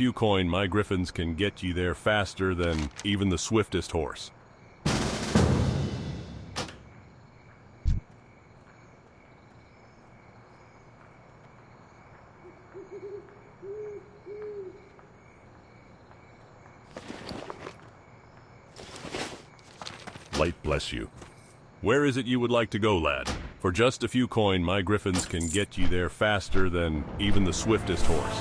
You coin, my griffins can get you there faster than even the swiftest horse. Light bless you. Where is it you would like to go, lad? For just a few coin, my griffins can get you there faster than even the swiftest horse.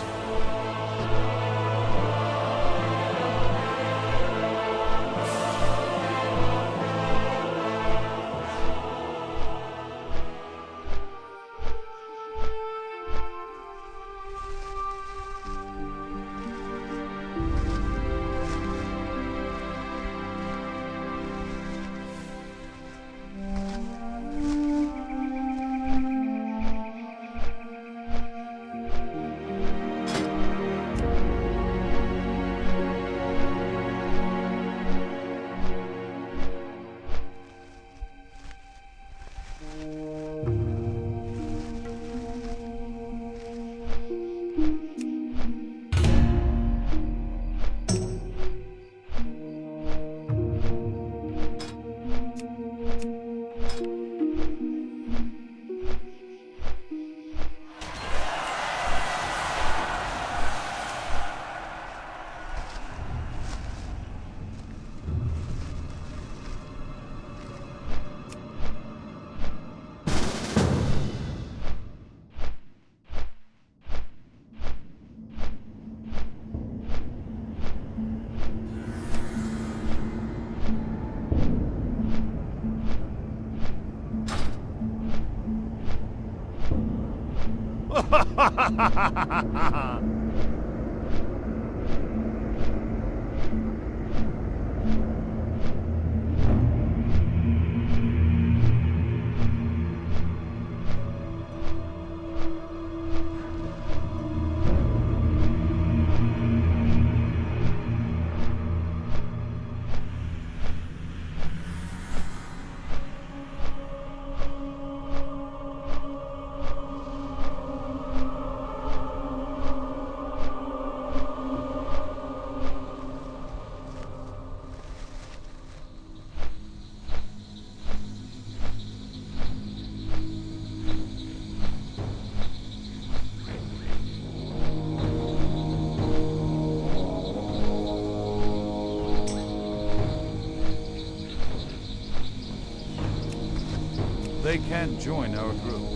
They can't join our group.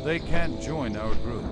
They can't join our group.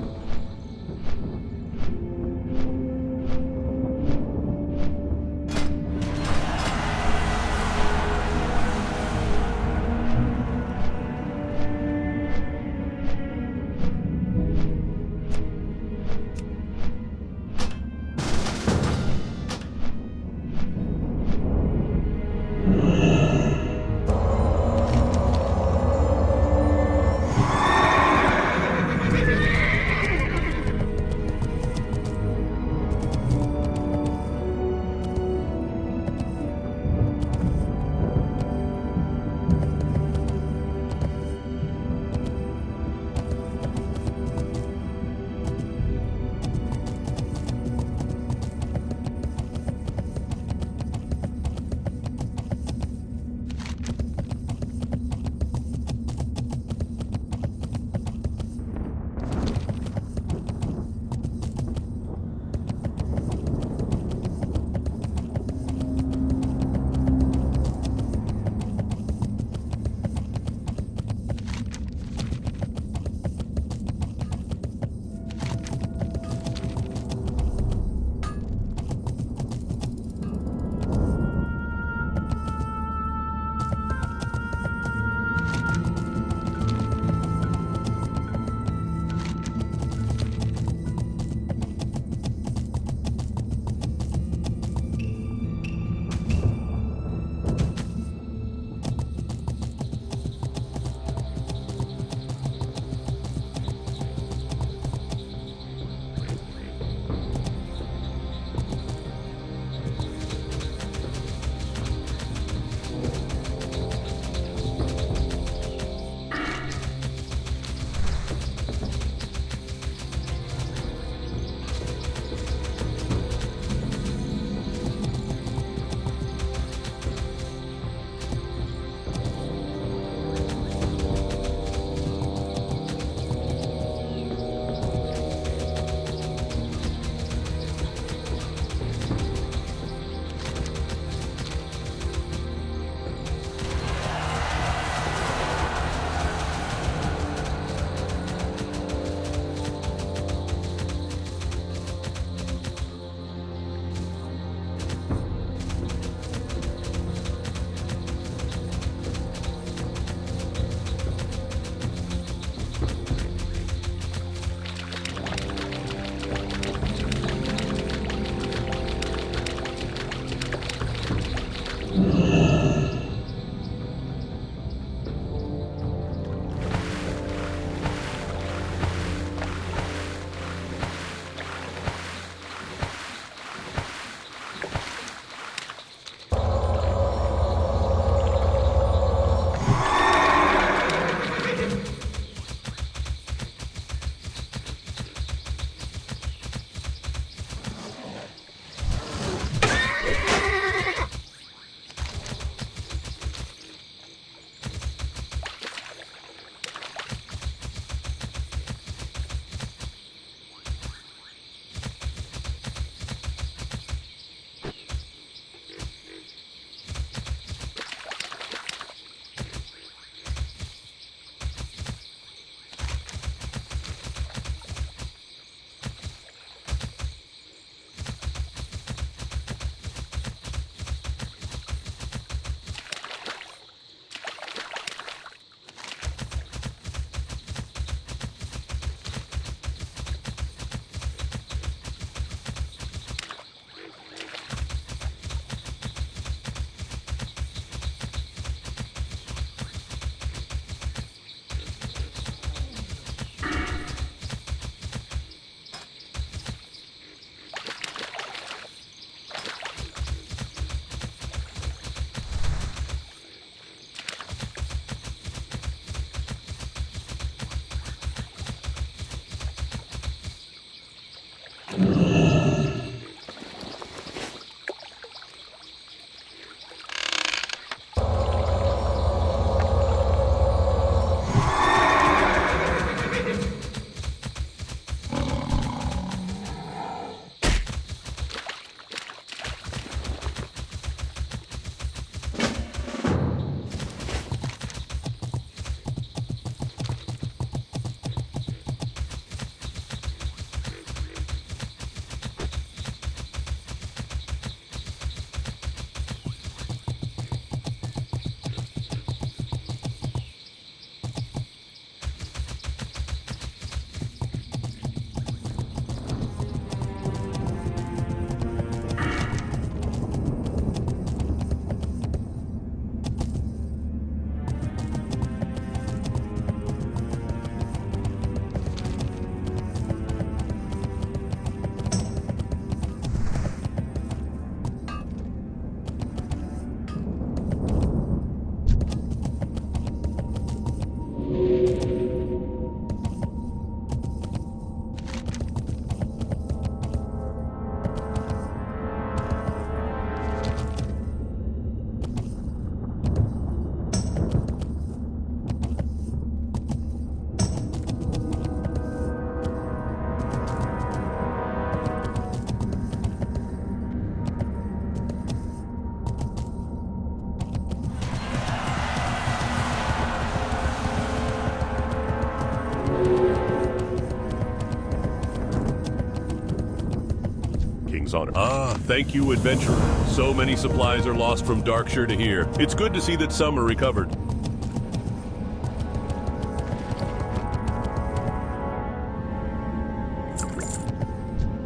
markings on it. Ah, thank you, adventurer. So many supplies are lost from Darkshire to here. It's good to see that some are recovered.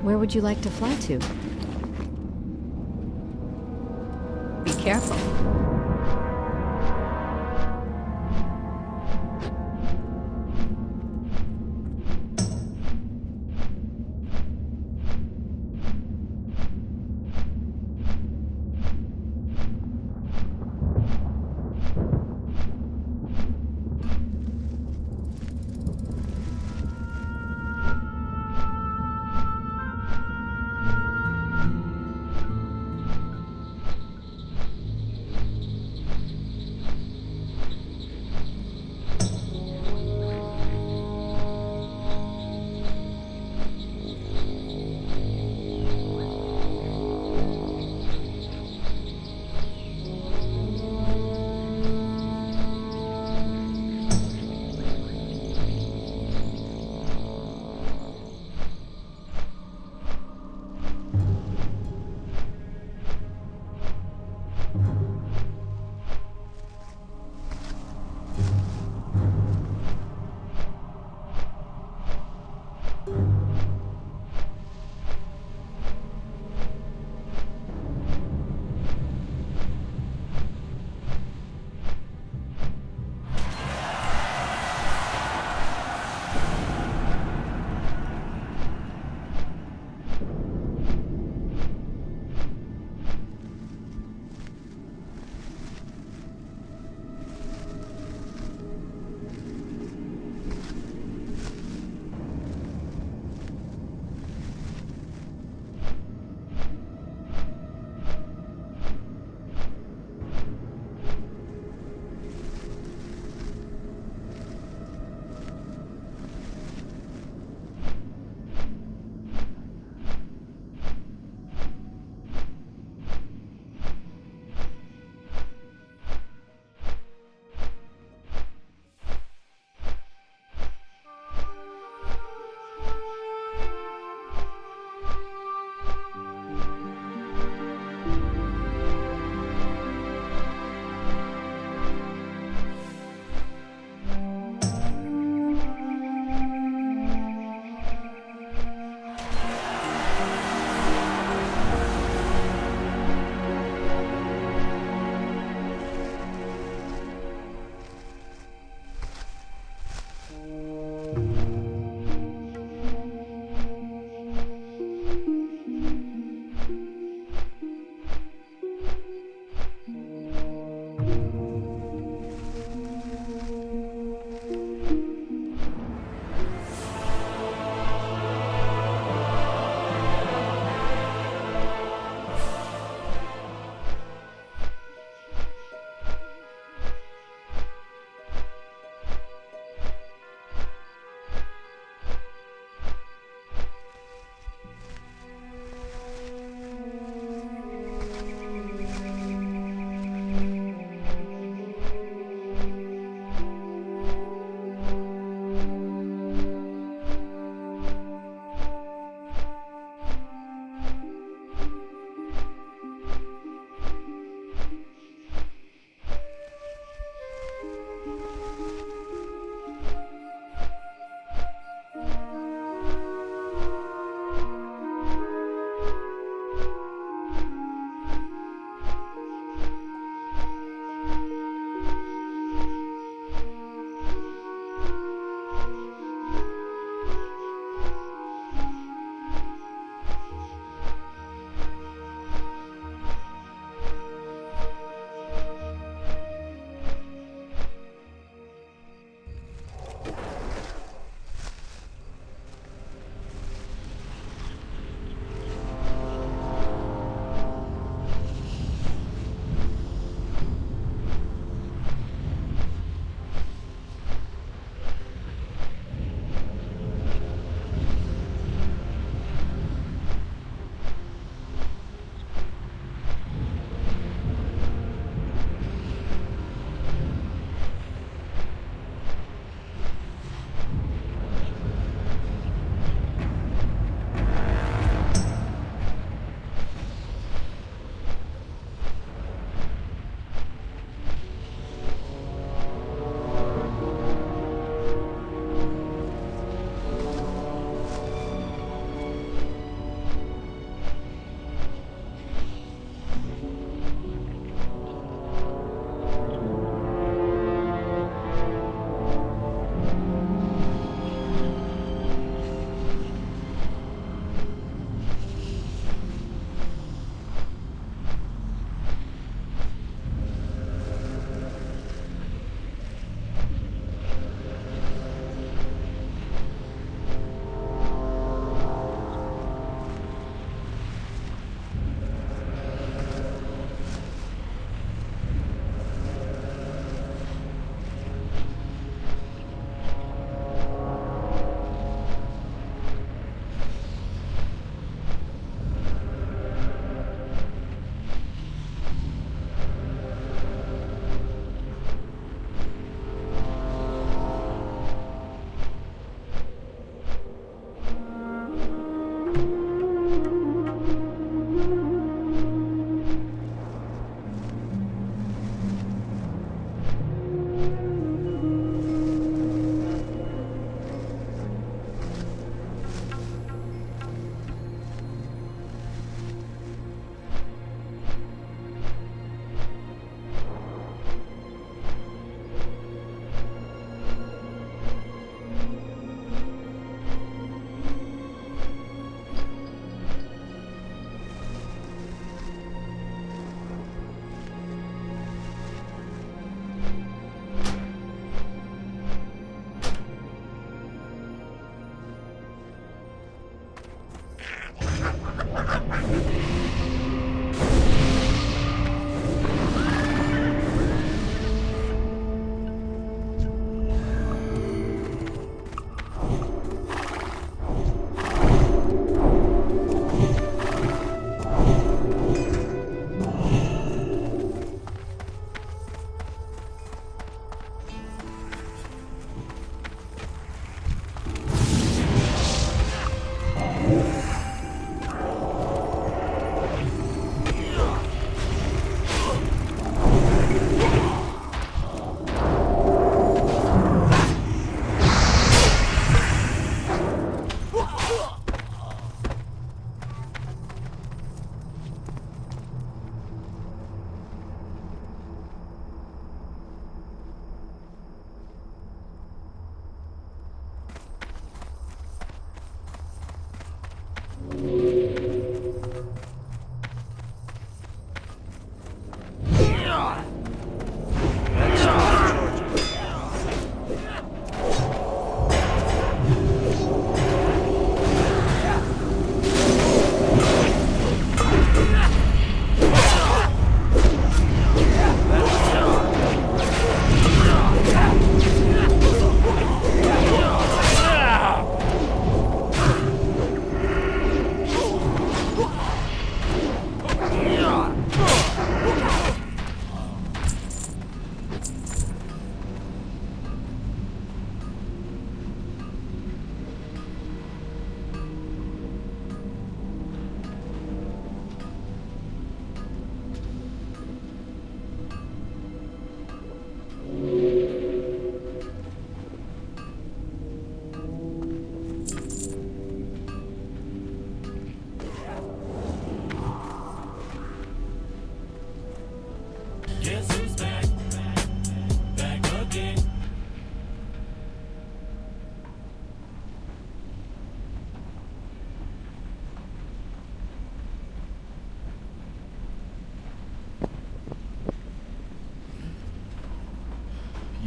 Where would you like to fly to? Be careful.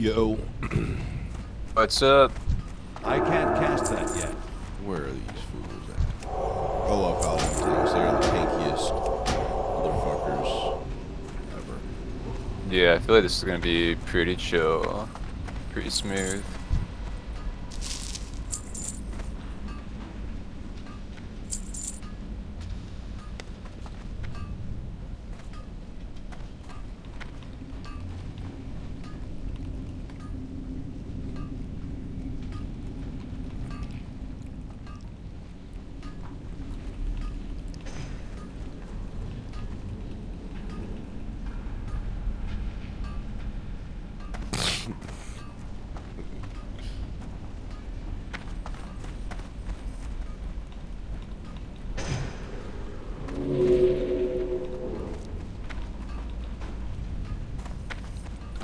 Yo. What's up? I can't cast that yet. Where are these fools at? I love Paladin tanks. They're the tankiest motherfuckers ever. Yeah, I feel like this is gonna be pretty chill. Pretty smooth.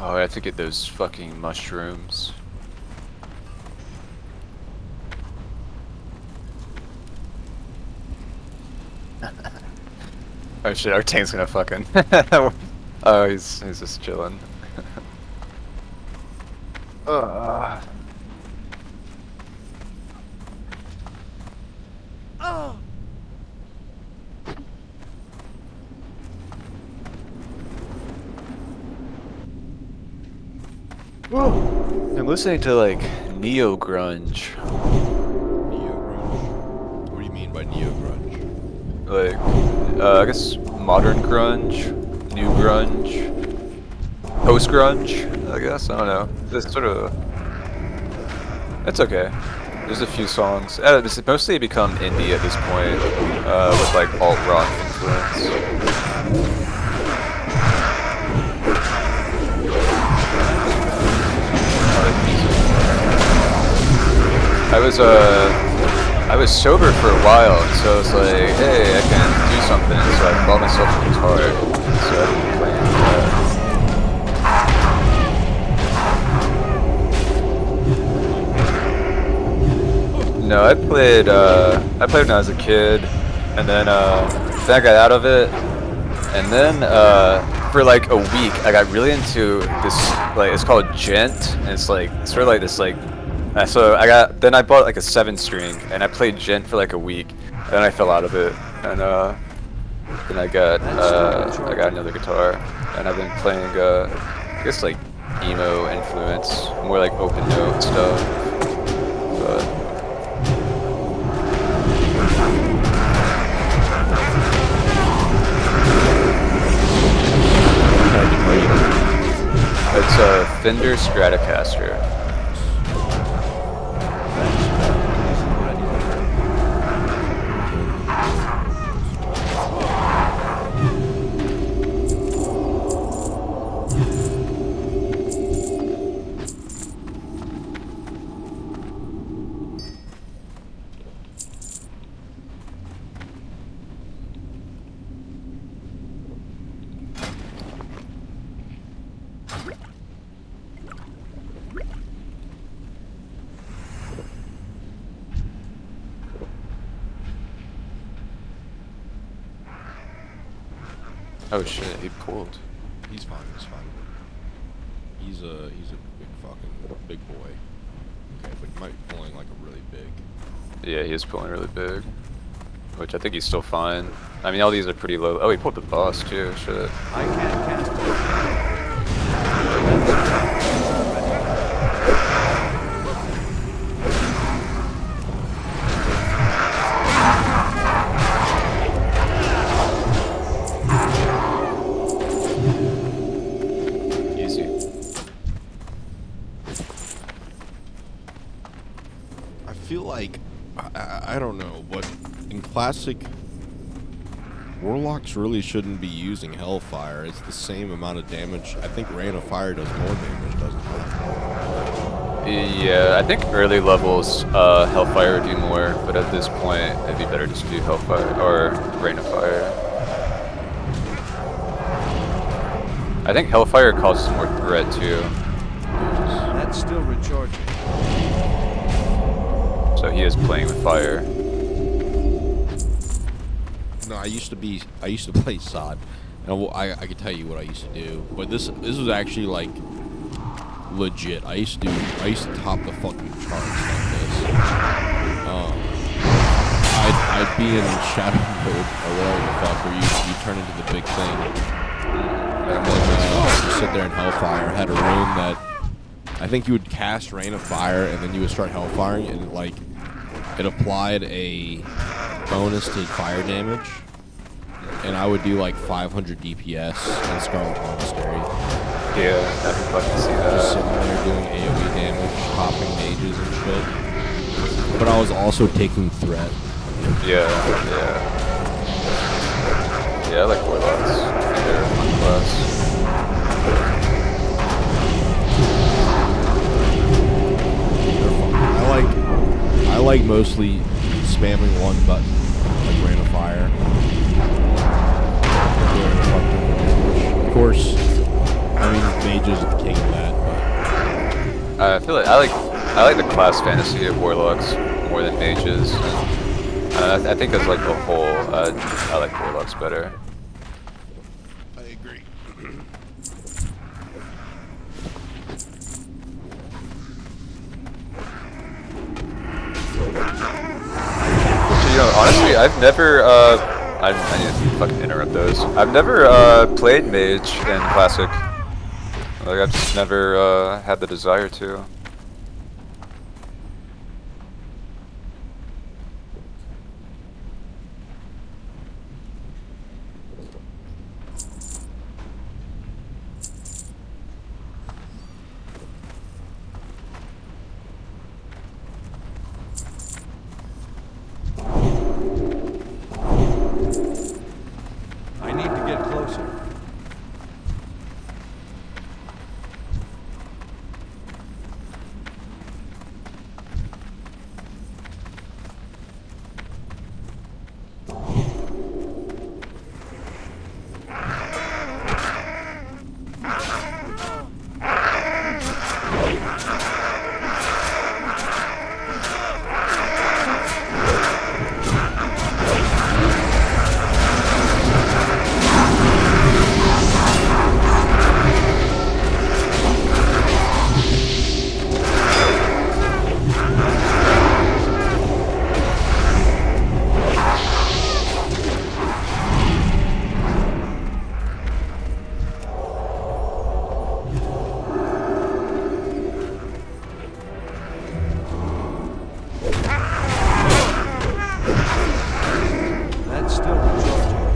Oh, I have to get those fucking mushrooms. Oh shit, our tank's gonna fucking... Oh, he's just chilling. I'm listening to like neo grunge. Neo-grunge? What do you mean by neo-grunge? Like, I guess modern grunge, new grunge, post grunge. I guess I don't know. This sort of. It's okay. There's a few songs. It's mostly become indie at this point, with like alt rock influence. I was sober for a while, so I was like, hey, I can do something, so I bought myself a guitar, so I've been playing. No, I played when I was a kid, and then I got out of it, and then for like a week, I got really into this, like, it's called Gent, and it's like, sort of like this, like, so then I bought like a 7-string, and I played Gent for like a week, and then I fell out of it, and then I got another guitar, and I've been playing, I guess like emo influence, more like open note stuff, but. It's a Fender Stratocaster. Oh shit, he pulled. He's fine, he's fine. He's a big fucking big boy. Okay, but he might be pulling like a really big. Yeah, he is pulling really big. Which I think he's still fine. I mean, all these are pretty low. Oh, he pulled the boss too, shit. I can't cast it. I feel like I don't know, but in classic, warlocks really shouldn't be using Hellfire. It's the same amount of damage. I think Rain of Fire does more damage, doesn't it? Yeah, I think early levels Hellfire would do more, but at this point it'd be better just to do Hellfire or Rain of Fire. I think Hellfire causes more threat too. That's still recharging. So he is playing with fire. No, I used to play SOD, and I could tell you what I used to do. But this was actually like legit. I used to top the fucking charts like this. I'd be in shadow mode or whatever the fuck, where you turn into the big thing, and then you sit there in Hellfire. I had a room that I think you would cast Rain of Fire, and then you would start Hellfiring, and it applied a bonus to fire damage, and I would do like 500 DPS in Scarlet Monastery. Yeah, I can fucking see that. Just sitting there doing AoE damage, popping mages and shit. But I was also taking threat. Yeah. Yeah, I like Warlocks. They're a fun class. I like mostly spamming one button, like Rain of Fire. Of course, I mean Mage is the king of that, but I feel like I like the class fantasy of Warlocks more than Mages. I think as like a whole, I like Warlocks better. I agree. You know, honestly, I've never, I need to fucking interrupt those. I've never, played Mage in Classic. Like, I've just never, had the desire to. I need to get closer. That's still recharging.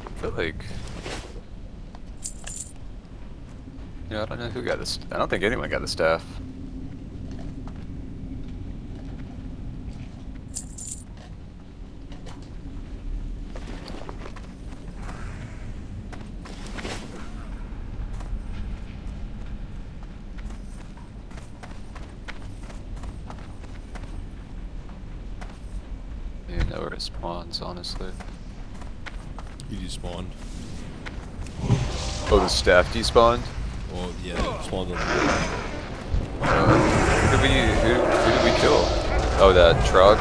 I feel like, yeah, I don't know who got this. I don't think anyone got the staff. You know where it spawns, honestly. You despawned. Oh, the staff despawned? Well, yeah, it spawned on the Who did we kill? Oh, that truck?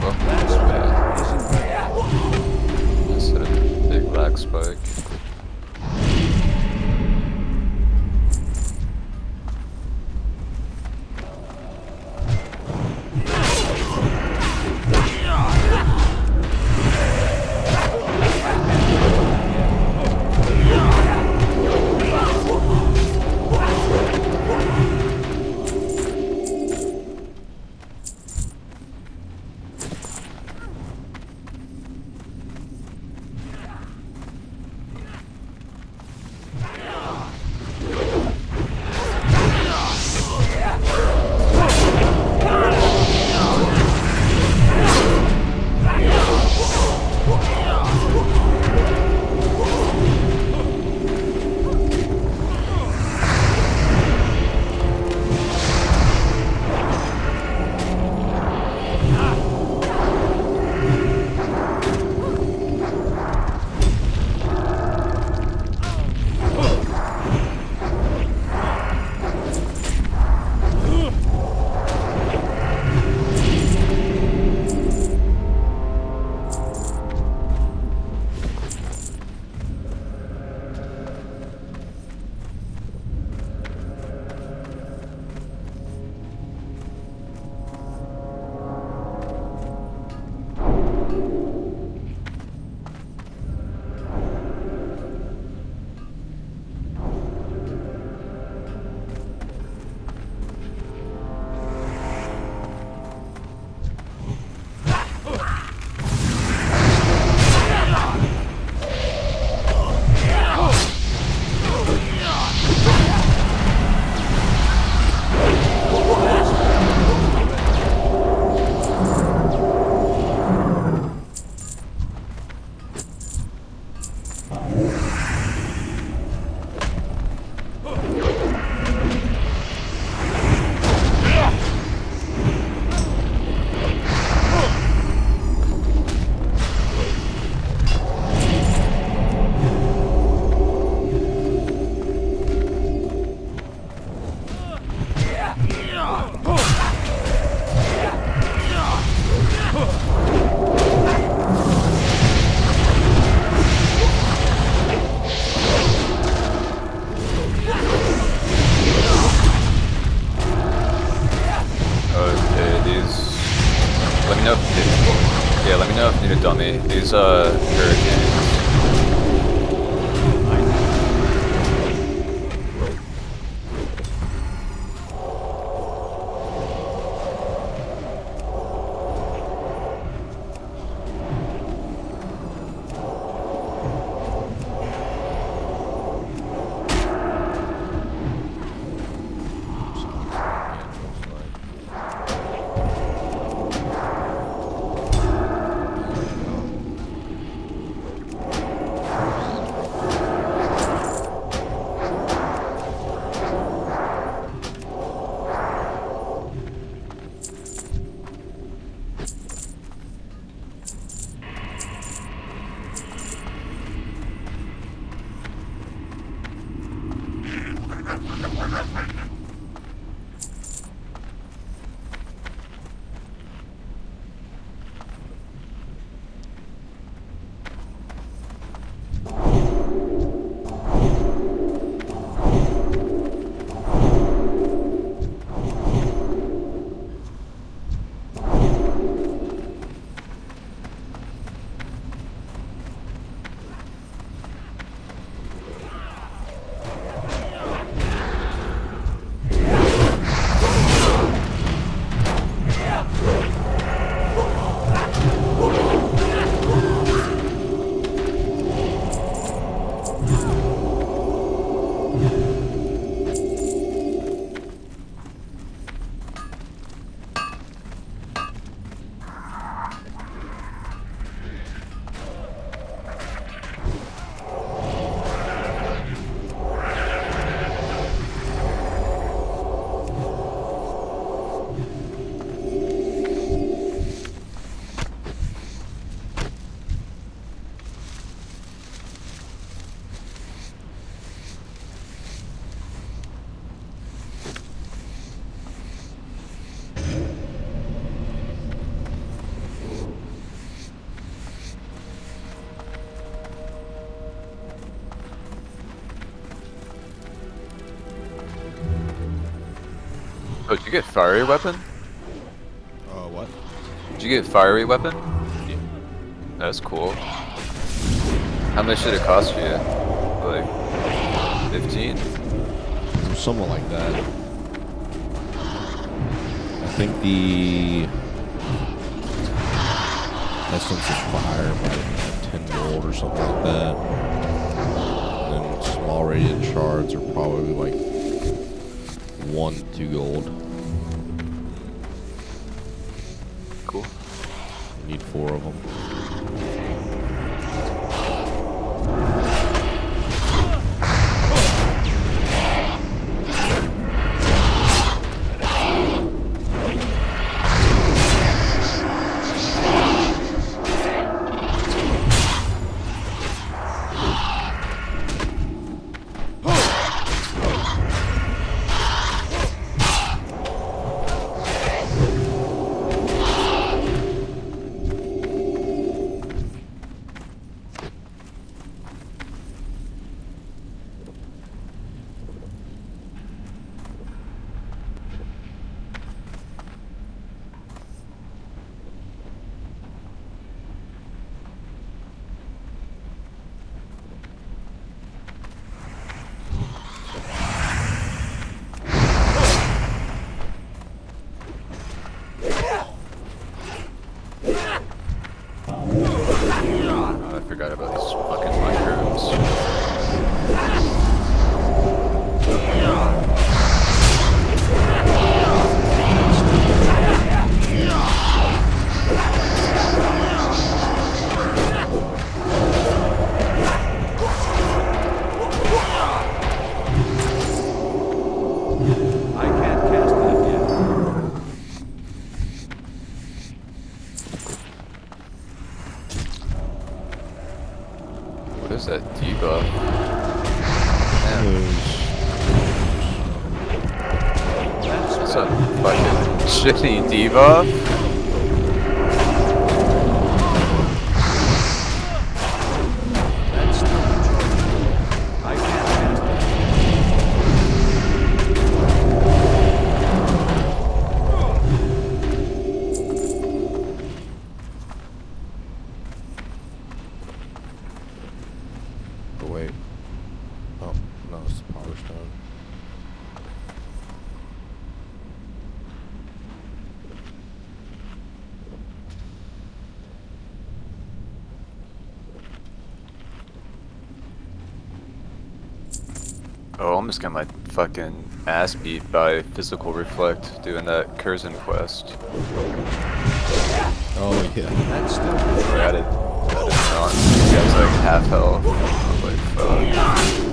well. That spell isn't bad. Just hit a big lag spike. Let me know if you need a dummy. These hurricanes. Oh, did you get fiery weapon? What? Did you get fiery weapon? Yeah. That's cool. How much did it cost you? Like 15? Somewhat like that. I think the essence of fire might have 10 gold or something like that. And then small radiant shards are probably like 1 to 2 gold. Cool. You need 4 of them. Oh, I forgot about these fucking mushrooms. I can't cast that yet. What is that debuff? Damn, that's a fucking shitty debuff. That's still a choice. I can't cast that. Oh, wait. Oh, no, it's the power stone. Oh, I almost got my fucking ass beat by Physical Reflect doing that Curzon quest. Oh, yeah. That's still Where I had it on. He has like half health. I was like, fuck.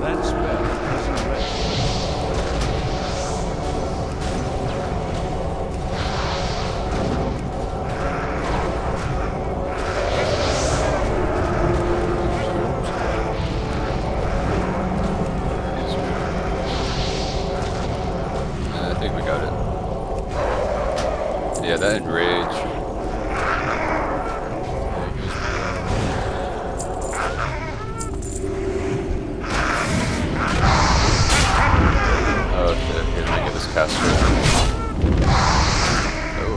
That spell isn't ready. I think we got it. Yeah, that enrage. Oh shit, here, let me get this caster. Oh.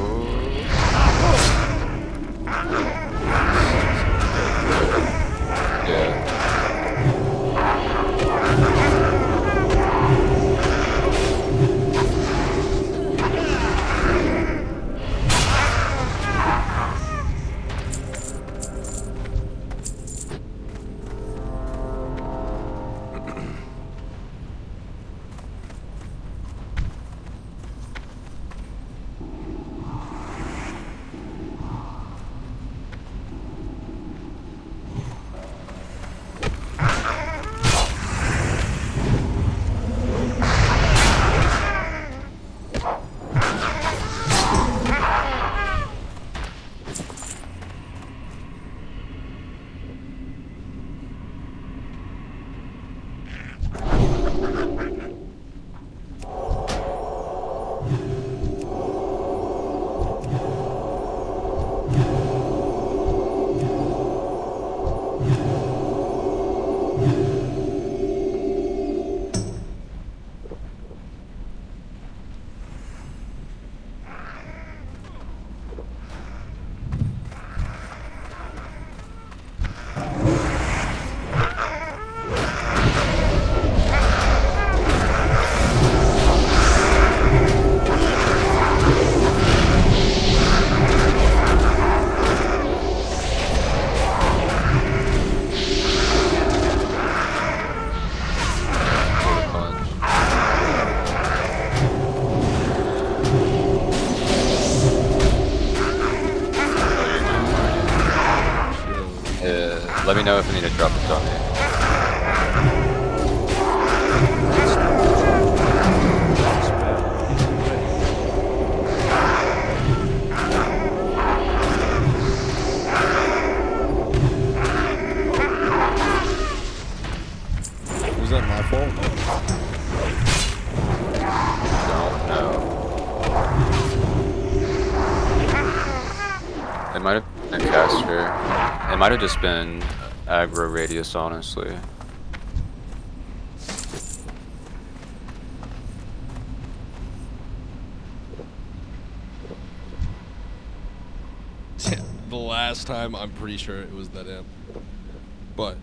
know if I need to drop a dummy. Was that my fault? Don't know. It might have been a caster. It might have just been aggro radius, honestly. The last time, I'm pretty sure it was that imp. But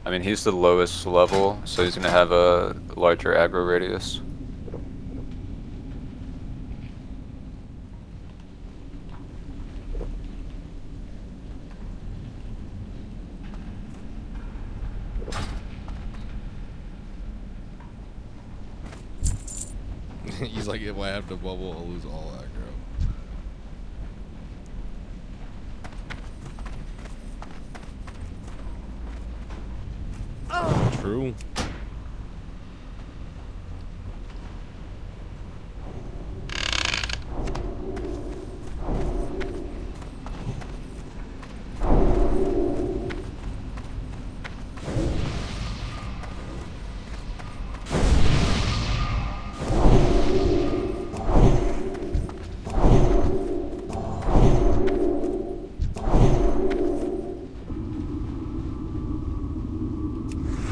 I mean, he's the lowest level, so he's gonna have a larger aggro radius. he's like, if I have to bubble, I'll lose all aggro. True.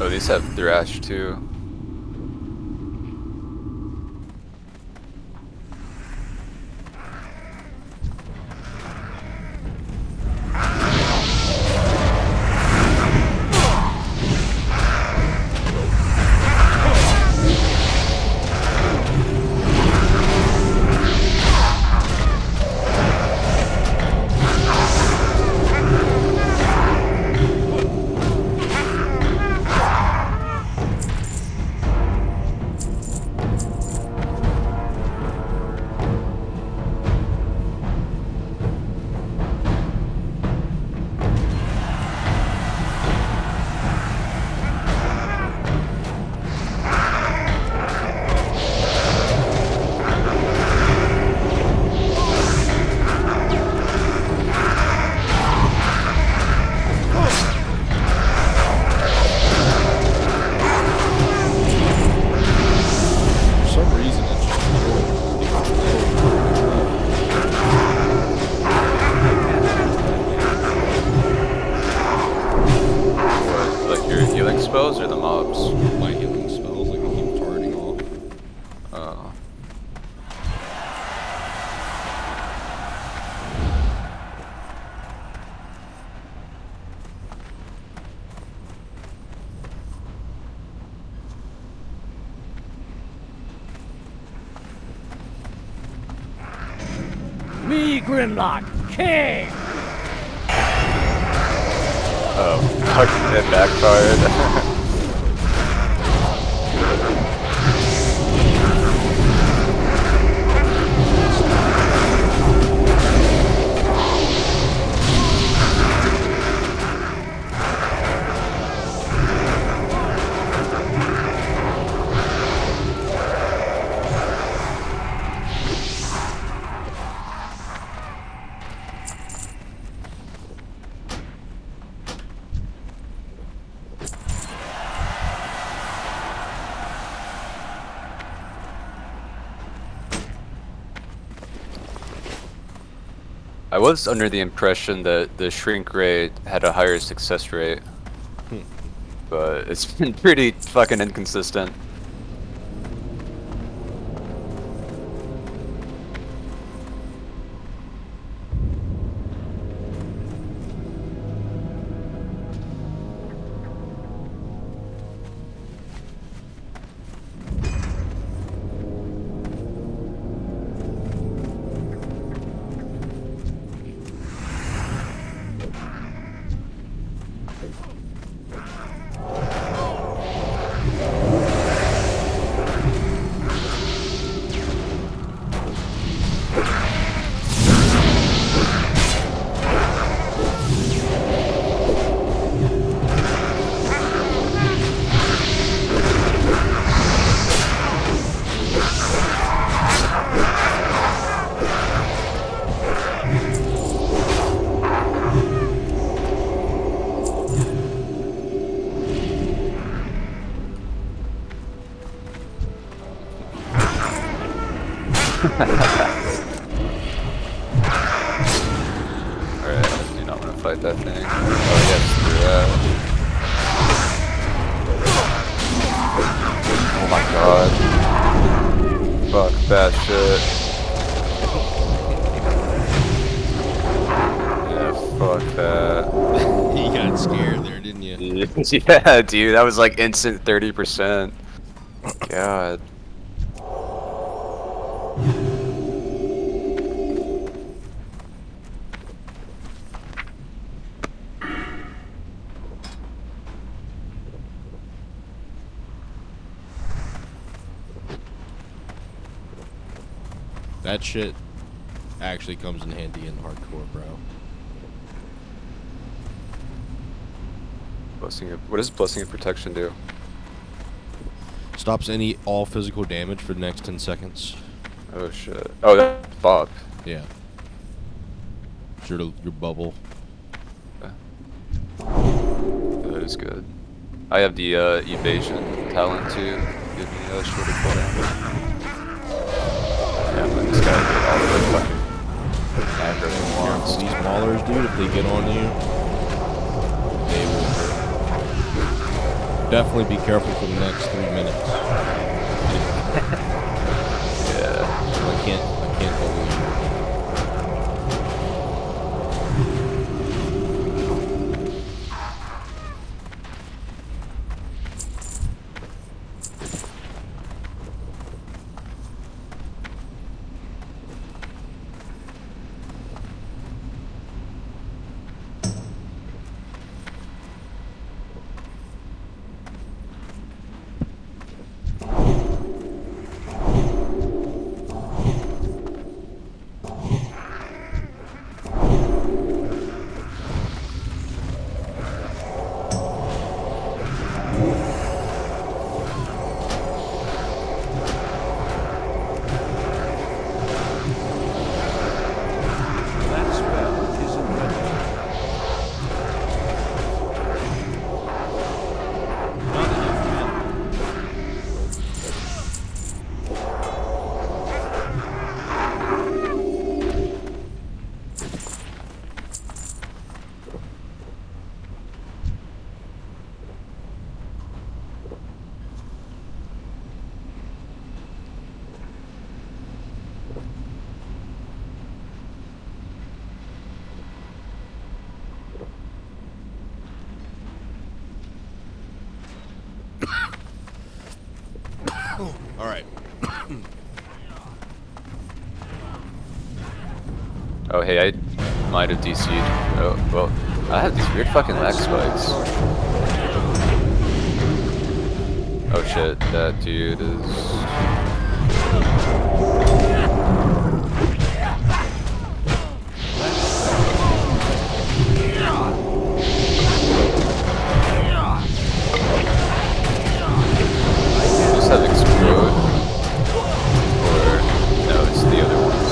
Oh, these have thrash too. Spells or the mobs? My healing spells, like, they keep turning off. Oh. Me, Grimlock, king! Oh, fuck, it backfired. I was under the impression that the shrink rate had a higher success rate, but it's been pretty fucking inconsistent. Alright, I do not want to fight that thing. Oh yes, through that. Oh my god. Fuck that shit. Yeah, fuck that. You got scared there, didn't you? Yeah, dude, that was like instant 30%. God. That shit actually comes in handy in hardcore, bro. What does Blessing of Protection do? Stops all physical damage for the next 10 seconds. Oh shit. Oh, that's Bob. Yeah. It's your bubble. That is good. I have the evasion talent too. Give me a shorter cooldown. Yeah, but this guy did all the fucking aggro he wants. These maulers, dude, if they get on you, they will hurt. Definitely be careful for the next 3 minutes. Yeah. I can't believe it. That spell isn't ready. Not enough mana. All right. Oh hey, I might have DC'd. Oh well, I have these weird fucking lag spikes. Oh shit, that dude is. Just have explode, or no, it's the other ones.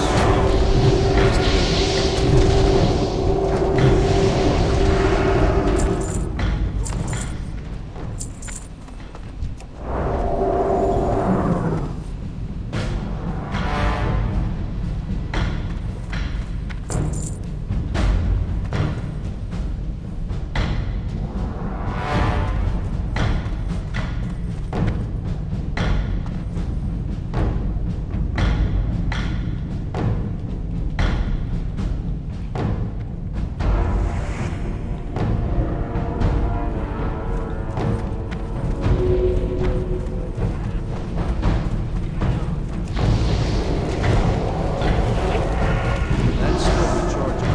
That's still recharging.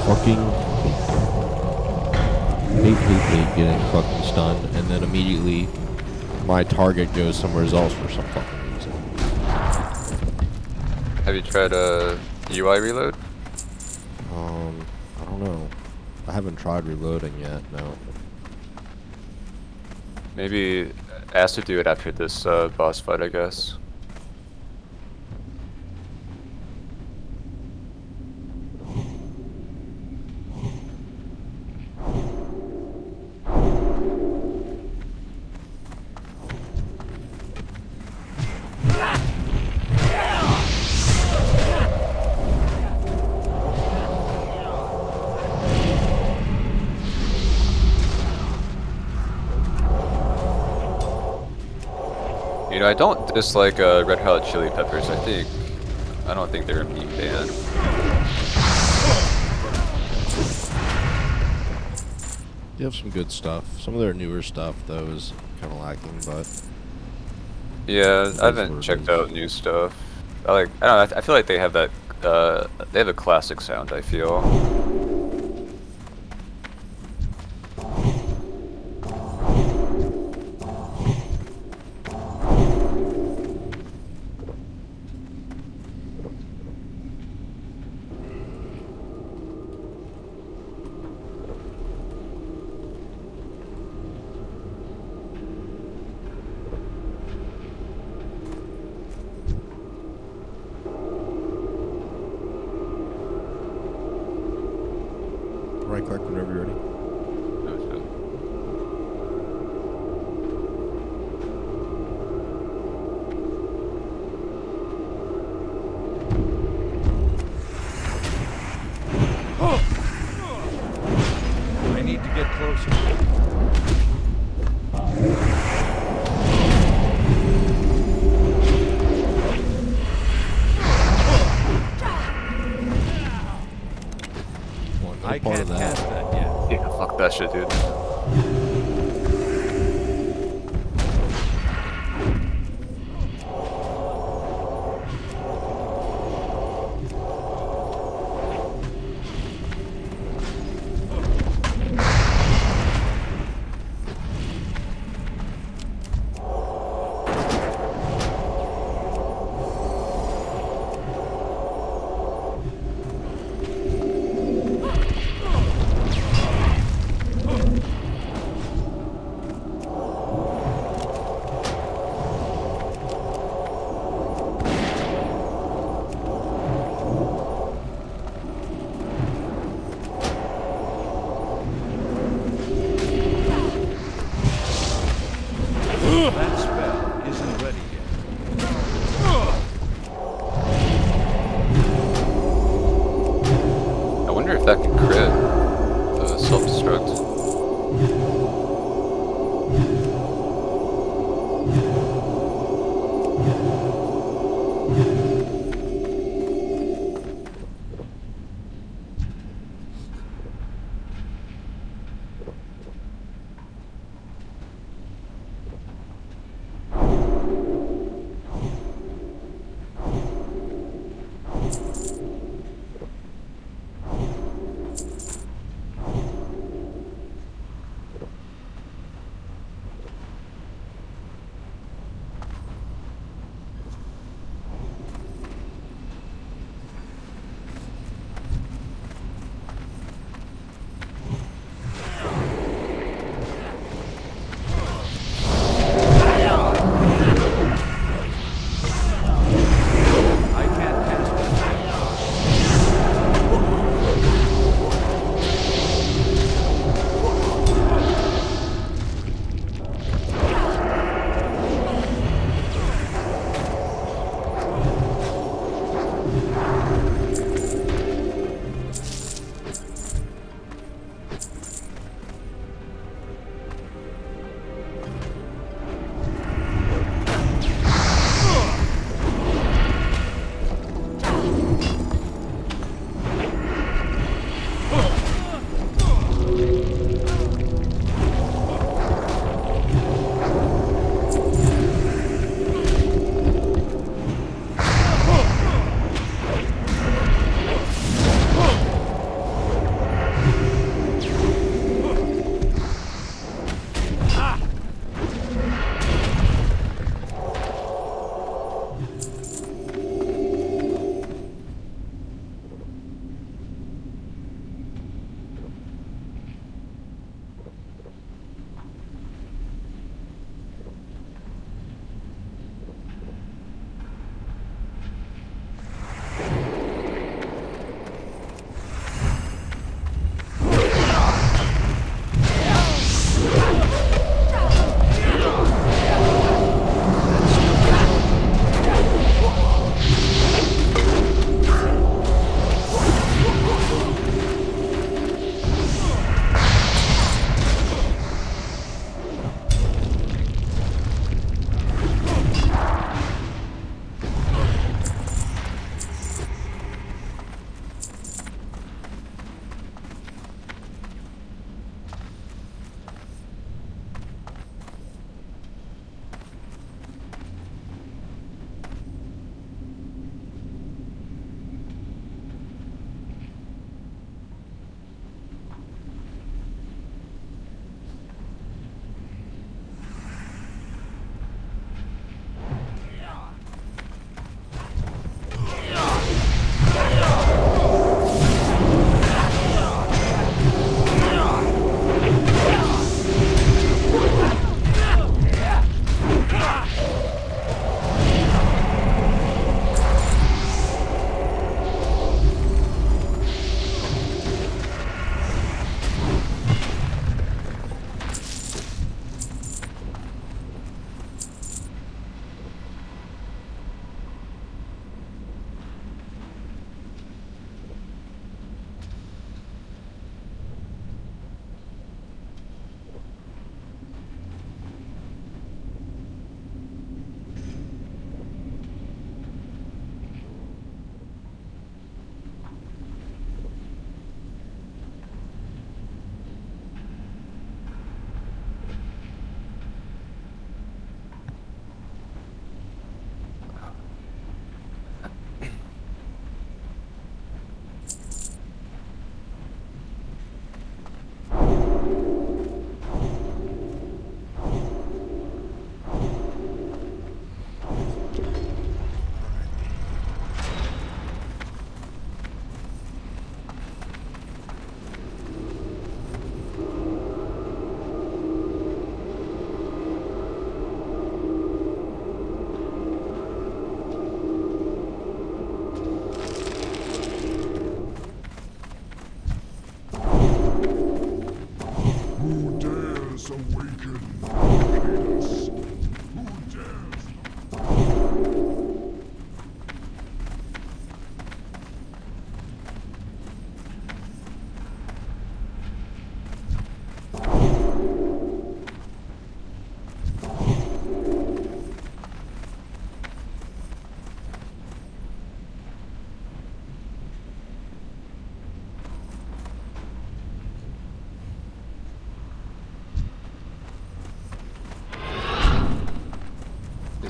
Fucking hate getting fucking stunned, and then immediately my target goes somewhere else for some fucking reason. Have you tried a UI reload? I don't know. I haven't tried reloading yet. No. Maybe ask to do it after this boss fight, I guess. You know, I don't dislike Red Hot Chili Peppers. I don't think they're a mean band. They have some good stuff. Some of their newer stuff, though, is kind of lacking, but... Yeah, I what haven't it checked is. out new stuff. I don't know, I feel like they have that, they have a classic sound, I feel. Right click whenever you're ready. I need to get closer. Well, no I part can't of that. cast that yet. Yeah, fuck that shit, dude. That spell isn't ready yet. I wonder if that can crit the self-destruct.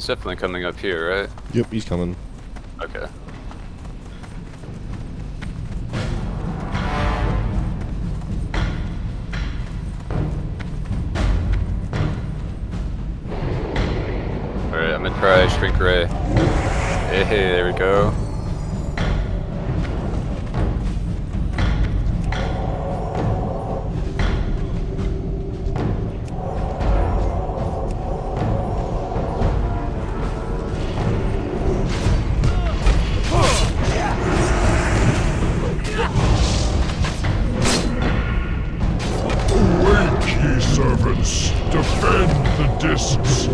He's definitely coming up here, right? Yep, he's coming. Okay. Alright, I'm gonna try Shrink Ray. Hey, there we go. Awake, ye servants! Defend the discs!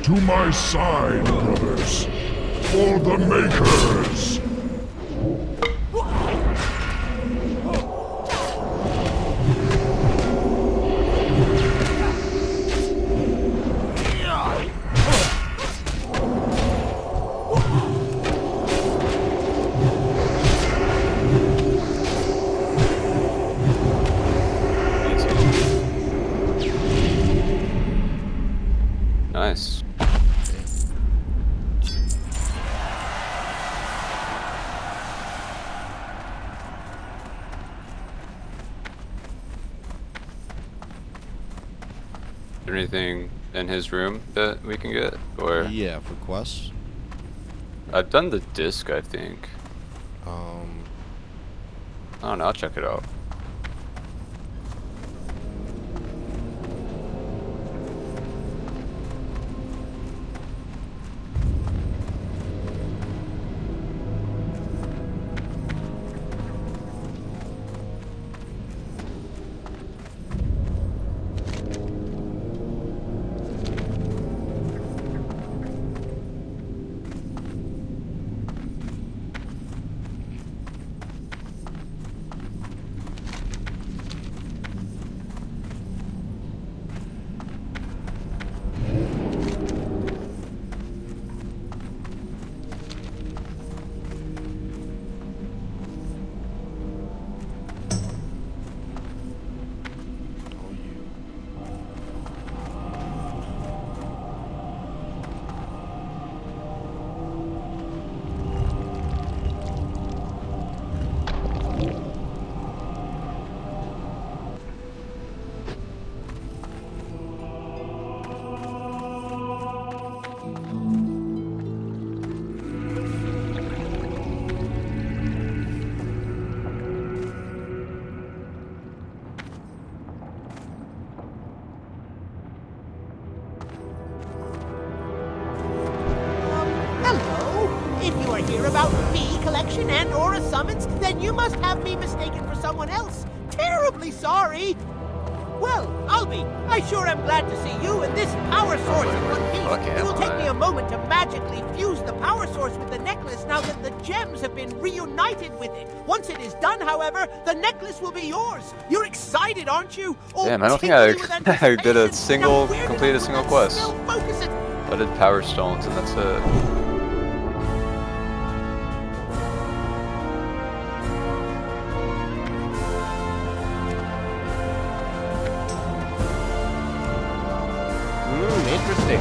To my side, brothers! For the Makers! Nice. Is there anything in his room that we can get? Or Yeah, for quests. I've done the disc, I think. I don't know, I'll check it out. Hello! If you are here about fee collection and or a summons, then you must have me mistaken for someone else. Terribly sorry! Well, I'll be. I sure am glad to see you and this power source in one piece. Okay, It will take fine. me a moment to magically fuse the power source with the necklace now that the gems have been reunited with it. Once it is done, however, the necklace will be yours. You're excited, aren't you? All Damn, I don't think tingly with I did a anticipation. single, Now, where did completed I a single put that quest. spell? Focus it. I did Power Stones and that's it. Interesting.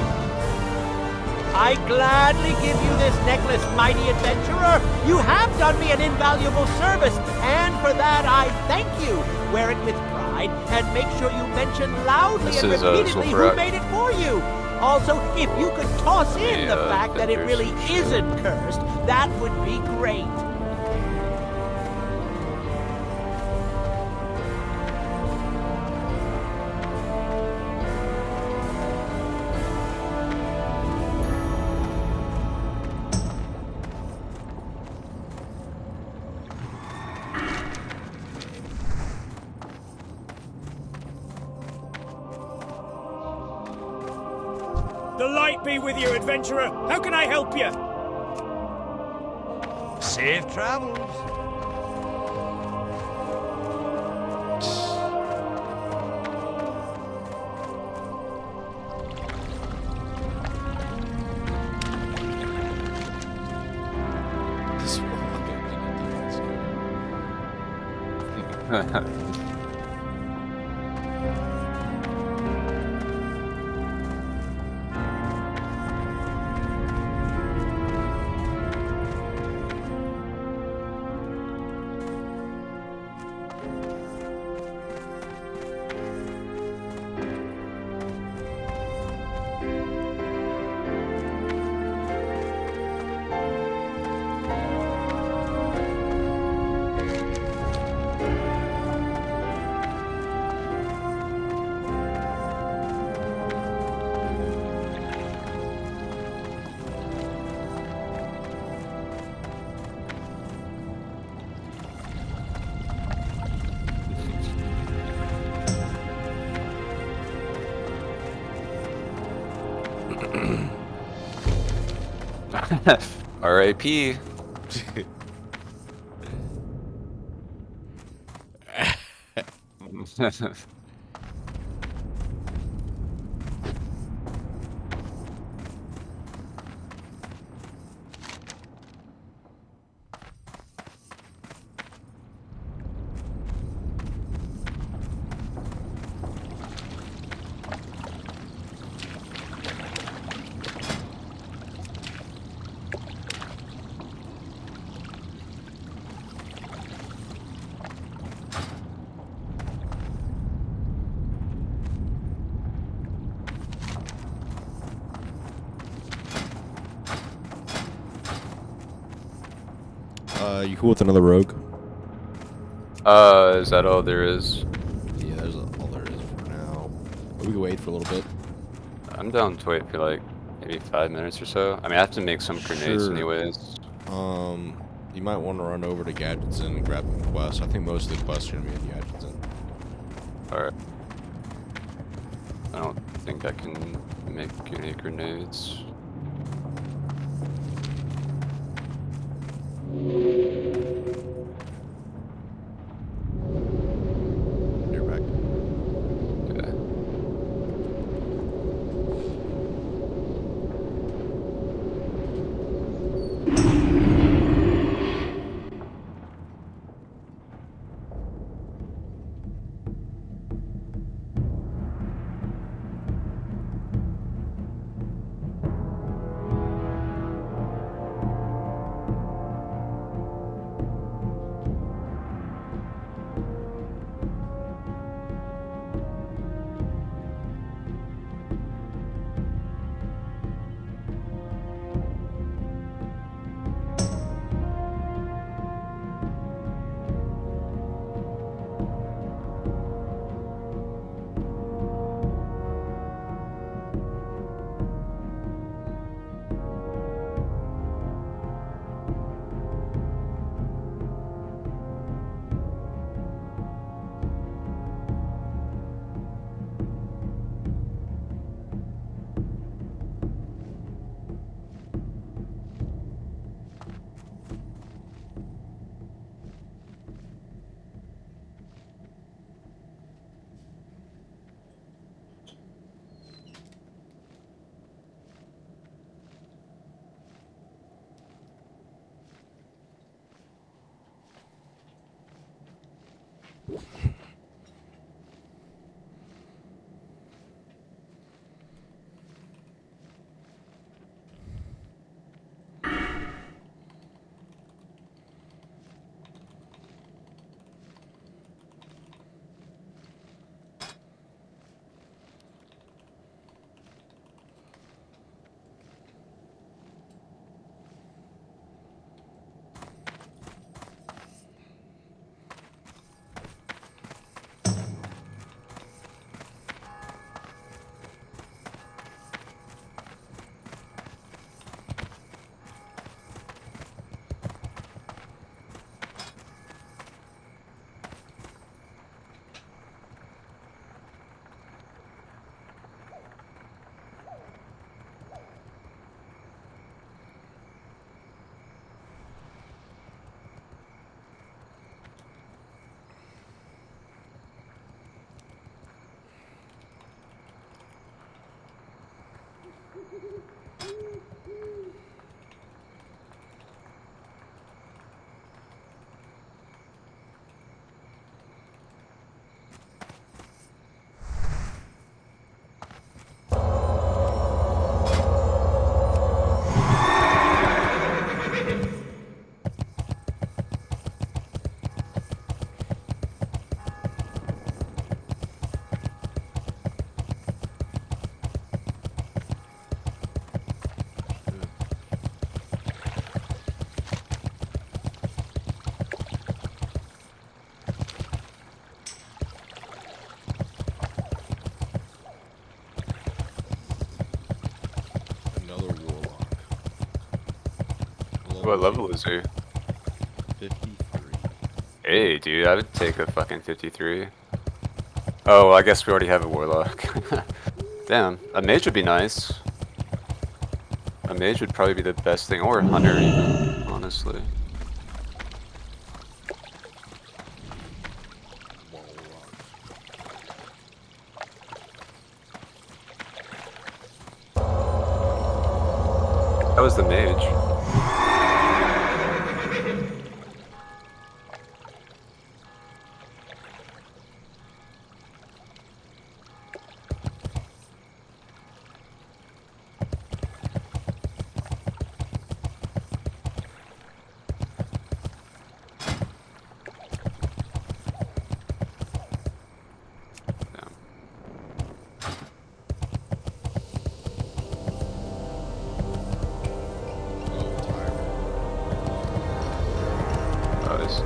I gladly give you this necklace, mighty adventurer. You have done me an invaluable service, and for that I thank you. Wear it with pride, and make sure you mention loudly This and is, repeatedly who Zul'Farrak. made it for you. Also, if you could toss in the Yeah, fact that it there's- really isn't cursed, that would be great. The light be with you, adventurer. How can I help you? Safe travels. R.I.P. You cool with another rogue? Is that all there is? Yeah, that's all there is for now. But we can wait for a little bit. I'm down to wait for like maybe 5 minutes or so. I mean, I have to make some grenades Sure. anyways. You might want to run over to Gadgetson and grab the quest. I think most of the quests are gonna be in Gadgetson. Alright. I don't think I can make any grenades. You're back. Okay. What level is he? 53. Hey, dude, I would take a fucking 53. Oh, well, I guess we already have a warlock. Damn, a mage would be nice. A mage would probably be the best thing, or a hunter even, honestly. That was the mage.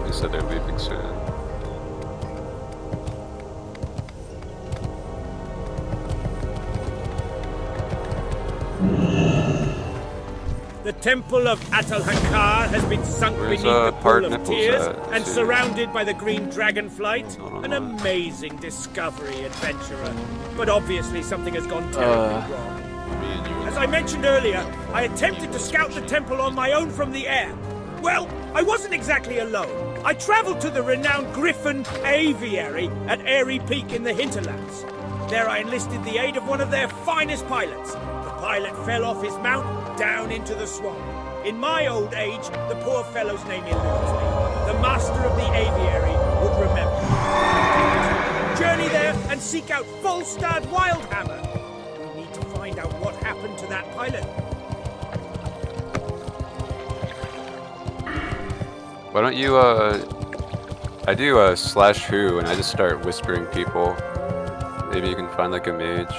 They said they're leaving soon. The temple of Atal-Hakar has been sunk Where's, beneath the Hard pool of Nipples tears at? and See. surrounded by the green dragon flight. No. An amazing discovery, adventurer. But obviously something has gone terribly wrong. Me and you. As I mentioned earlier, I attempted to scout the temple on my own from the air. Well, I wasn't exactly alone. I traveled to the renowned Griffin Aviary at Airy Peak in the hinterlands. There I enlisted the aid of one of their finest pilots. The pilot fell off his mount down into the swamp. In my old age, the poor fellow's name eludes me. The master of the aviary would remember. Journey there and seek out Volstad Wildhammer. We need to find out what happened to that pilot. Why don't you, I do /who and I just start whispering people. Maybe you can find like a mage.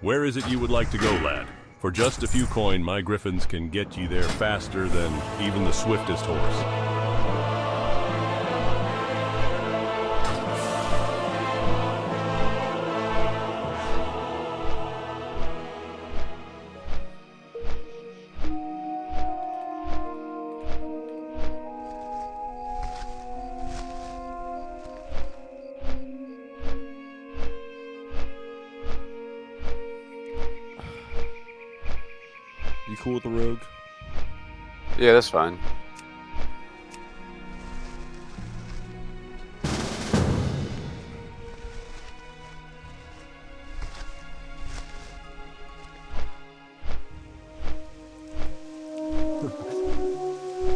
Where is it you would like to go, lad? For just a few coin, my griffins can get you there faster than even the swiftest horse. You cool with the rogue? Yeah, that's fine.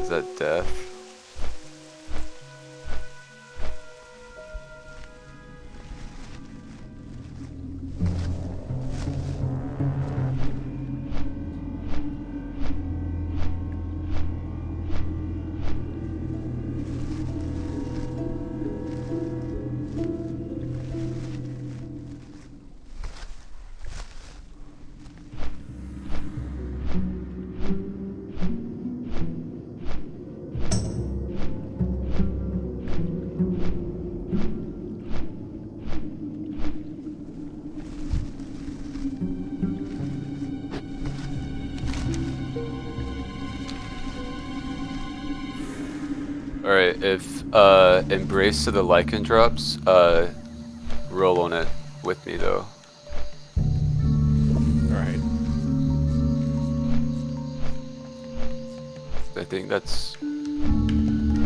Is that death? Alright, if Embrace of the Lycan drops, roll on it with me though. Alright. I think that's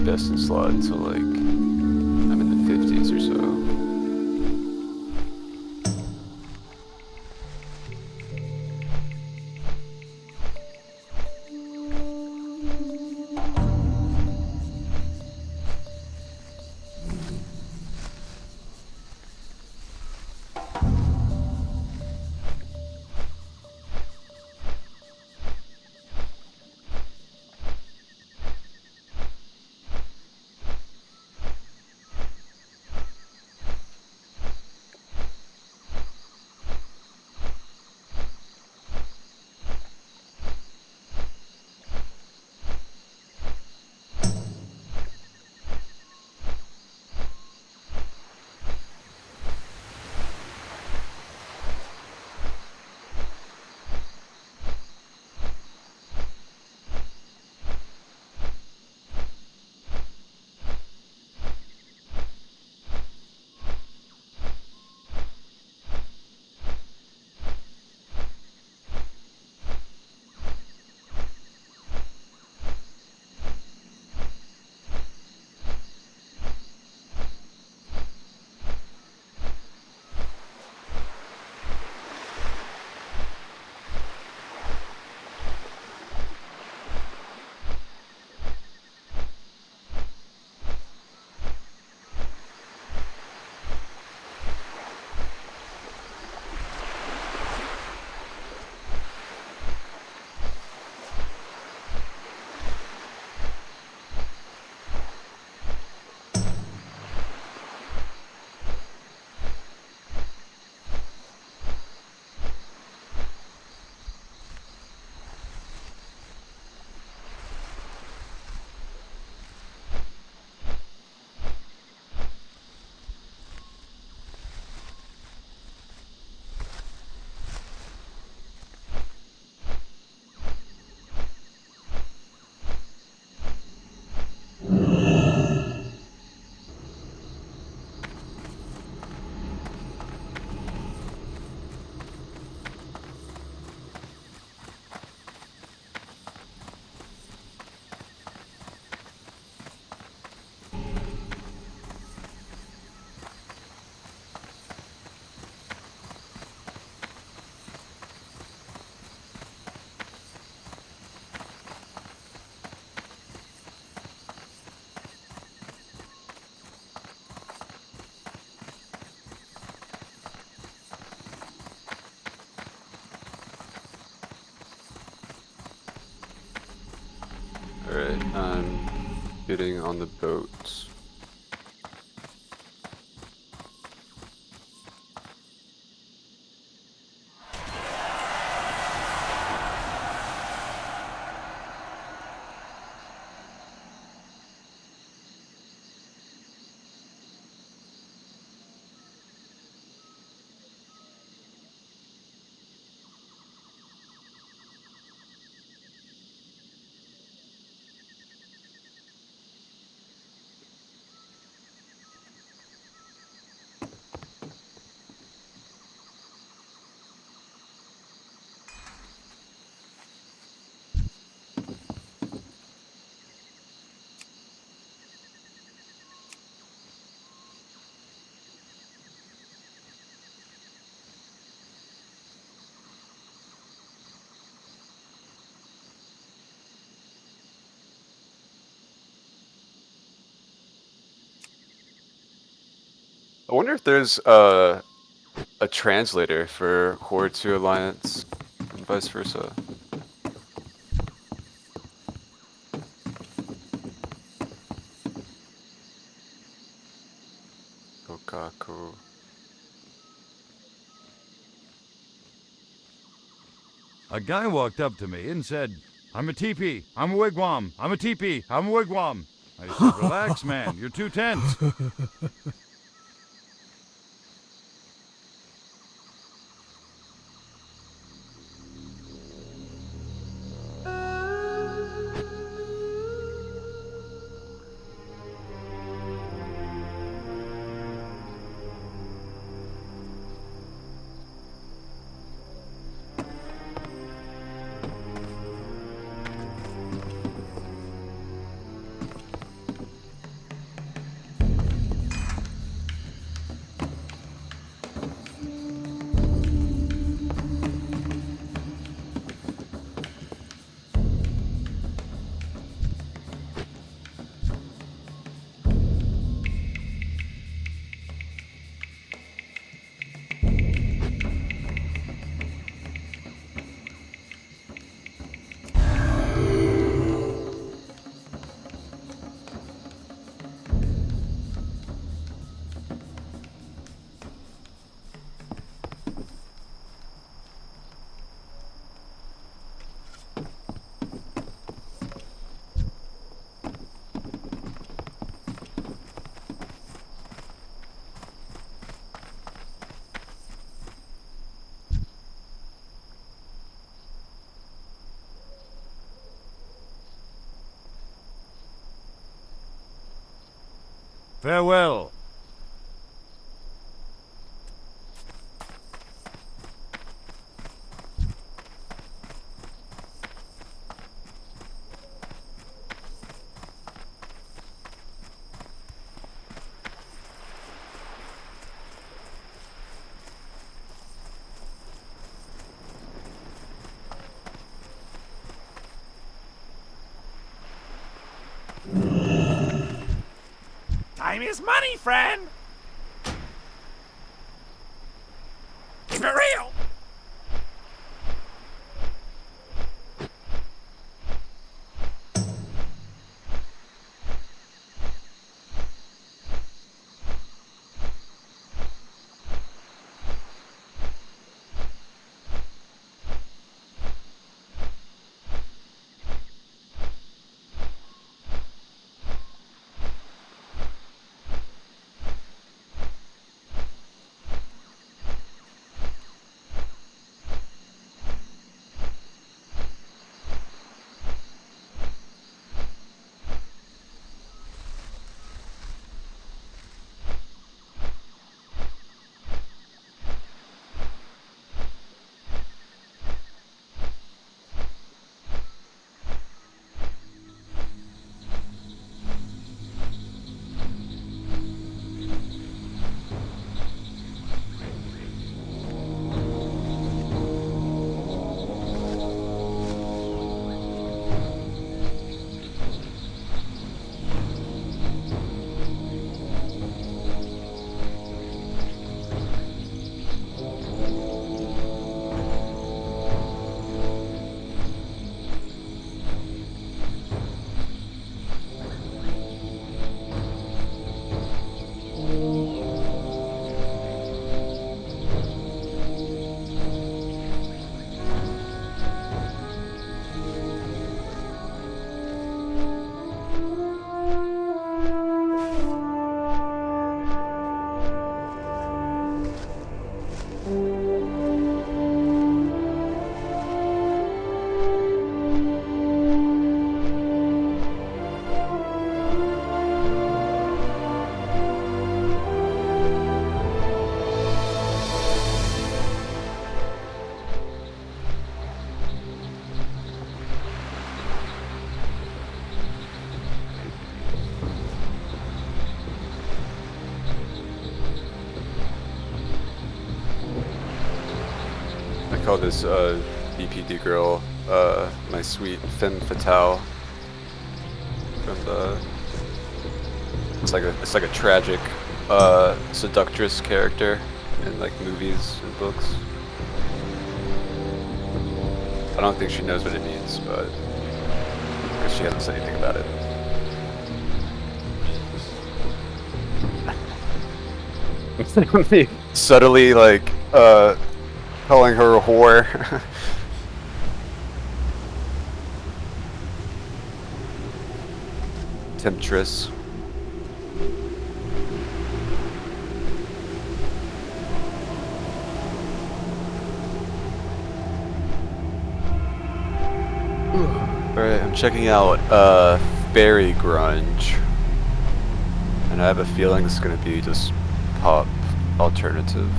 best in slot until like I'm in the 50s or so. I'm getting on the boat. I wonder if there's a translator for Horde 2 Alliance and vice versa. Okaku. A guy walked up to me and said, "I'm a teepee. I'm a wigwam. I'm a teepee. I'm a wigwam." I said, "Relax, man. You're too tense." Farewell. Time is money, friend! Keep it real! call this BPD girl my sweet femme fatale. From the it's like a tragic seductress character in like movies and books. I don't think she knows what it means, but because she hasn't said anything about it. Subtly like calling her a whore. Temptress. Alright, I'm checking out Fairy Grunge. And I have a feeling it's gonna be just pop alternative.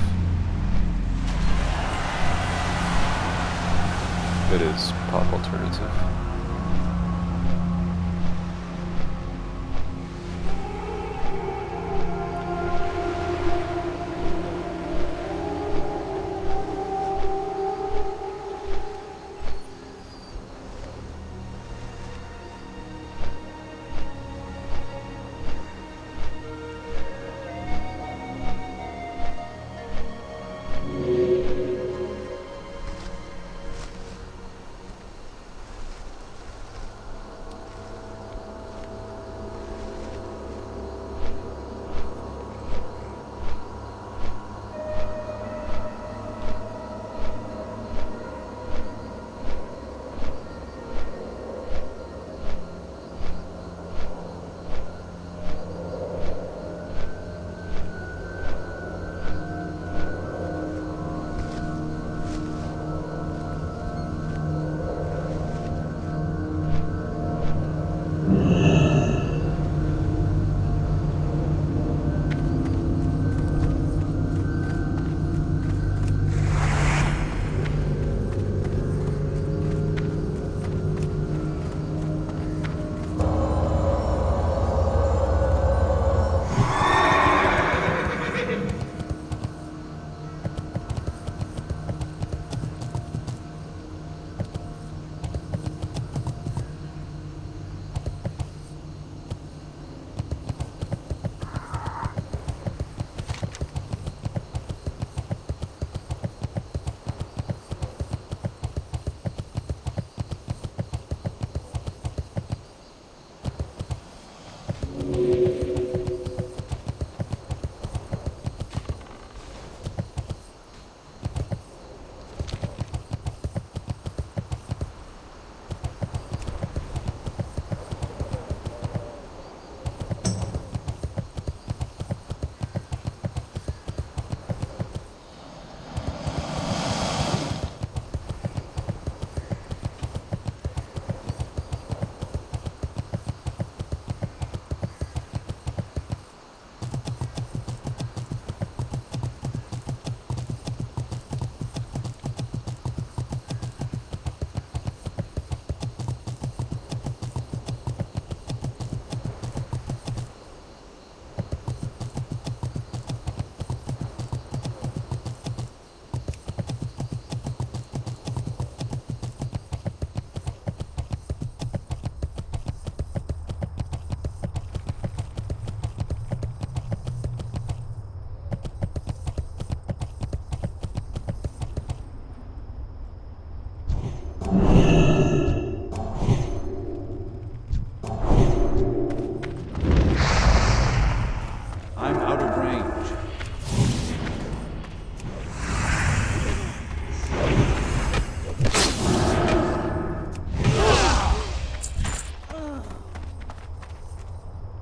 It is pop alternative.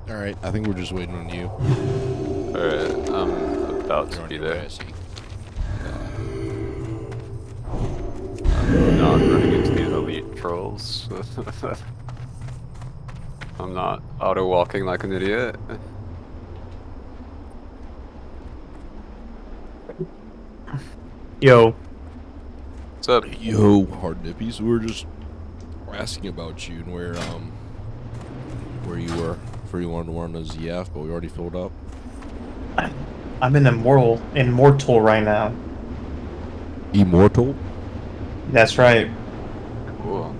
Alright, I think we're just waiting on you. Alright, I'm about to be there. I'm not running into these elite trolls. I'm not auto-walking like an idiot. Yo. What's up? Yo, hard nippies. We're asking about you and where you were. For you wanted to run a ZF, but we already filled up. I'm an immortal right now. Immortal? That's right. Cool.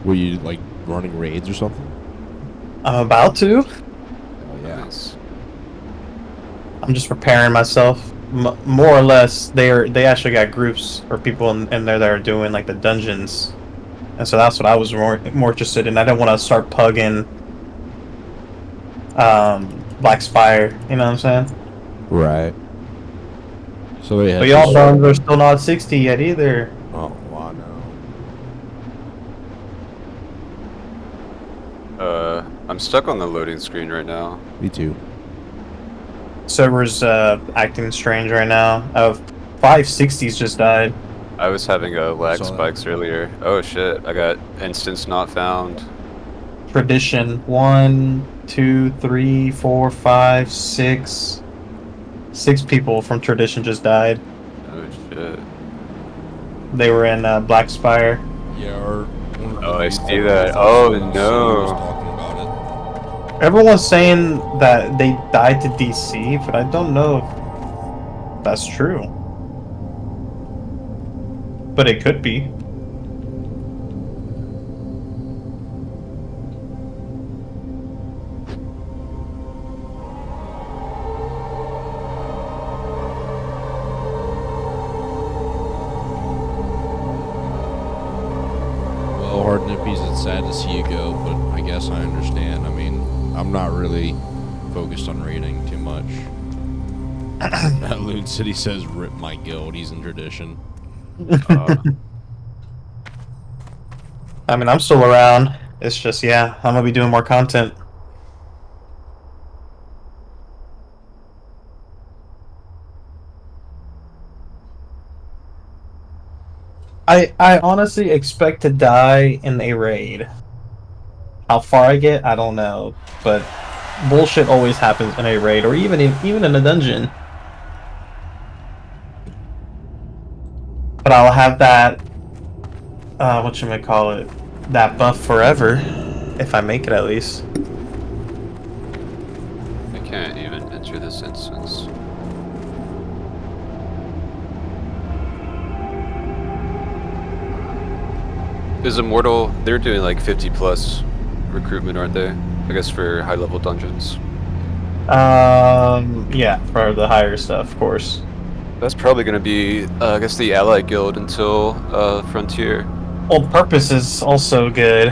Were you like running raids or something? I'm about to. Oh yeah. Nice. I'm just preparing myself. More or less, they actually got groups or people in there that are doing like the dungeons, and so that's what I was more interested in. I didn't want to start pugging Black Spire. You know what I'm saying? Right. So they had. But y'all runs are still not 60 yet either. Oh wow, no. I'm stuck on the loading screen right now. Me too. Server's acting strange right now. 560s just died. I was having lag Saw that. spikes earlier. Oh shit! I got instance not found. Tradition 1, 2, 3, 4, 5, 6. 6 people from Tradition just died. Oh shit! They were in Black Spire. Yeah. Oh, I see that. Oh no! Talking about it. Everyone's saying that they died to DC, but I don't know if that's true. But it could be. Well, Hard Nippies, it's sad to see you go, but I guess I understand. I mean, I'm not really focused on raiding too much. Loon City says, "Rip my guild." He's in Tradition. I mean, I'm still around. It's just, yeah, I'm gonna be doing more content. I honestly expect to die in a raid. How far I get, I don't know, but bullshit always happens in a raid, or even in a dungeon. But I'll have that, whatchamacallit, that buff forever, if I make it at least. I can't even enter this instance. Is Immortal, they're doing like 50 plus recruitment, aren't they? I guess for high level dungeons. Yeah, for the higher stuff, of course. That's probably going to be, I guess, the Ally Guild until Frontier. Well, Purpose is also good.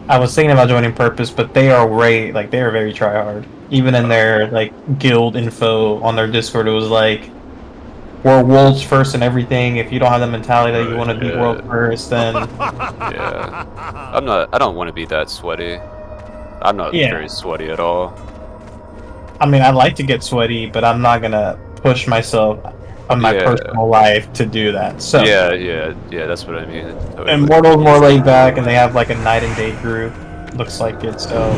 I was thinking about joining Purpose, but they are they are very tryhard. Even in their like guild info on their Discord, it was like, we're worlds first and everything. If you don't have the mentality that you want to be world first, then Yeah. I don't want to be that sweaty. I'm not very sweaty at all. I mean, I'd like to get sweaty, but I'm not gonna push myself on my personal life to do that. So Yeah, that's what I mean. Totally. Immortal's more laid back, and they have like a night and day group. Looks like it. So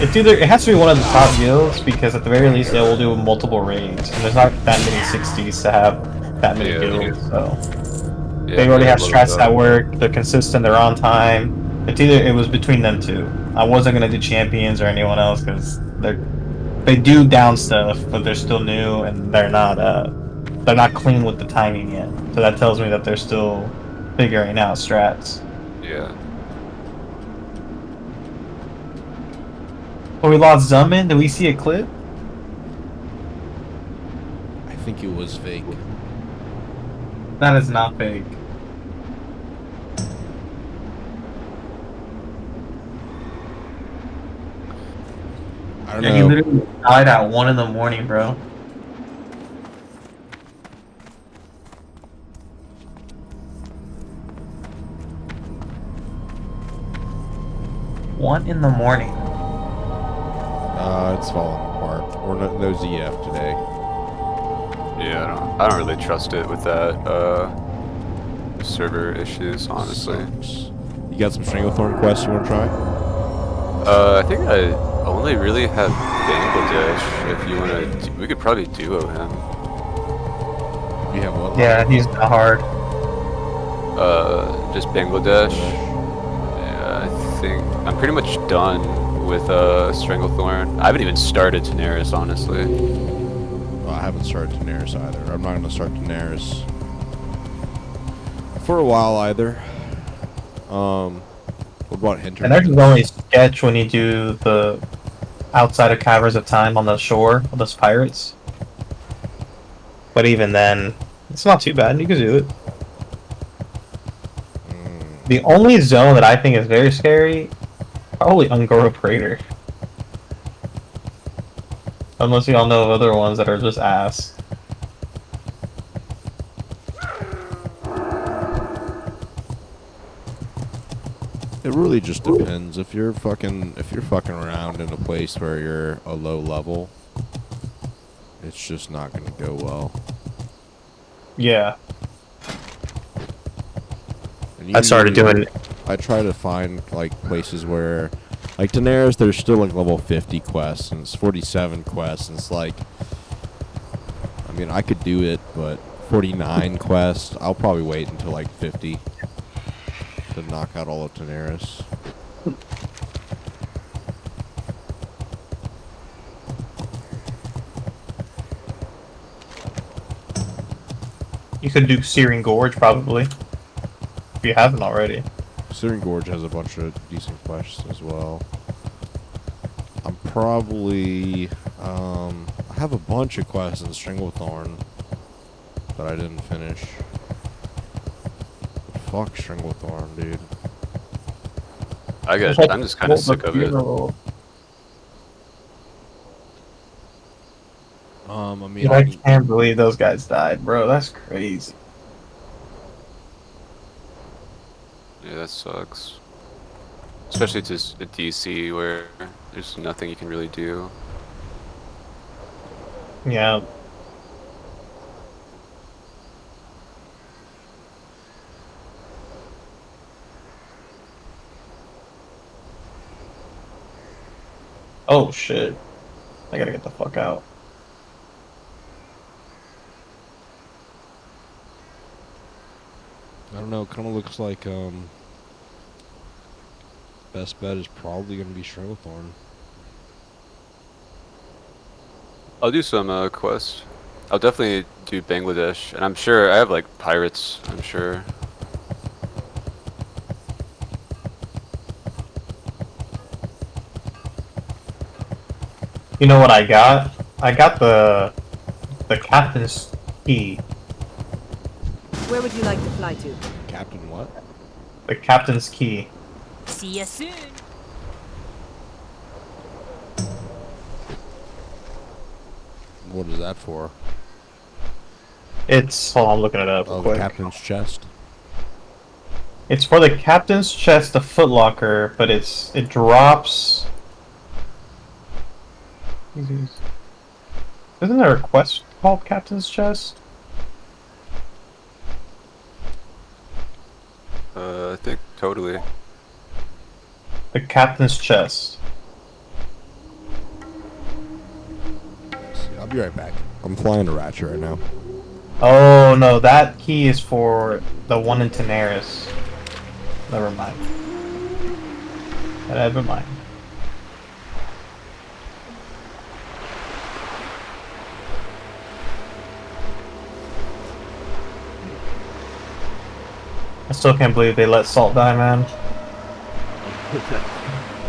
it has to be one of the top guilds, because at the very least they will do multiple raids, and there's not that many 60s to have that many guilds. So they already have strats that work. They're consistent. They're on time. It was between them two. I wasn't gonna do champions or anyone else because they do down stuff, but they're still new and they're not clean with the timing yet. So that tells me that they're still figuring out strats. Yeah. Oh, we lost Zumman. Did we see a clip? I think it was fake. That is not fake. I don't Yeah, know. he literally died at 1 in the morning, bro. One in the morning. It's falling apart. Or no ZF today. Yeah, I don't really trust it with that server issues, honestly. Sucks. You got some Stranglethorn quests you want to try? I think I only really have Bangladesh. If you want to, we could probably duo him. You have what? Yeah, he's not hard. Just Bangladesh. Yeah, I think I'm pretty much done with Stranglethorn. I haven't even started Daenerys, honestly. Well, I haven't started Daenerys either. I'm not going to start Daenerys. for a while either. What about Hinterland? And there's only sketch when you do the outside of Caverns of Time on the shore of those pirates. But even then, it's not too bad. You can do it. The only zone that I think is very scary, probably Ungoro Praetor. Unless y'all know of other ones that are just ass. It really just depends. If you're fucking around in a place where you're a low level, it's just not gonna go well. Yeah. And I started doing. I try to find like places where, like Daenerys, there's still like level 50 quests and it's 47 quests, and it's like, I mean, I could do it, but 49 quests, I'll probably wait until like 50 to knock out all of Daenerys. You could do Searing Gorge probably, if you haven't already. Searing Gorge has a bunch of decent quests as well. I'm probably, I have a bunch of quests in Stranglethorn that I didn't finish. Fuck Stranglethorn, dude. I'm just kind of sick of it. I mean, Dude, I can't believe those guys died, bro. That's crazy. Yeah, that sucks. Especially just at DC where there's nothing you can really do. Yeah. Oh shit. I gotta get the fuck out. I don't know, it kind of looks like, best bet is probably going to be Stranglethorn. I'll do some quests. I'll definitely do Bangladesh, and I'm sure I have like pirates, I'm sure. You know what I got? I got the captain's key. Where would you like to fly to? Captain what? The captain's key. See you soon. What is that for? It's hold on, I'm looking it up. Oh, quick. the captain's chest. It's for the captain's chest, the footlocker, but it drops. Isn't there a quest called Captain's Chest? I think totally. The Captain's Chest. I'll be right back. I'm flying to Ratchet right now. Oh no, that key is for the one in Daenerys. Never mind. Never mind. I still can't believe they let Salt die, man.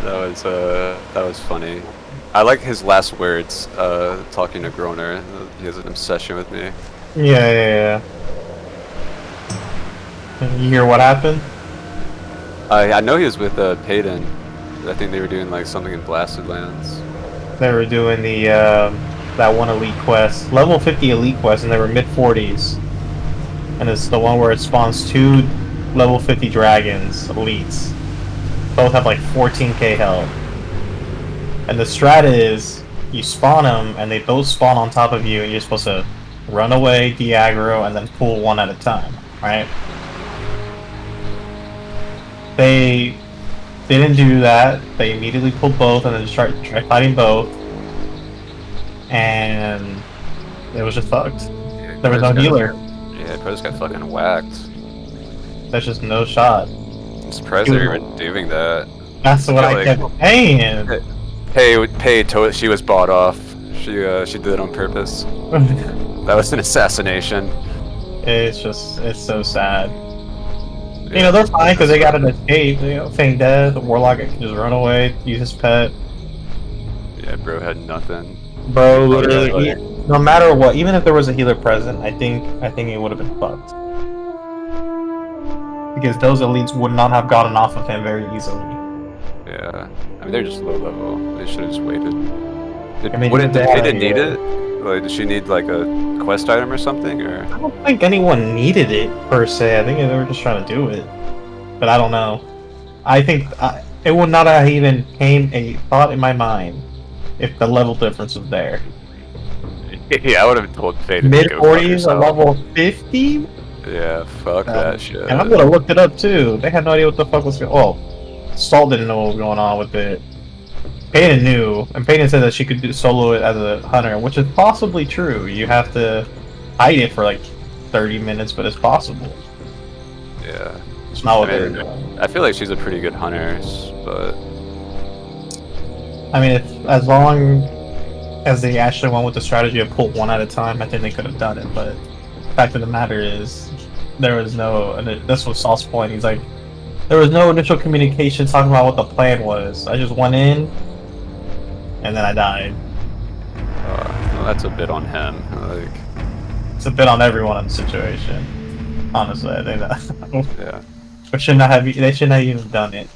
That was funny. I like his last words, talking to Groner. He has an obsession with me. Yeah. You hear what happened? I know he was with Payton. I think they were doing like something in Blasted Lands. They were doing the that one elite quest, level 50 elite quest, and they were mid 40s. And it's the one where it spawns 2 level 50 dragons, elites. Both have like 14k health. And the strat is, you spawn them, and they both spawn on top of you, and you're supposed to run away, de-aggro, and then pull one at a time, right? They didn't do that. They immediately pulled both, and then just tried fighting both. And it was just fucked. Yeah, There was no healer. Yeah, Prez got fucking whacked. There's just no shot. I'm surprised they're even doing that. That's what I kept saying. She was bought off. She did it on purpose. That was an assassination. It's so sad. You know, they're fine because they got an escape. You know, feign death, a warlock can just run away, use his pet. Yeah, bro had nothing. Bro, literally, no matter what, even if there was a healer present, I think it would have been fucked. Because those elites would not have gotten off of him very easily. Yeah, I mean they're just low level. They should have just waited. Did, I mean, did they Peta had need it? Like, did she need like a quest item or something? Or I don't think anyone needed it per se. I think they were just trying to do it, but I don't know. I think it would not have even came a thought in my mind if the level difference was there. yeah, I would have told Peta. Mid 40s, a level 50. Yeah, fuck that shit. And I'm gonna look it up too. They had no idea what the fuck was going. Oh, Salt didn't know what was going on with it. Peyton knew, and Peyton said that she could solo it as a hunter, which is possibly true. You have to hide it for like 30 minutes, but it's possible. Yeah. It's not what I feel like she's a pretty good hunter, but I mean, as long as they actually went with the strategy of pull one at a time, I think they could have done it. But the fact of the matter is, there was no. And this was Salt's point. He's like, there was no initial communication talking about what the plan was. I just went in, and then I died. well, that's a bit on him. Like, it's a bit on everyone in the situation. Honestly, I think that. yeah. But should not have. They should not have even done it.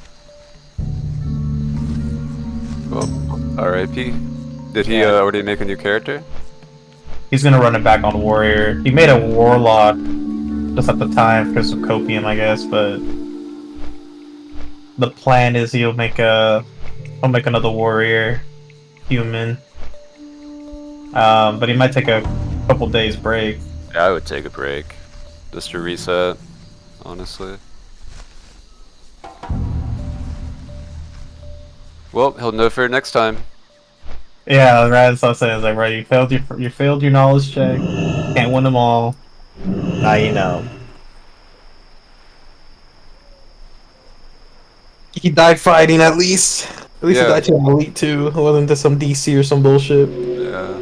Well, R.I.P. Did he already make a new character? He's gonna run it back on Warrior. He made a Warlock just at the time because of Copium, I guess. But the plan is he'll make another Warrior human. But he might take a couple days break. Yeah, I would take a break just to reset. Honestly. Well, he'll know for next time. Yeah, right. That's what I'm saying. It's like, right, you failed your knowledge check. Can't win them all. Now you know. He died fighting at least. At least he died to an elite too. It wasn't to some DC or some bullshit. Yeah.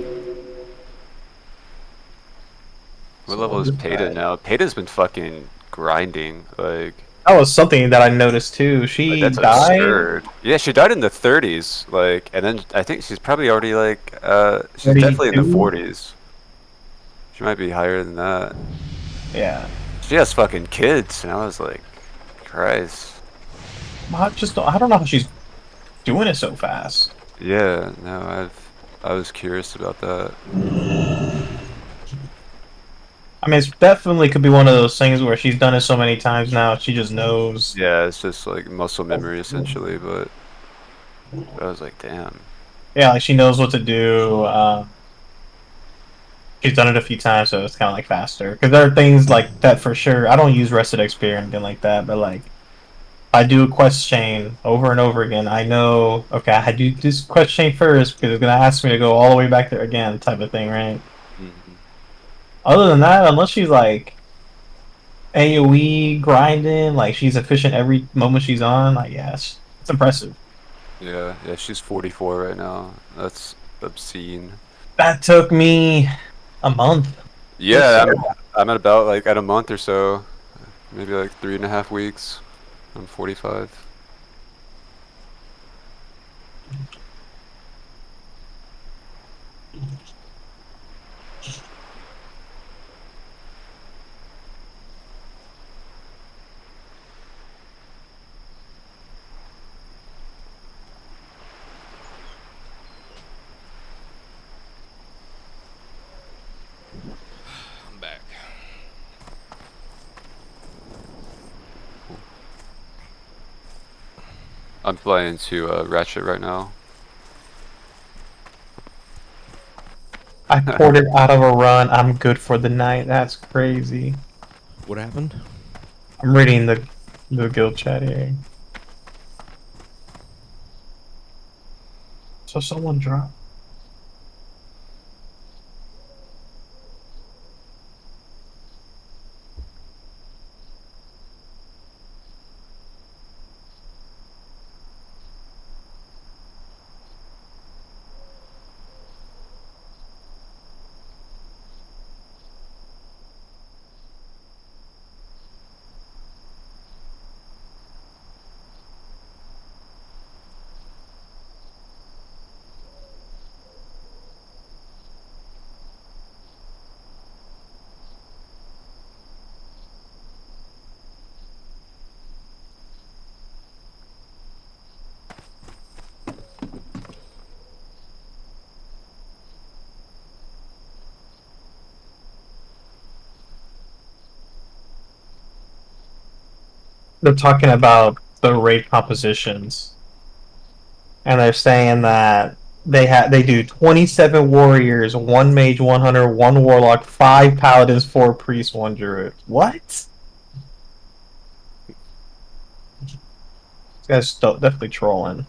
What level is Peta now? Peta's been fucking grinding, like. That was something that I noticed too. She that's died. Absurd. Yeah, she died in the 30s, like, and then I think she's probably already like, she's 32? definitely in the 40s. She might be higher than that. Yeah. She has fucking kids, and I was like, Christ. I don't know how she's doing it so fast. Yeah, no, I was curious about that. I mean, it definitely could be one of those things where she's done it so many times now, she just knows. Yeah, it's just like muscle memory essentially, but I was like, damn. Yeah, like she knows what to do. She's done it a few times, so it's kind of like faster. Because there are things like that for sure. I don't use Rested XP or anything like that, but like, I do a quest chain over and over again. I know, okay, I do this quest chain first because it's going to ask me to go all the way back there again, type of thing, right? Other than that, unless she's like AoE grinding, like she's efficient every moment she's on, like yeah, it's impressive. Yeah, she's 44 right now. That's obscene. That took me a month. Yeah, I'm at about like at a month or so, maybe like 3.5 weeks. I'm 45. I'm back. I'm playing to Ratchet right now. I poured it out of a run. I'm good for the night. That's crazy. What happened? I'm reading the guild chat here. So someone dropped. they're talking about the raid compositions, and they're saying that they do 27 warriors, 1 mage, 1 hunter, 1 warlock, 5 paladins, 4 priests, 1 druid. What? This guy's definitely trolling.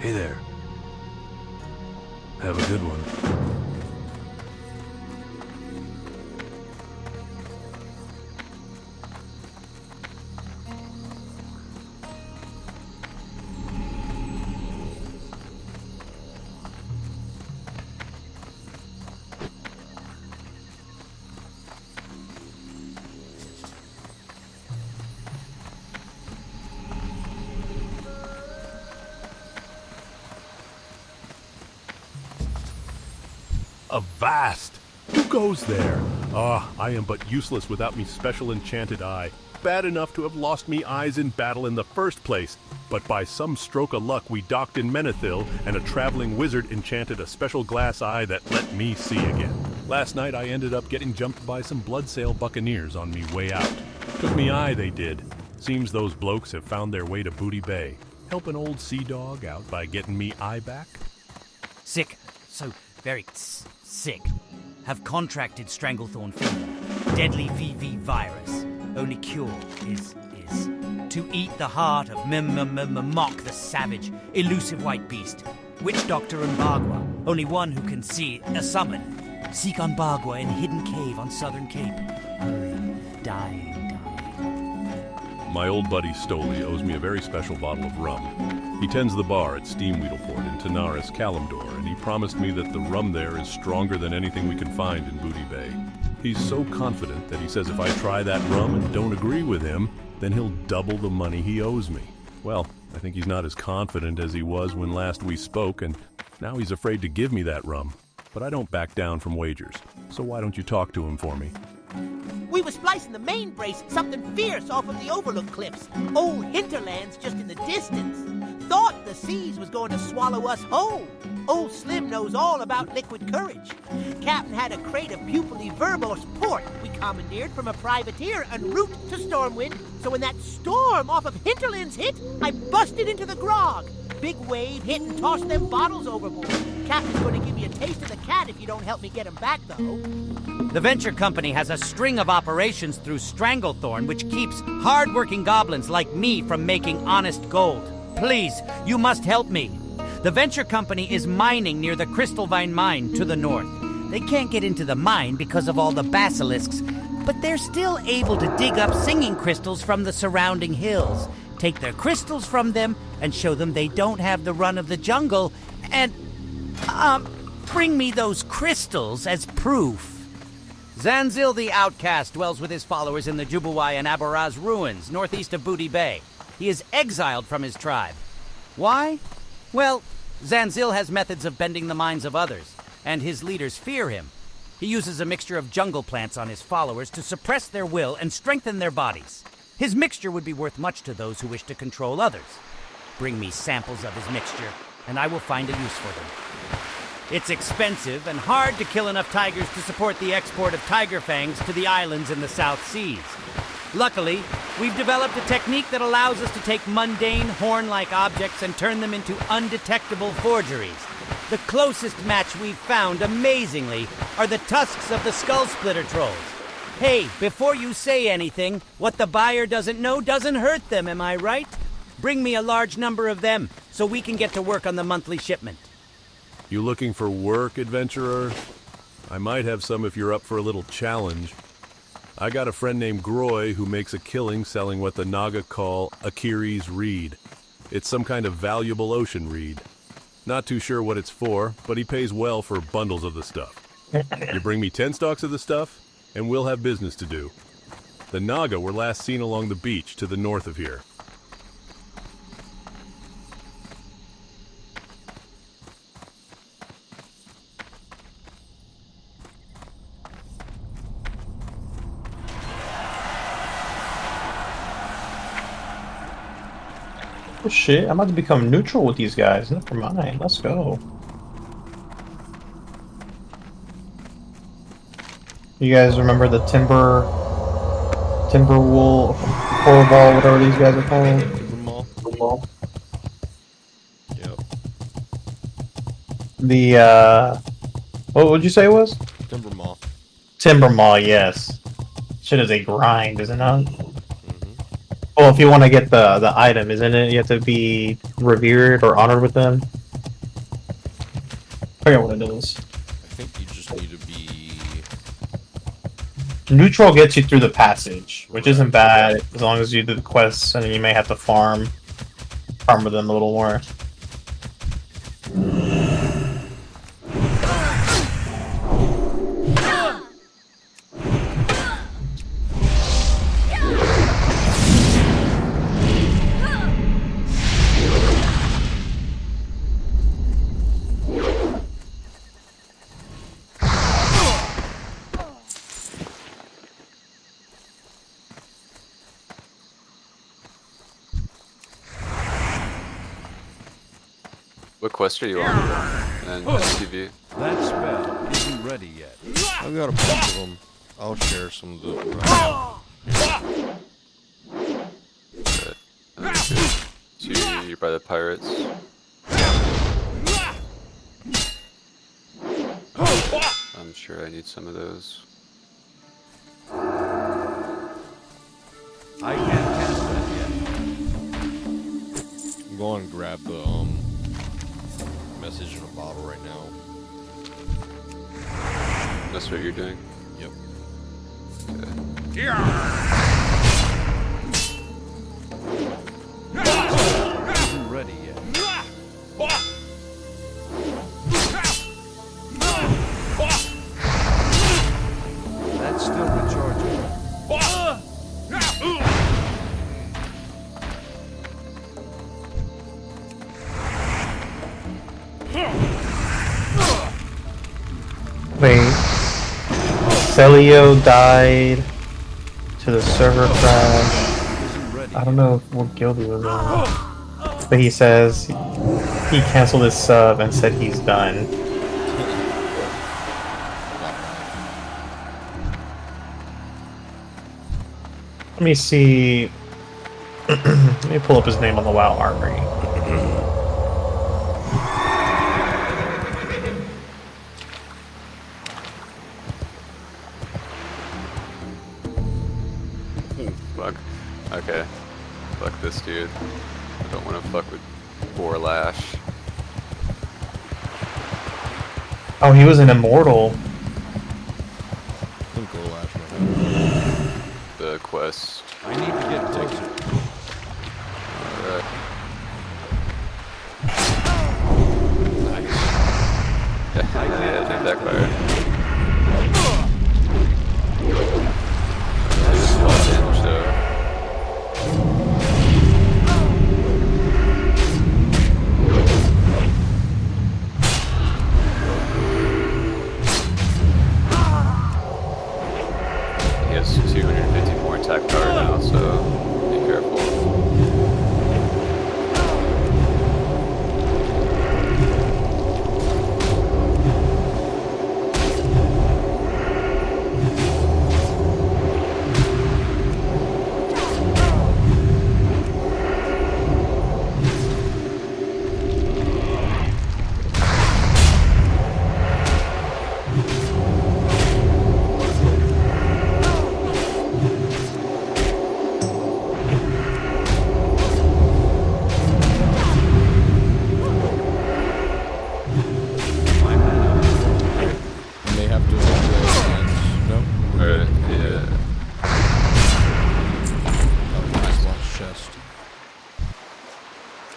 Hey there. Have a good one. Avast! Who goes there? Ah, I am but useless without me special enchanted eye. Bad enough to have lost me eyes in battle in the first place, but by some stroke of luck we docked in Menethil, and a traveling wizard enchanted a special glass eye that let me see again. Last night I ended up getting jumped by some bloodsail buccaneers on me way out. Took me eye, they did. Seems those blokes have found their way to Booty Bay. Help an old sea dog out by getting me eye back? Sick. So very sick. Have contracted stranglethorn fever. Deadly VV virus. Only cure is to eat the heart of Mock the savage, elusive white beast. Witch Doctor Mbagwa. Only one who can see a summon. Seek Mbagwa in hidden cave on Southern Cape. Hurry. Dying. My old buddy Stoli owes me a very special bottle of rum. He tends the bar at Steamweedleport in Tanaris, Kalimdor, and he promised me that the rum there is stronger than anything we can find in Booty Bay. He's so confident that he says if I try that rum and don't agree with him, then he'll double the money he owes me. Well, I think he's not as confident as he was when last we spoke, and now he's afraid to give me that rum. But I don't back down from wagers, so why don't you talk to him for me? We were splicing the main brace, something fierce off of the Overlook Cliffs. Old hinterlands just in the distance. Thought the seas was going to swallow us whole. Old Slim knows all about liquid courage. Captain had a crate of pupilly verbose port we commandeered from a privateer en route to Stormwind. So when that storm off of hinterlands hit, I busted into the grog. big wave hit and tossed them bottles overboard. Captain's gonna give you a taste of the cat if you don't help me get him back, though. The venture company has a string of operations through Stranglethorn, which keeps hard-working goblins like me from making honest gold. Please, you must help me. The venture company is mining near the Crystalvine mine to the north. They can't get into the mine because of all the basilisks, but they're still able to dig up singing crystals from the surrounding hills, take their crystals from them, and show them they don't have the run of the jungle, and, bring me those crystals as proof. Zanzil the Outcast dwells with his followers in the Jubuwai and Aboraz ruins, northeast of Booty Bay. He is exiled from his tribe. Why? Well, Zanzil has methods of bending the minds of others, and his leaders fear him. He uses a mixture of jungle plants on his followers to suppress their will and strengthen their bodies. His mixture would be worth much to those who wish to control others. Bring me samples of his mixture, and I will find a use for them. It's expensive and hard to kill enough tigers to support the export of tiger fangs to the islands in the South Seas. Luckily, we've developed a technique that allows us to take mundane, horn-like objects and turn them into undetectable forgeries. The closest match we've found, amazingly, are the tusks of the Skull Splitter trolls. Hey, before you say anything, what the buyer doesn't know doesn't hurt them, am I right? Bring me a large number of them, so we can get to work on the monthly shipment. You looking for work, adventurer? I might have some if you're up for a little challenge. I got a friend named Groy who makes a killing selling what the Naga call Akiri's reed. It's some kind of valuable ocean reed. Not too sure what it's for, but he pays well for bundles of the stuff. You bring me 10 stalks of the stuff, and we'll have business to do. The Naga were last seen along the beach to the north of here. Oh shit, I'm about to become neutral with these guys. Never mind, let's go. You guys remember the timber wool, Horrible, whatever these guys are called? Timber Mall. Yep. The, what would you say it was? Timber Mall. Timber Mall, yes. Shit is a grind, is it not? Well, if you want to get the item, isn't it? You have to be revered or honored with them. I forget what it is. I think you just need to be... Neutral gets you through the passage, which isn't bad as long as you do the quests, and then you may have to farm with them a little more. What quest are you on? And TV? That spell isn't ready yet. I've got a bunch of them. I'll share some of the... So you're by the pirates. I'm sure I need some of those. I can't cast that yet. I'm going to grab the message in a bottle right now. That's what you're doing? Yep. Okay. Isn't ready yet. That's still recharging. Wait. Celio died to the server crash. I don't know what guild he was in. But he says he canceled his sub and said he's done. Let me see. Let me pull up his name on the WoW Armory. Okay. Fuck this dude. I don't want to fuck with Borlash. Oh, he was an immortal. I think Gorlash might have. The quest. I need to get tickets. Alright. Nice. Yeah, it didn't backfire. This is a lot of damage though. He has 250 more attack power now, so be careful.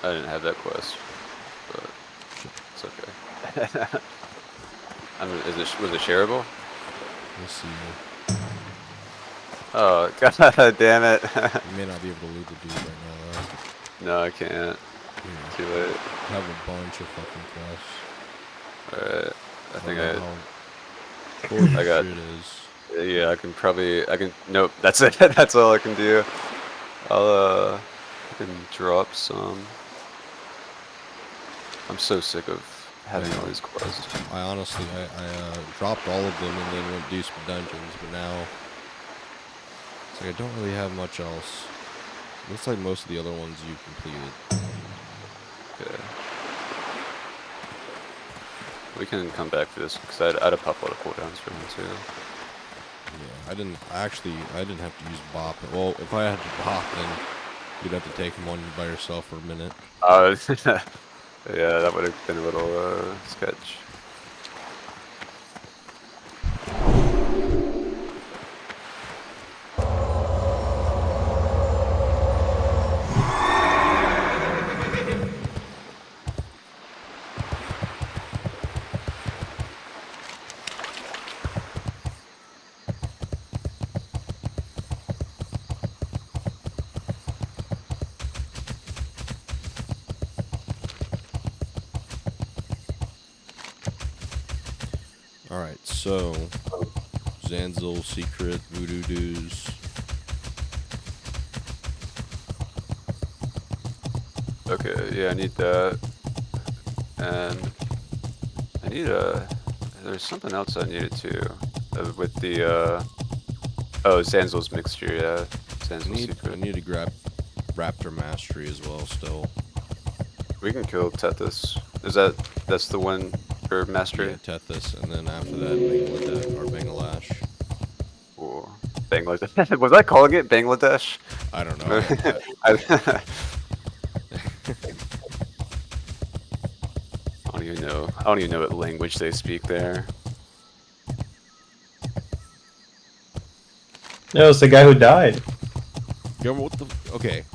I didn't have that quest, but it's okay. I mean, was it shareable? Let's see. Oh, god damn it. You may not be able to loot the dude right now, though. No, I can't. Yeah. Too late. I have a bunch of fucking quests. Alright, I think I got... It is. Yeah, I can, nope, that's it. That's all I can do. I can drop some. I'm so sick of having all these quests. I honestly, I dropped all of them and then went do some dungeons, but now it's like I don't really have much else. Looks like most of the other ones you completed. Okay. We can come back for this because I had a couple of cooldowns for him too. Yeah, I didn't have to use bop. Well, if I had to bop, then you'd have to take him on by yourself for a minute. Yeah, that would have been a little sketch. Alright, so Zanzil, Secret, Voodoo Doos. Okay, yeah, I need that. And I need there's something else I needed too. With the oh, Zanzil's mixture, yeah. Zanzil's Secret. I need to grab Raptor Mastery as well still. We can kill Tethys. That's the one for Mastery? Yeah, Tethys, and then after that, Bangladesh, or Bangladesh. Ooh, Bangladesh. Was I calling it Bangladesh? I don't know. I don't even know what language they speak there. No, it's the guy who died. Yeah, what the? Okay.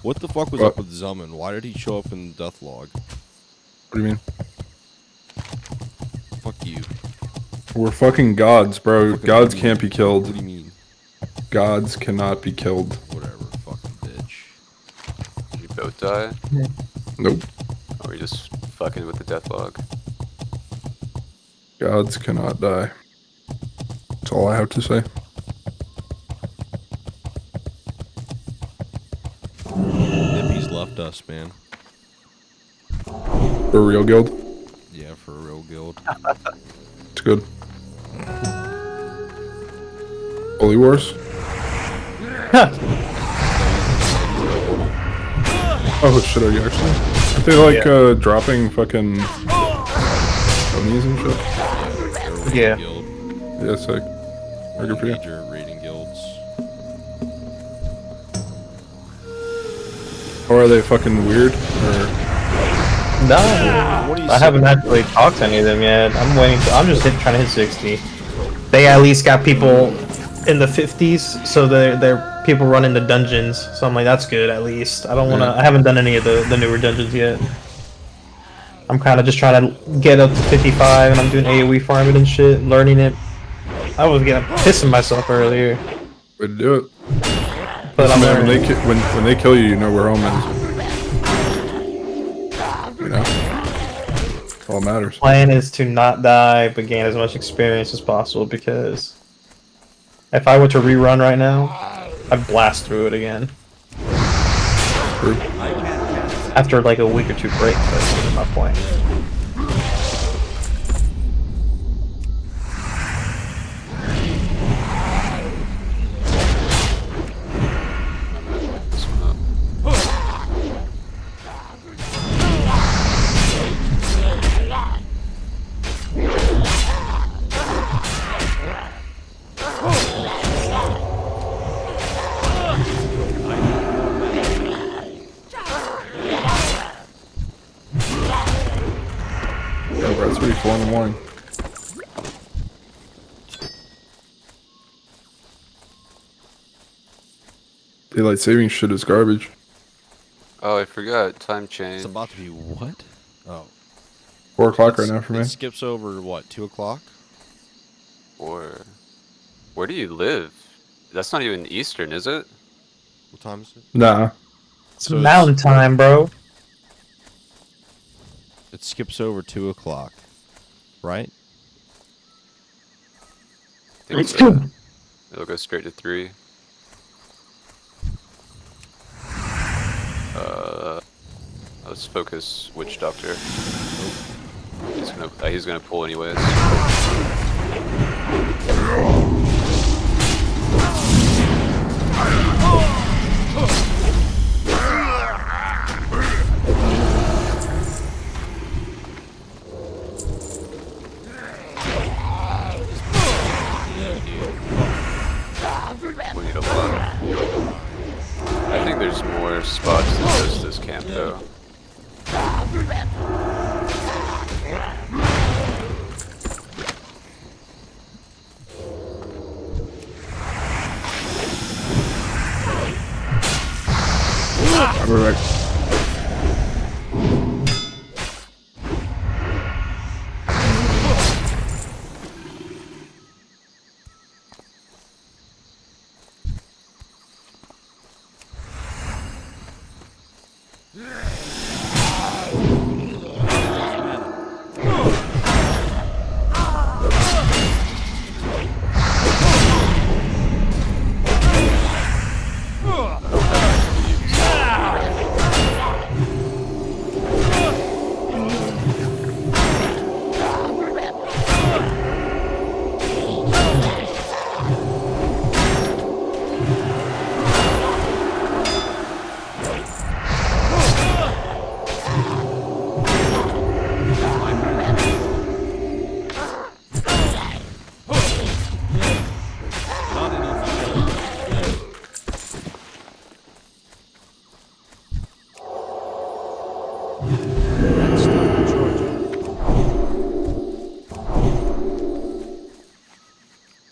What the fuck was up with Zuman? Why did he show up in the death log? What do you mean? Fuck you. We're fucking gods, bro. Gods can't be killed. What do you mean? Gods cannot be killed. Whatever, fucking bitch. Did you both die? Nope. Or are we just fucking with the deathlog? Gods cannot die. That's all I have to say. Nippy's left us, man. For a real guild? Yeah, for a real guild. It's good. Holy Wars? Oh shit, are you actually? Aren't they like dropping fucking ponies and shit? Yeah. Yeah, sick. Very good for you. Major raiding guilds. Or are they fucking weird? Or No, What do you I say? haven't actually talked to any of them yet. I'm waiting. I'm just trying to hit 60. They at least got people in the 50s, so they're people running the dungeons. So I'm like, that's good at least. I don't want to. Yeah. I haven't done any of the newer dungeons yet. I'm kind of just trying to get up to 55, and I'm doing AOE farming and shit, learning it. I was getting pissing myself earlier, way to do it. but I'm Man, learning. when they kill you, you know where home is. You know, all matters. Plan is to not die, but gain as much experience as possible. Because if I were to rerun right now, I'd blast through it again. True. After like a week or two break, that's my point. Yeah, bro, it's pretty 4 in the morning. Daylight saving shit is garbage. Oh, I forgot. Time change. It's about to be what? Oh. 4 o'clock right now for me. It skips over, what, 2 o'clock? Or where do you live? That's not even Eastern, is it? What time is it? Nah. It's So mountain time, bro. It skips over 2 o'clock, right? I think so. It'll go straight to 3. Let's focus Witch Doctor. He's gonna pull anyways. We need a lot. I think there's more spots than just this camp though. I'll be right back.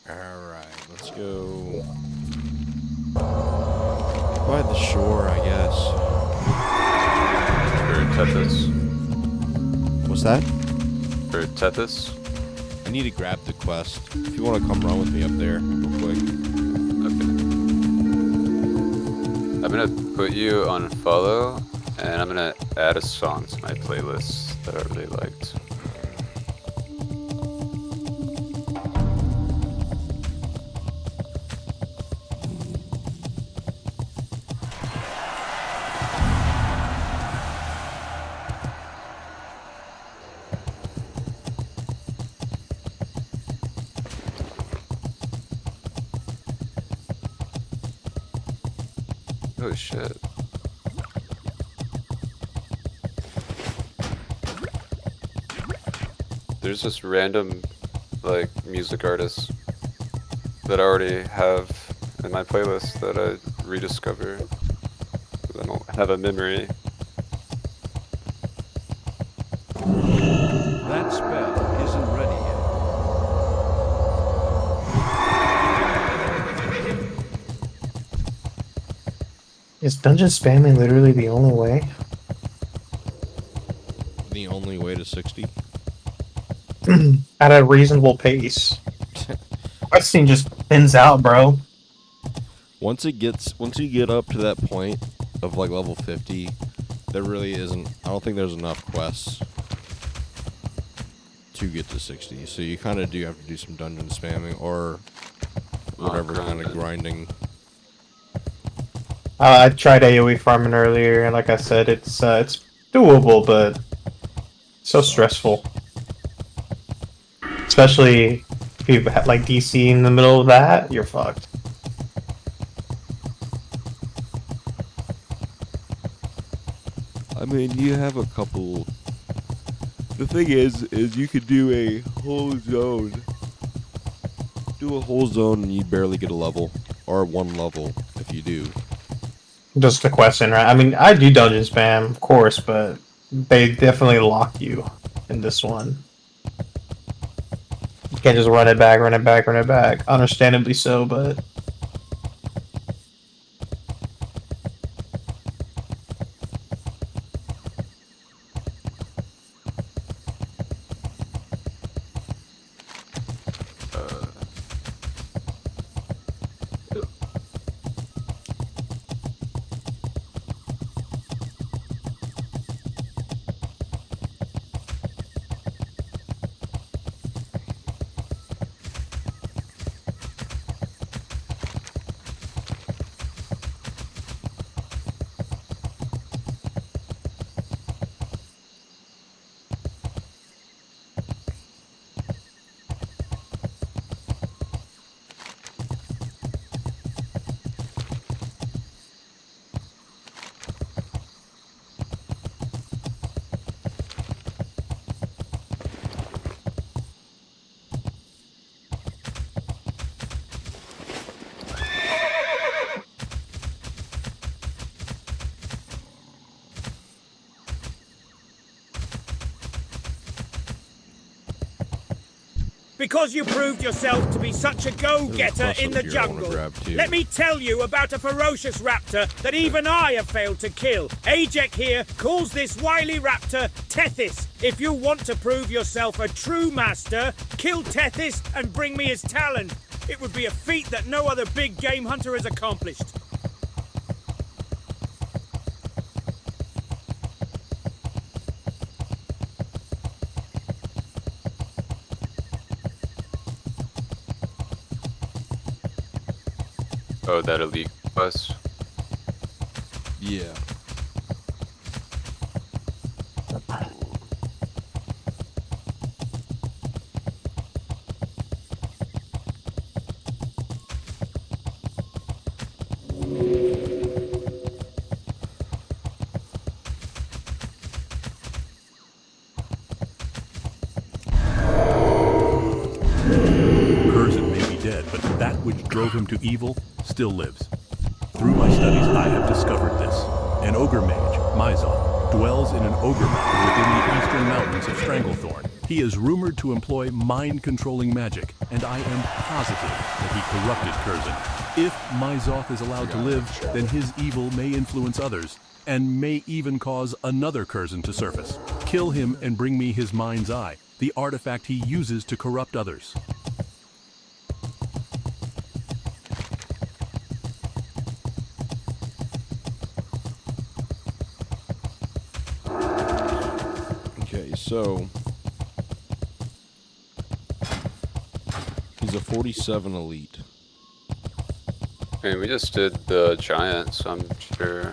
Alright, let's go by the shore, I guess. For Tethys. What's that? For Tethys. I need to grab the quest. If you want to come run with me up there real quick. Okay. I'm gonna put you on follow, and I'm gonna add a song to my playlist that I really liked. Oh shit. There's just random, like, music artists that I already have in my playlist that I rediscover. I don't have a memory. That spell isn't ready yet. Is dungeon spamming literally the only way? The only way to 60? At a reasonable pace. Questing just thins out, bro. Once you get up to that point of like level 50, there really isn't. I don't think there's enough quests to get to 60. So you kind of do have to do some dungeon spamming or whatever kind of grinding. I tried AoE farming earlier, and like I said, it's doable, but so stressful. Especially if you have like DC in the middle of that, you're fucked. I mean, you have a couple. The thing is you could do a whole zone. Do a whole zone and you barely get a level, or one level if you do. Just a question, right? I mean, I do dungeon spam, of course, but they definitely lock you in this one. You can't just run it back, run it back, run it back. Understandably so, but... Because you proved yourself to be such a go-getter in the jungle. Let me tell you about a ferocious raptor that even I have failed to kill. Ajek here calls this wily raptor Tethys. If you want to prove yourself a true master, kill Tethys and bring me his talon. It would be a feat that no other big game hunter has accomplished. Oh, that elite quest. Yeah. Curzon may be dead, but that which drove him to evil still lives. Through my studies, I have discovered this. An ogre mage, Myzoth, dwells in an ogre mountain within the eastern mountains of Stranglethorn. He is rumored to employ mind-controlling magic, and I am positive that he corrupted Curzon. If Myzoth is allowed to live, then his evil may influence others, and may even cause another Curzon to surface. Kill him and bring me his mind's eye, the artifact he uses to corrupt others. So, he's a 47 elite. I mean, we just did the giant, so I'm sure.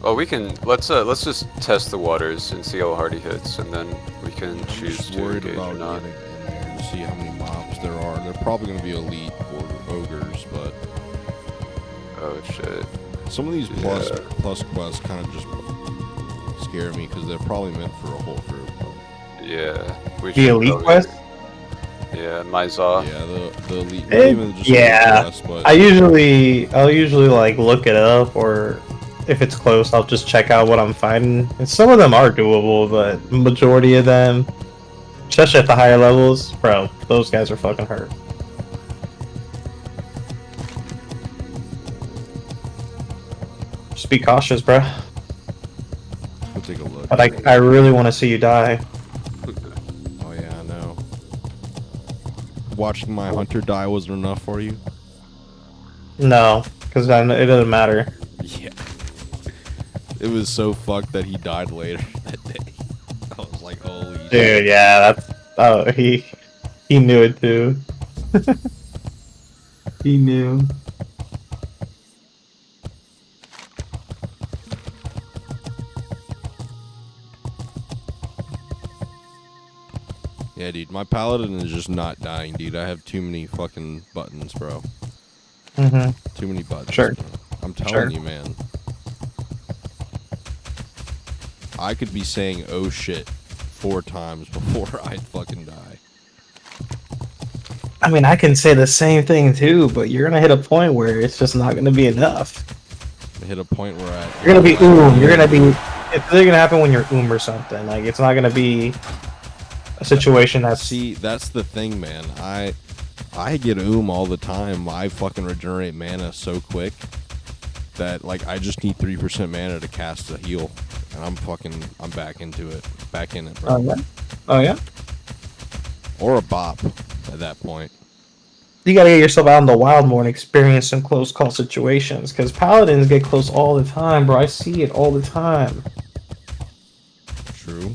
Oh, we can let's just test the waters and see how hard he hits, and then we can choose to engage or not. Getting in there to see how many mobs there are. They're probably going to be elite or ogres, but oh shit. Some of these plus quests kind of just scare me because they're probably meant for a whole group. Yeah. The elite quest? Yeah, Myzoth. Yeah, the elite. Not even just yeah. quest, but I'll usually like look it up or if it's close, I'll just check out what I'm fighting. And some of them are doable, but majority of them, especially at the higher levels, bro, those guys are fucking hurt. Just be cautious, bro. I'll take a look. But I really want to see you die. Oh yeah, I know. Watching my hunter die wasn't enough for you? No, because it doesn't matter. Yeah. It was so fucked that he died later that day. I was like, holy shit. Dude, yeah, that's... Oh, he knew it too. He knew. Yeah, dude, my paladin is just not dying, dude. I have too many fucking buttons, bro. Mm-hmm. Too many buttons. Sure. Bro. I'm telling you, man. I could be saying "oh shit" 4 times before I'd fucking die. I mean, I can say the same thing too, but you're gonna hit a point where it's just not gonna be enough. I hit a point where you're gonna be You're gonna be. It's really gonna happen when you're or something. Like, it's not gonna be a situation that's... See, that's the thing, man. I get all the time. I fucking regenerate mana so quick that, like, I just need 3% mana to cast a heal, and I'm back into it. Back in it, bro. Oh, yeah? Oh, yeah? Or a bop at that point. You gotta get yourself out in the wild more and experience some close call situations, because paladins get close all the time, bro. I see it all the time. True.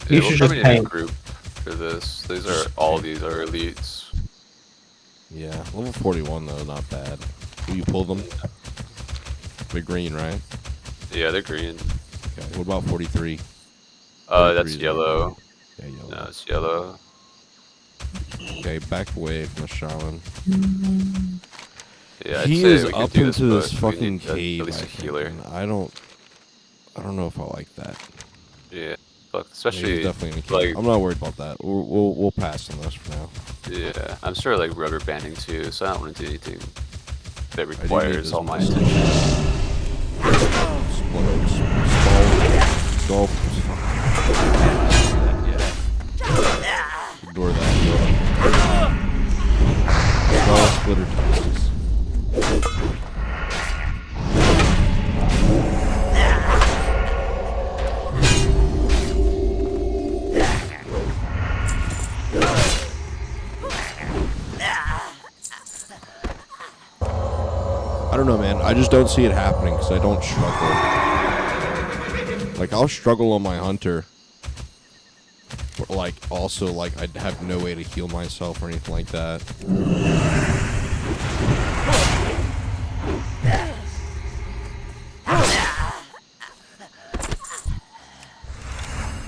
You We'll should probably just need a paint. group for this. All these are elites. Yeah, level 41 though, not bad. Will you pull them? They're green, right? Yeah, they're green. Okay, what about 43? That's yellow. Yeah, yellow. No, it's yellow. Okay, back away from the shaman. Yeah, I'd he say is we could up do into this but we fucking need cave. At least a healer. and I don't know if I like that. Yeah, but Yeah, especially he's definitely in a cave. like I'm not worried about that. We'll pass on this for now. yeah, I'm sure like rubber banding too, so I don't want to do anything that need requires this all my missile. attention. Skull. Ignore that. Skull splitter toasters. I don't know, man. I just don't see it happening because I don't struggle. Like, I'll struggle on my hunter. But, like, also, like, I'd have no way to heal myself or anything like that.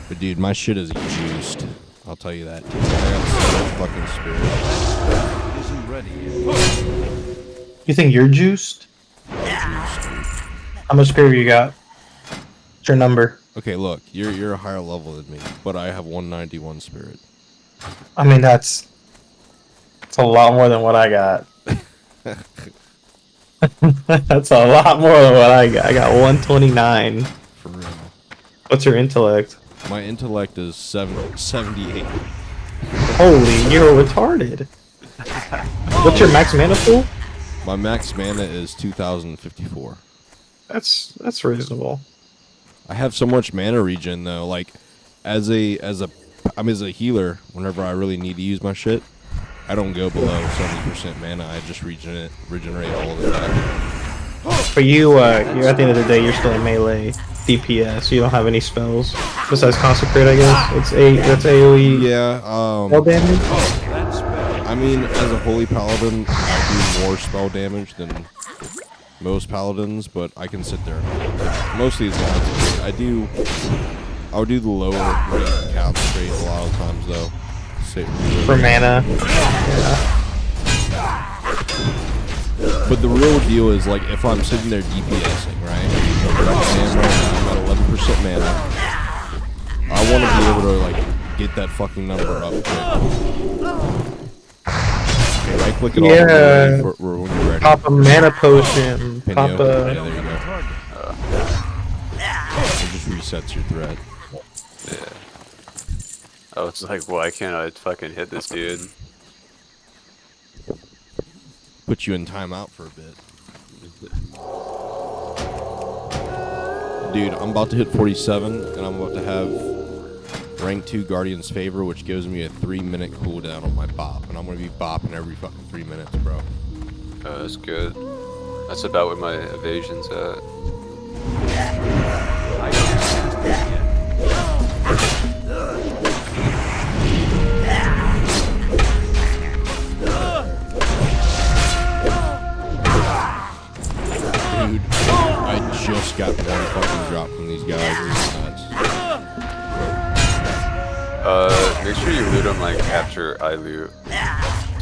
But, dude, my shit is juiced. I'll tell you that. I got so much fucking spirit. Isn't ready yet. You think you're juiced? How much spirit you got? What's your number? Okay, look, you're a higher level than me, but I have 191 spirit. I mean, it's a lot more than what I got. That's a lot more than what I got. I got 129. For real. What's your intellect? My intellect is 78. Holy, you're retarded. What's your max mana pool? My max mana is 2054. That's reasonable. I have so much mana regen though. Like, as a healer, whenever I really need to use my shit, I don't go below 70% mana. I just regenerate all of it back. For you, you're at the end of the day, you're still a melee DPS. You don't have any spells besides Consecrate, I guess. That's AOE. Yeah. Spell damage. I mean, as a holy paladin, I do more spell damage than most paladins, but I can sit there. Like, mostly it's Consecrate. I'll do the lower rate Consecrate a lot of times though. For mana. Yeah. But the real deal is, like, if I'm sitting there DPSing, right? Like I am right now, I'm at 11% mana. I want to be able to, like, get that fucking number up quick. Okay, right Flick it off Yeah. when you're ready. Pop a mana potion. Pinyo. Pop Yeah, a. there you go. It just resets your threat. Yeah. I was like, why can't I fucking hit this dude? Put you in timeout for a bit. Dude, I'm about to hit 47, and I'm about to have rank 2 Guardian's Favor, which gives me a 3-minute cooldown on my bop, and I'm gonna be bopping every fucking 3 minutes, bro. That's good. That's about where my evasion's at. Dude, I just got one fucking drop from these guys. It's nuts. Make sure you loot them like after I loot,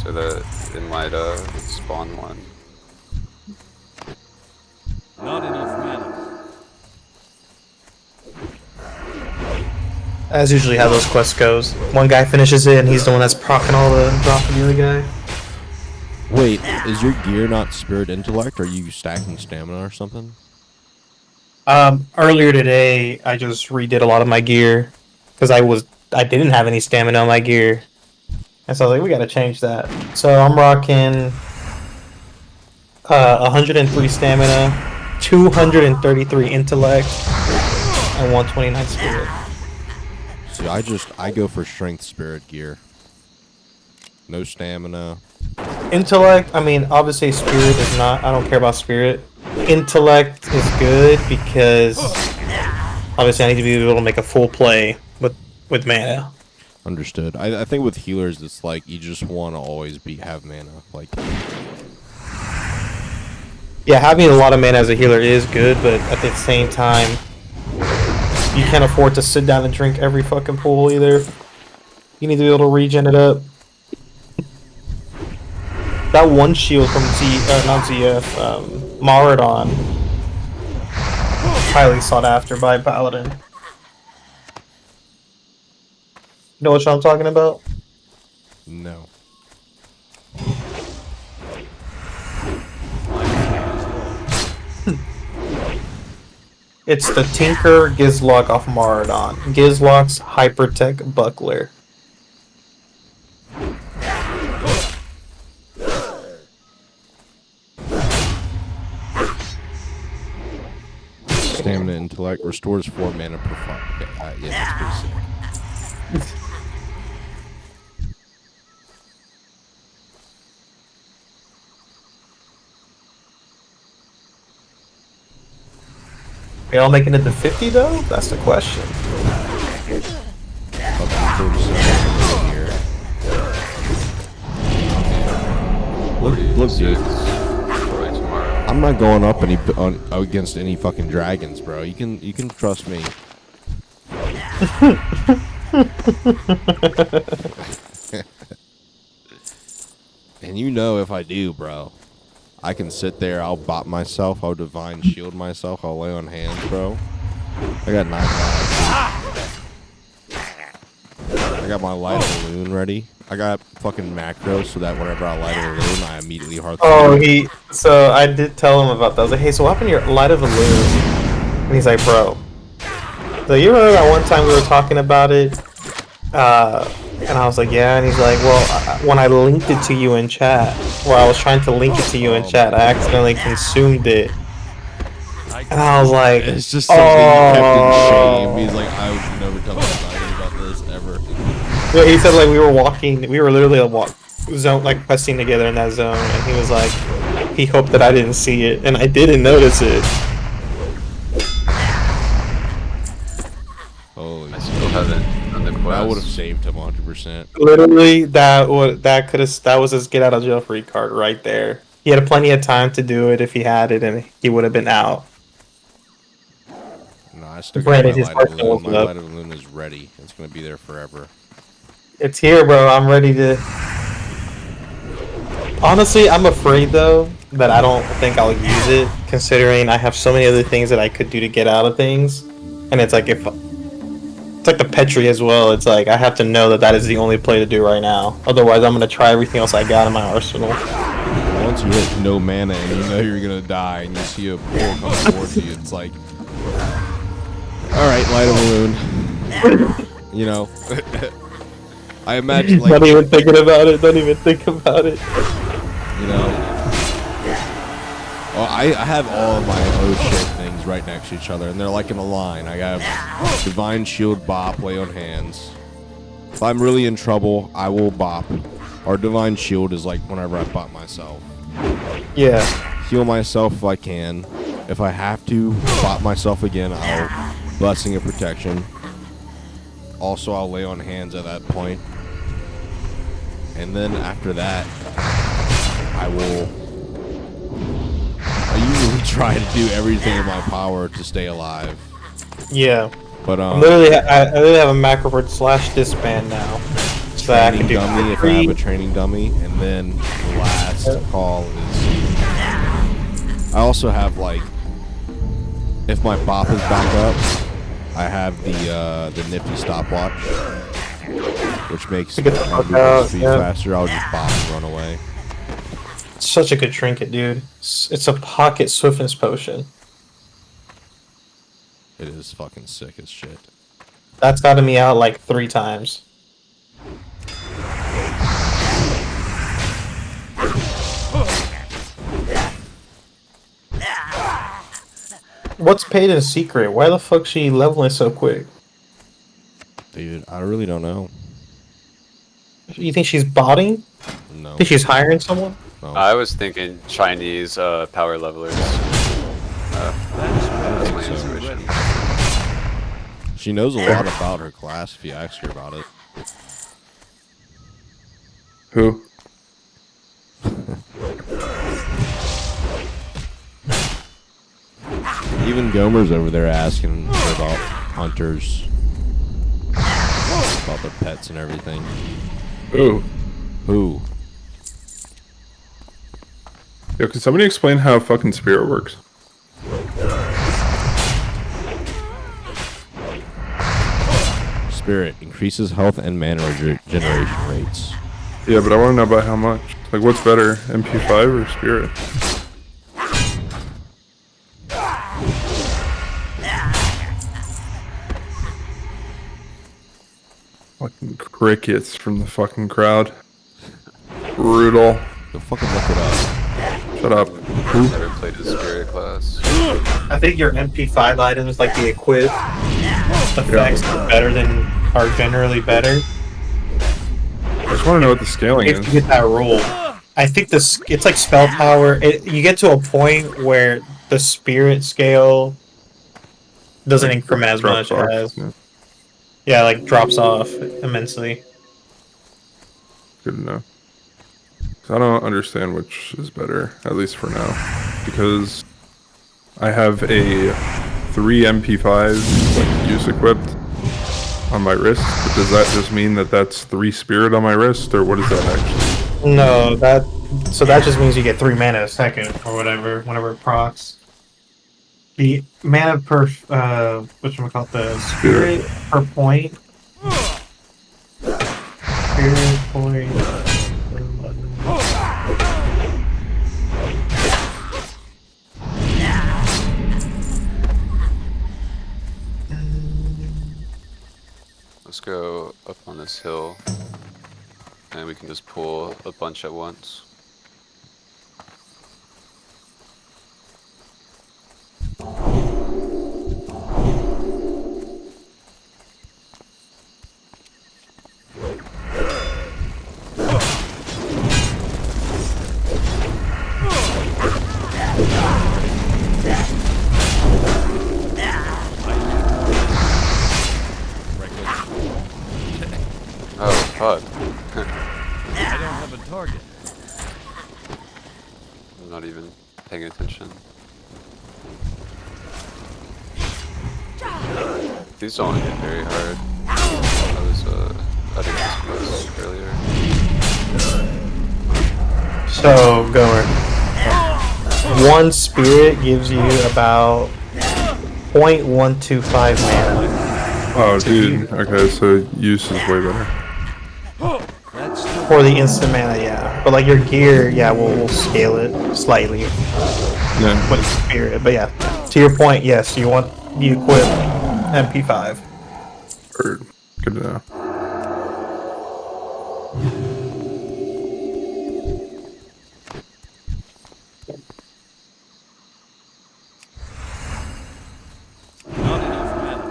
so that it might spawn one. Not enough mana. That's usually how those quests goes. One guy finishes it, and he's the one that's proccing all the drop from the other guy. Wait, is your gear not Spirit Intellect? Are you stacking stamina or something? Earlier today, I just redid a lot of my gear because I didn't have any stamina on my gear, and so I was like, we gotta change that. So I'm rocking 103 stamina, 233 intellect, and 129 spirit. See, I go for strength spirit gear. No stamina. Intellect, I mean, obviously spirit is not, I don't care about spirit. Intellect is good because obviously I need to be able to make a full play with mana. Understood. I think with healers, it's like you just want to always have mana. Like, yeah, having a lot of mana as a healer is good, but at the same time, you can't afford to sit down and drink every fucking pool either. You need to be able to regen it up. That one shield from not ZF, Maradon, highly sought after by Paladin. You know what I'm talking about? no. It's the Tinker Gizlock off Maradon. Gizlock's Hypertech Buckler. Stamina intellect restores 4 mana per fight. Okay, yeah, that's pretty sick. Are y'all making it to 50 though? That's the question. Up to 47 here. Look, dude. I'm not going up against any fucking dragons, bro. You can trust me. And you know if I do, bro, I can sit there, I'll bop myself, I'll divine shield myself, I'll lay on hands, bro. I got 9 lives. I got my light of the loon ready. I got fucking macro so that whenever I light a balloon, I immediately heart. So I did tell him about that. I was like, hey, so what happened to your light of a balloon? And he's like, bro. So you remember that one time we were talking about it? And I was like, yeah. And he's like, well, when I linked it to you in chat, where I was trying to link it to you in chat, I accidentally consumed it. And I was like, it's just something he kept in shame. He's like, I would never tell anybody about this ever. Yeah, he said like we were literally questing together in that zone, and he was like, he hoped that I didn't see it, and I didn't notice it. Holy, I still haven't done the quest. That would have saved him 100%. Literally, that was his get out of jail free card right there. He had plenty of time to do it if he had it, and he would have been out. No, I still got my light of balloon. My light of balloon is ready. It's gonna be there forever. It's here, bro. I'm ready to. Honestly, I'm afraid though that I don't think I'll use it, considering I have so many other things that I could do to get out of things, and it's like if It's like the Petri as well. It's like I have to know that that is the only play to do right now. Otherwise, I'm gonna try everything else I got in my arsenal. Once you hit no mana and you know you're gonna die, and you see a pool come towards you, it's like, all right, light a balloon. You know, I imagine like not even thinking about it. Don't even think about it. You know, well, I have all of my oh shit things right next to each other, and they're like in a line. I have Divine Shield, Bop, Lay on Hands. If I'm really in trouble, I will Bop. Or Divine Shield is like whenever I bop myself. Yeah. Heal myself if I can. If I have to bop myself again, I'll Blessing of Protection. Also, I'll Lay on Hands at that point. And then after that, I usually try to do everything in my power to stay alive. Yeah. But I literally have a macro for / disband now. So I can training do dummy if I have a training dummy, and then the last call is. I also have like, if my bop is back up, I have the nifty stopwatch, which makes my movement speed faster. I'll just bop and run away. Such a good trinket, dude. It's a pocket swiftness potion. It is fucking sick as shit. That's gotten me out like 3 times. What's paid in secret? Why the fuck she leveling so quick? Dude, I really don't know. You think she's botting? No. Think she's hiring someone? No. I was thinking Chinese power levelers. That's my intuition. She knows a lot about her class if you ask her about it. Who? Even Gomer's over there asking her about hunters, about their pets and everything. Who? Who? Yo, can somebody explain how fucking spirit works? Spirit increases health and mana regeneration rates. Yeah, but I want to know about how much. Like, what's better, MP5 or spirit? Fucking crickets from the fucking crowd. Brutal. Go fucking look it up. Shut up. I've never played a spirit class. I think your MP5 items, like the equip effects, are generally better. I just want to know what the scaling If is. you get that rule, I think it's like spell power. You get to a point where the spirit scale doesn't increment as much Drops off, as yeah. like drops off immensely. Good to know. 'Cause I don't understand which is better, at least for now. Because I have a 3 MP5s like use equipped on my wrist, but does that just mean that that's 3 spirit on my wrist, or what is that actually? No, that just means you get 3 mana a second or whatever whenever it procs. The mana per whatchamacallit, the spirit per point. Spirit point. Let's go up on this hill, and we can just pull a bunch at once. Oh, fuck. I don't have a target. I'm not even paying attention. These don't hit very hard. I didn't this earlier. So, Gomer. 1 spirit gives you about 0.125 mana. Oh, dude. Okay, so use is way better. For the instant mana, yeah. But like your gear, yeah, we'll scale it slightly Yeah. with spirit. But yeah, to your point, yes, you want the equip MP5. Or, good to know. Not enough mana.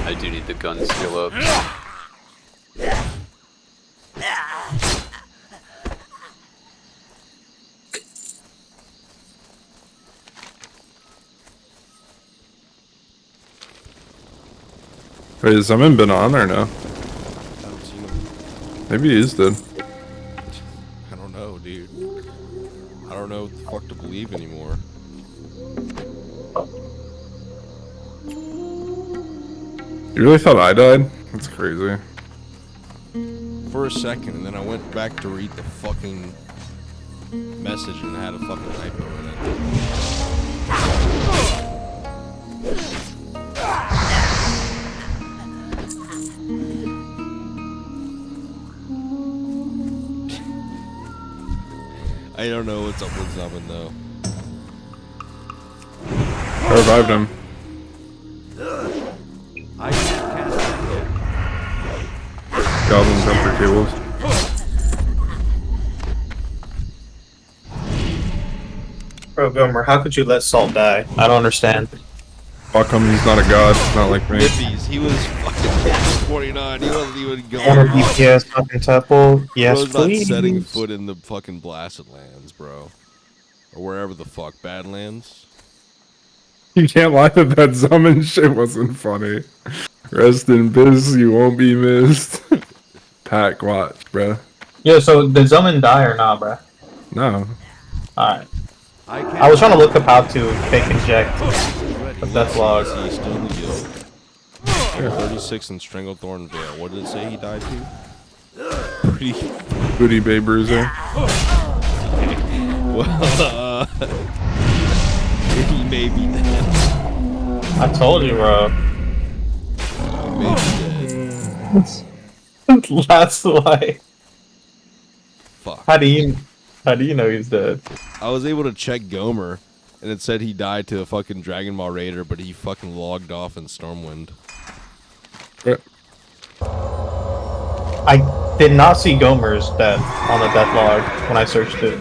I do need the gun skill up. Wait, has someone been on or no? I haven't seen him. Maybe he is dead. I don't know, dude. I don't know what the fuck to believe anymore. You really thought I died? That's crazy. For a second, and then I went back to read the fucking message and it had a fucking typo in it. I don't know what's up with Zubbin though. I revived him. I can't cast that yet. Goblin jumper tables. Bro, Gomer, how could you let Salt die? I don't understand. Fuck him, he's not a god, not like me. Nippies, he was fucking 29. He wasn't even Corner going. DPS fucking temple. Yes, Bro's not please. setting foot in the fucking blasted lands, bro. Or wherever the fuck, Badlands. You can't lie that that summon shit wasn't funny. Rest in peace, you won't be missed. Pack, watch, bruh. Yeah, so did Zummon die or not, bruh? No. Alright. I I was trying to look up how to fake inject a death log. He's still in the guild. Level 36 in Stranglethorn Vale. What did it say he died to? Pretty. Booty Bay Bruiser. Well, he may be dead. I told you, bro. He may be dead. That's why. Fuck. How do you know he's dead? I was able to check Gomer, and it said he died to a fucking Dragon Ball Raider, but he fucking logged off in Stormwind. Yeah. I did not see Gomer's death on the death log when I searched it.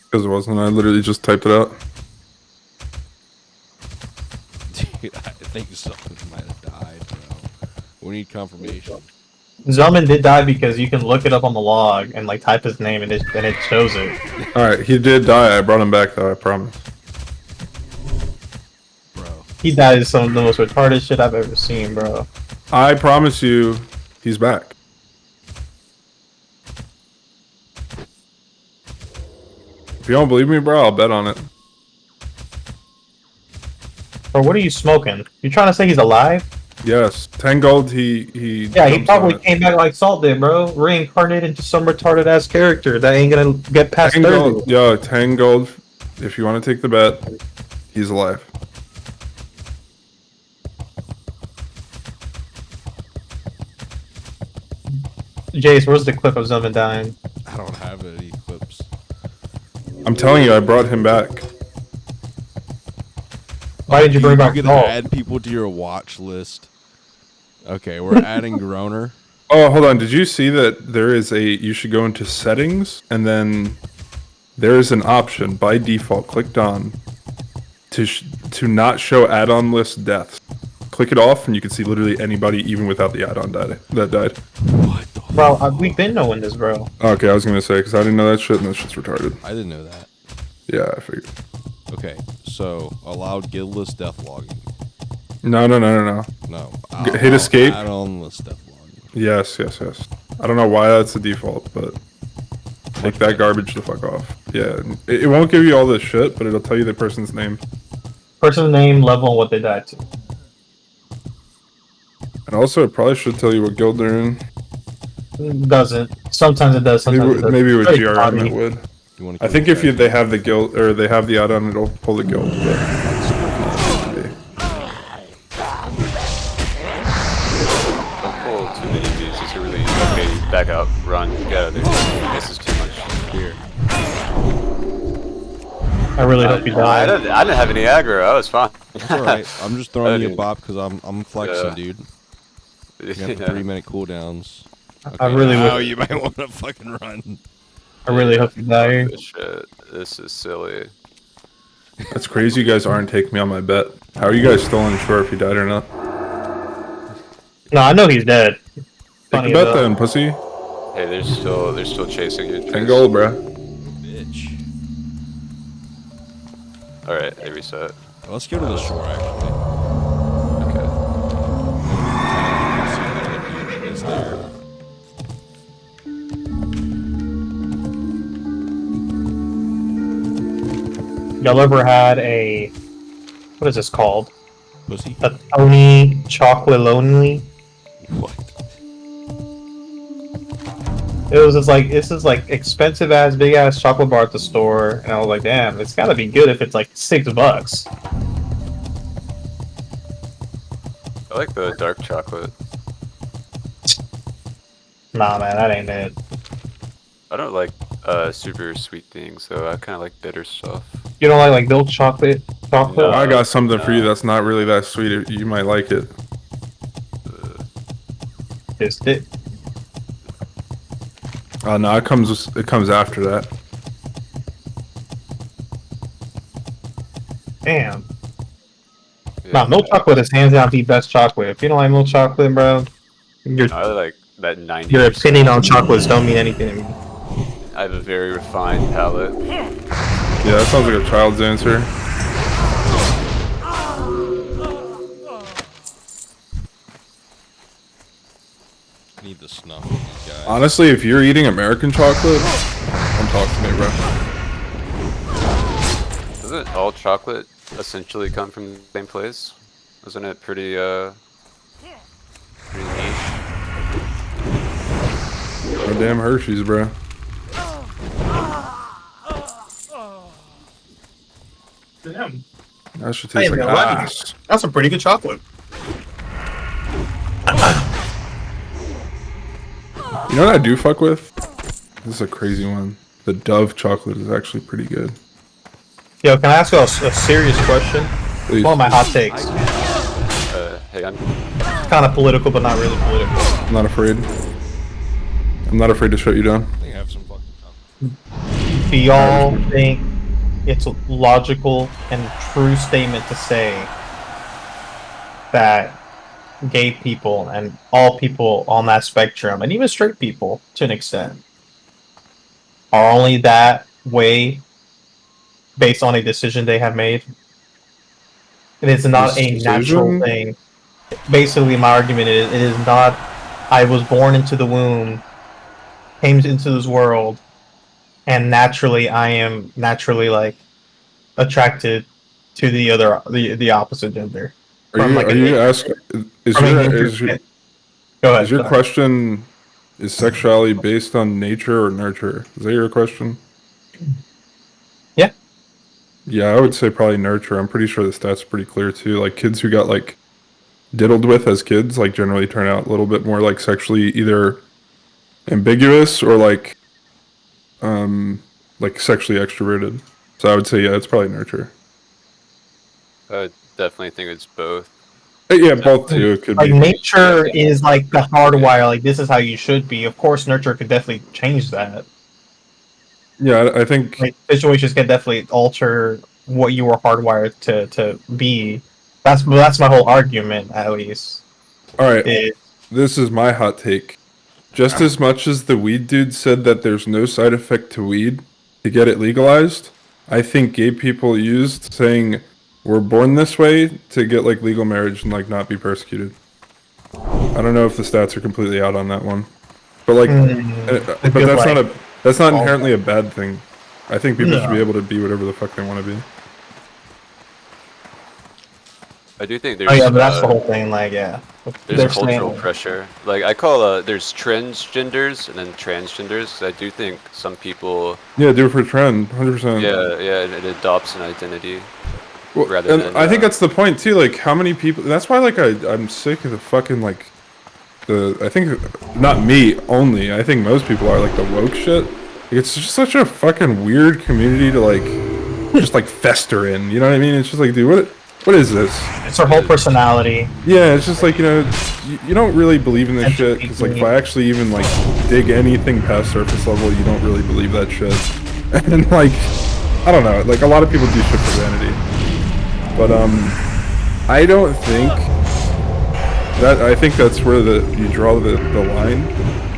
Because it wasn't, I literally just typed it out. Dude, I think something might have died, bro. We need confirmation. Zummon did die because you can look it up on the log and like type his name and it shows it. Alright, he did die. I brought him back though, I promise. Bro. He died is some of the most retarded shit I've ever seen, bro. I promise you, he's back. If you don't believe me, bro, I'll bet on it. Bro, what are you smoking? You trying to say he's alive? Yes, 10 gold. He Yeah, he jumps probably on it. came back like Salt did, bro. Reincarnated into some retarded ass character that ain't gonna get past 10 30. gold. Yo, 10 gold. If you want to take the bet, he's alive. Jace, where's the clip of Zummon dying? I don't have any clips. I'm telling you, I brought him back. Why did you bring back You're gonna Salt? add people to your watch list. Okay, we're adding Groner. Oh, hold on. Did you see that there is a... You should go into settings, and then there is an option by default clicked on to not show add-on list deaths. Click it off, and you can see literally anybody, even without the add-on that died. What the Bro, we've been knowing this, bro. Okay, I was gonna say, because I didn't know that shit, and that shit's retarded. I didn't know that. Yeah, I figured. Okay, so allowed guild list death logging. No. No. Hit escape. Add-on list death logging. Yes. I don't know why that's the default, but take that garbage the fuck off. Yeah, it won't give you all this shit, but it'll tell you the person's name. Person's name, level, and what they died to. And also, it probably should tell you what guild they're in. Doesn't. Sometimes it does. Sometimes it doesn't. Maybe with Very GRM spotty. it would. You wanna I keep think it if they trash? have the guild or they have the add-on, it'll pull the guild. But Don't pull too many of these. It's a really okay. Back out. Run. Get out of there. This is too much. Here. I really hope you I die. didn't have any aggro. I was fine. It's alright. I'm just throwing you a Okay. bop because I'm flexing, Yeah. dude. You got the Yeah. 3-minute cooldowns. I really now would. you might want to fucking run. I really hope you die. This shit. This is silly. that's crazy. You guys aren't taking me on my bet. How are you guys still unsure if he died or not? No, I know he's dead. Take Funny the bet enough. then, pussy. Hey, they're still chasing you. 10 gold, bruh. Bitch. All right, they reset. Let's go to the shore, actually. Okay. It's there. Y'all ever had a what is this called? Pussy. A Tony chocolate lonely? What? It was just like this is like expensive ass big ass chocolate bar at the store, and I was like, damn, it's gotta be good if it's like $6. I like the dark chocolate. Nah, man, that ain't it. I don't like super sweet things, though. I kind of like bitter stuff. You don't like milk chocolate? Chocolate? I got something for you that's not really that sweet. You might like it. Is it? Oh no, it comes after that. Damn. Yeah, Nah, milk chocolate is hands down the best chocolate. If you don't like milk chocolate, bro, your I like that 90%. your opinion on chocolates don't mean anything to me. I have a very refined palate. Yeah, that sounds like a child's answer. I need the snuff with these guys. Honestly, if you're eating American chocolate, don't talk to me, bro. Doesn't all chocolate essentially come from the same place? Isn't it pretty niche? Goddamn Hershey's, bro. Damn. That should taste like ass. That's some pretty good chocolate. You know what I do fuck with? This is a crazy one. The Dove chocolate is actually pretty good. Yo, can I ask you a serious question? Please. One of my hot takes. Hey, I'm Kind of political, but not really political. I'm not afraid. I'm not afraid to shut you down. I think I have some fucking chocolate. Do y'all think it's a logical and true statement to say that gay people and all people on that spectrum, and even straight people to an extent, are only that way based on a decision they have made? It is not a natural Decision? thing. Basically, my argument is it is not. I was born into the womb, came into this world, and naturally, I am naturally like attracted to the opposite gender. Are you asking? Is From a your nature- Go ahead. is your sorry. question is sexuality based on nature or nurture? Is that your question? Yeah. Yeah, I would say probably nurture. I'm pretty sure the stats are pretty clear too. Like kids who got like diddled with as kids, like generally turn out a little bit more like sexually either ambiguous or like sexually extroverted. So I would say yeah, it's probably nurture. I definitely think it's both. Yeah, both too. It could Like be. nature is like the hardwire. Like this is how you should be. Of course, nurture could definitely change that. Yeah, I think Like situations can definitely alter what you were hardwired to be. That's my whole argument, at least. all right. Is This is my hot take. Just as much as the weed dude said that there's no side effect to weed to get it legalized, I think gay people used saying we're born this way to get like legal marriage and like not be persecuted. I don't know if the stats are completely out on that one, but like, but feel that's like that's not inherently a bad thing. I think people should be No. able to be whatever the fuck they want to be. I do think there's. Oh yeah, but that's the whole thing. Like, yeah, There's they're cultural saying- pressure. Like I call there's transgenders and then transgenders. I do think some people. Yeah, do it for trend, 100%. Yeah, it adopts an identity. Well, rather and than, I think that's the point too. Like, how many people? That's why, like, I'm sick of the fucking like, I think not me only. I think most people are like the woke shit. It's just such a fucking weird community to like, just like fester in. You know what I mean? It's just like, dude, what is this? It's her whole personality. Yeah, it's just like, you know, you don't really believe in this shit. Because like, if I actually even like dig anything past surface level, you don't really believe that shit. And like, I don't know. Like, a lot of people do shit for vanity. But I don't think that. I think that's where you draw the line.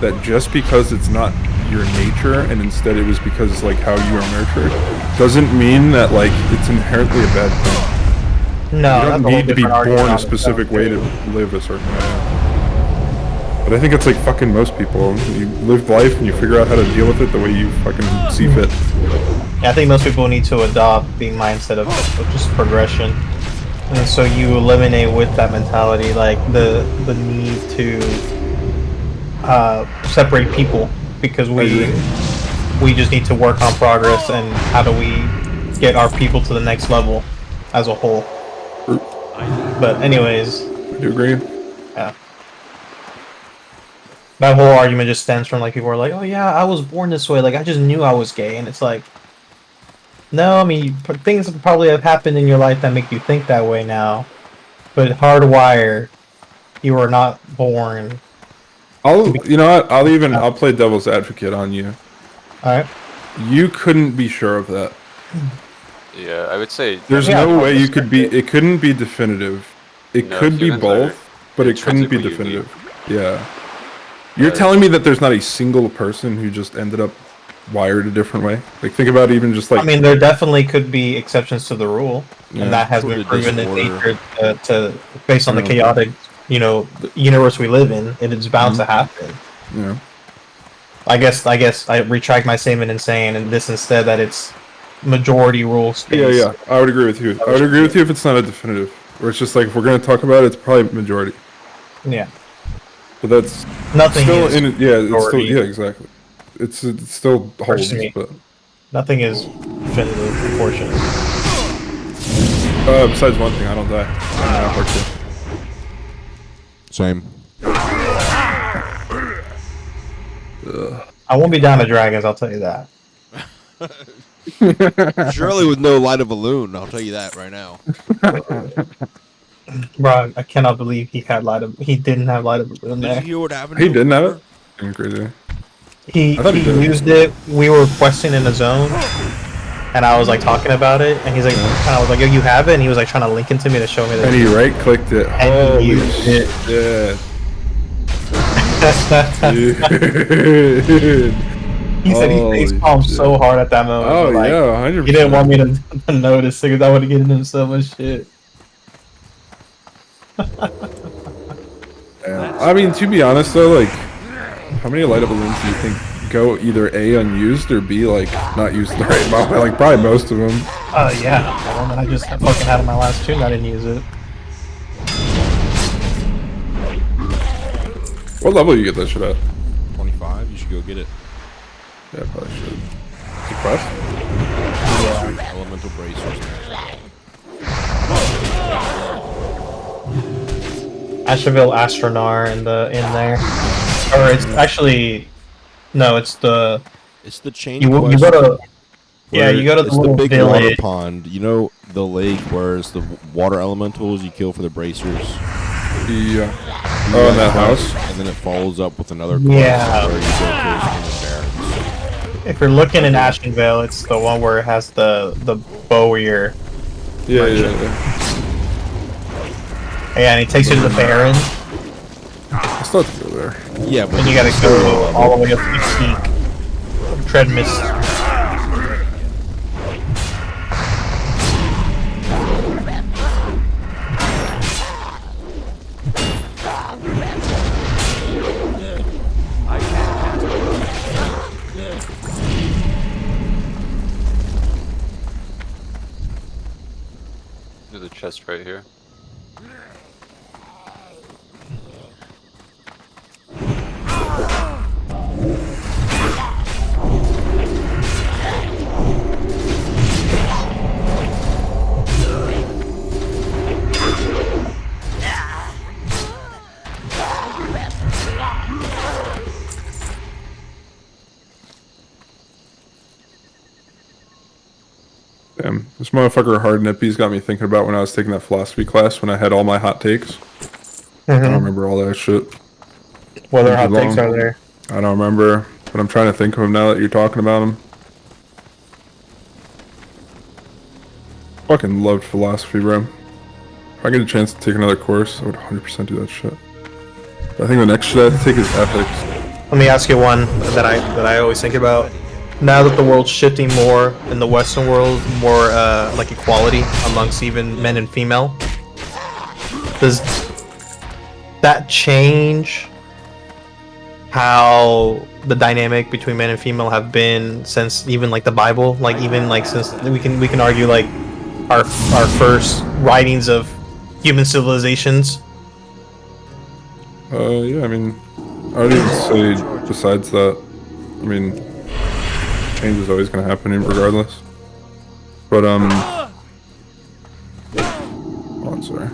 That just because it's not your nature, and instead it was because like how you are nurtured, doesn't mean that like it's inherently a bad thing. No, you don't that's a whole need to be different argument born a on specific itself, way to live a certain way. But I think it's like fucking most people. You live life and you figure out how to deal with it the way you fucking see fit. Yeah, I think most people need to adopt the mindset of just progression, and so you eliminate with that mentality like the need to separate people, because we just need to work on progress and how do we get our people to the next level as a whole. But anyways, I do agree. Yeah. That whole argument just stems from like people are like, oh yeah, I was born this way, like I just knew I was gay, and it's like, no, I mean things probably have happened in your life that make you think that way now, but hardwired, you were not born. You know what? I'll play devil's advocate on you. All right. You couldn't be sure of that. Yeah, I would say. There's no way you could be. It couldn't be definitive. It No, could be humans both, are but it couldn't be intrinsically unique. definitive. Yeah. You're telling me that there's not a single person who just ended up wired a different way? Like, think about even just like. I mean, there definitely could be exceptions to the rule, Yeah. and that has Sort been of proven in disorder. nature to based on the Yeah. chaotic, universe we live in. It is bound to happen. Yeah. I guess I retract my statement in saying and this instead that it's majority rules. Yeah. I would agree with you. I would agree with you if it's not a definitive. Where it's just like, if we're gonna talk about it, it's probably majority. Yeah. But that's Nothing still is in it. Yeah, it's still majority. exactly. It still holds, me. but Nothing is definitive, unfortunately. besides one thing, I don't die. I'm part two. Same. I won't be down to dragons, I'll tell you that. Surely with no light of a loon, I'll tell you that right now. Bro, I cannot believe he didn't have light of in Did there. you hear what happened? He to didn't him? have it. Damn crazy. He I thought he did. used it. We were questing in the zone, and I was like talking about it, and he's like, and I was like, "Yo, you have it?" And he was like trying to link it to me to show me that. And he right-clicked it. And he Holy used it. shit. Dude. He said he Holy face palmed shit. so hard at that moment. Oh, but, like, yeah, 100%. He didn't want me to notice because I would have given him so much shit. Yeah. I mean, to be honest though, like, how many light up balloons do you think go either A, unused, or B, like, not used the right amount? Like, probably most of them. Yeah. The one that I just fucking had in my last tune, I didn't use it. What level you get that shit at? 25. You should go get it. Yeah, probably should. Suppressed? Yeah. Elemental bracers. Asheville Astronar in there. Or it's actually no, it's the change. You go to where you go to the it's the little big water village. pond. You know the lake where it's the water elementals you kill for the bracers. Yeah. Oh, in that house. And then it follows up with another. Yeah. Where you go kill some barons. If you're looking in Ashenvale, it's the one where it has the bowyer. Yeah. Yeah, and he takes you to the Baron. I still have to go there. Yeah, but And you gotta go all the way up to the peak. Tread mist. There's a chest right here. Damn, this motherfucker Hard Nippy's got me thinking about when I was taking that philosophy class when I had all my hot takes. I don't remember all that shit. What other hot takes are there? I don't remember, but I'm trying to think of them now that you're talking about them. Fucking loved philosophy, bro. If I get a chance to take another course, I would 100% do that shit. But I think the next shit I have to take is ethics. Let me ask you one that I always think about. Now that the world's shifting more in the Western world, more like equality amongst even men and female, does that change how the dynamic between men and female have been since even like the Bible? Like even like since we can argue like our first writings of human civilizations. Yeah, I mean, I would even say besides that, I mean, change is always going to happen regardless. But, oh, I'm sorry.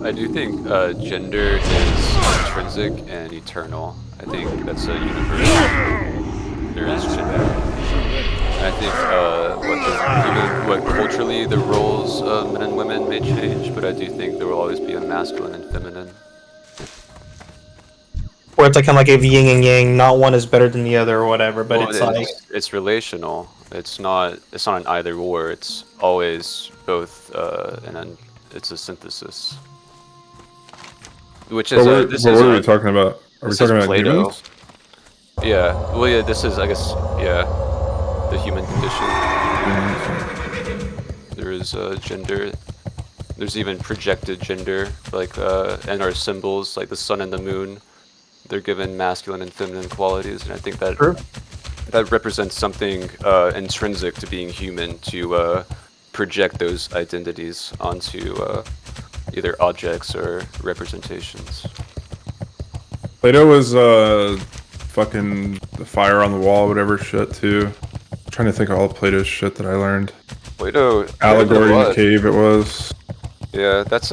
I do think gender is intrinsic and eternal. I think that's a universal. There is gender. I think what culturally the roles of men and women may change, but I do think there will always be a masculine and feminine. Where it's like kind of like a yin and yang, not one is better than the other or whatever, but Well, it's like it's relational. It's not an either or. It's always both, and then it's a synthesis. Which is what are we talking about? Are we talking about Plato. humans? Yeah. Well, yeah. This is, I guess, yeah, the human condition. There is gender. There's even projected gender, like and our symbols, like the sun and the moon. They're given masculine and feminine qualities, and I think that that represents something intrinsic to being human to project those identities onto either objects or representations. Plato was fucking the fire on the wall, whatever shit too. I'm trying to think of all Plato's shit that I learned. Plato. Allegory in the cave. It was. Yeah, that's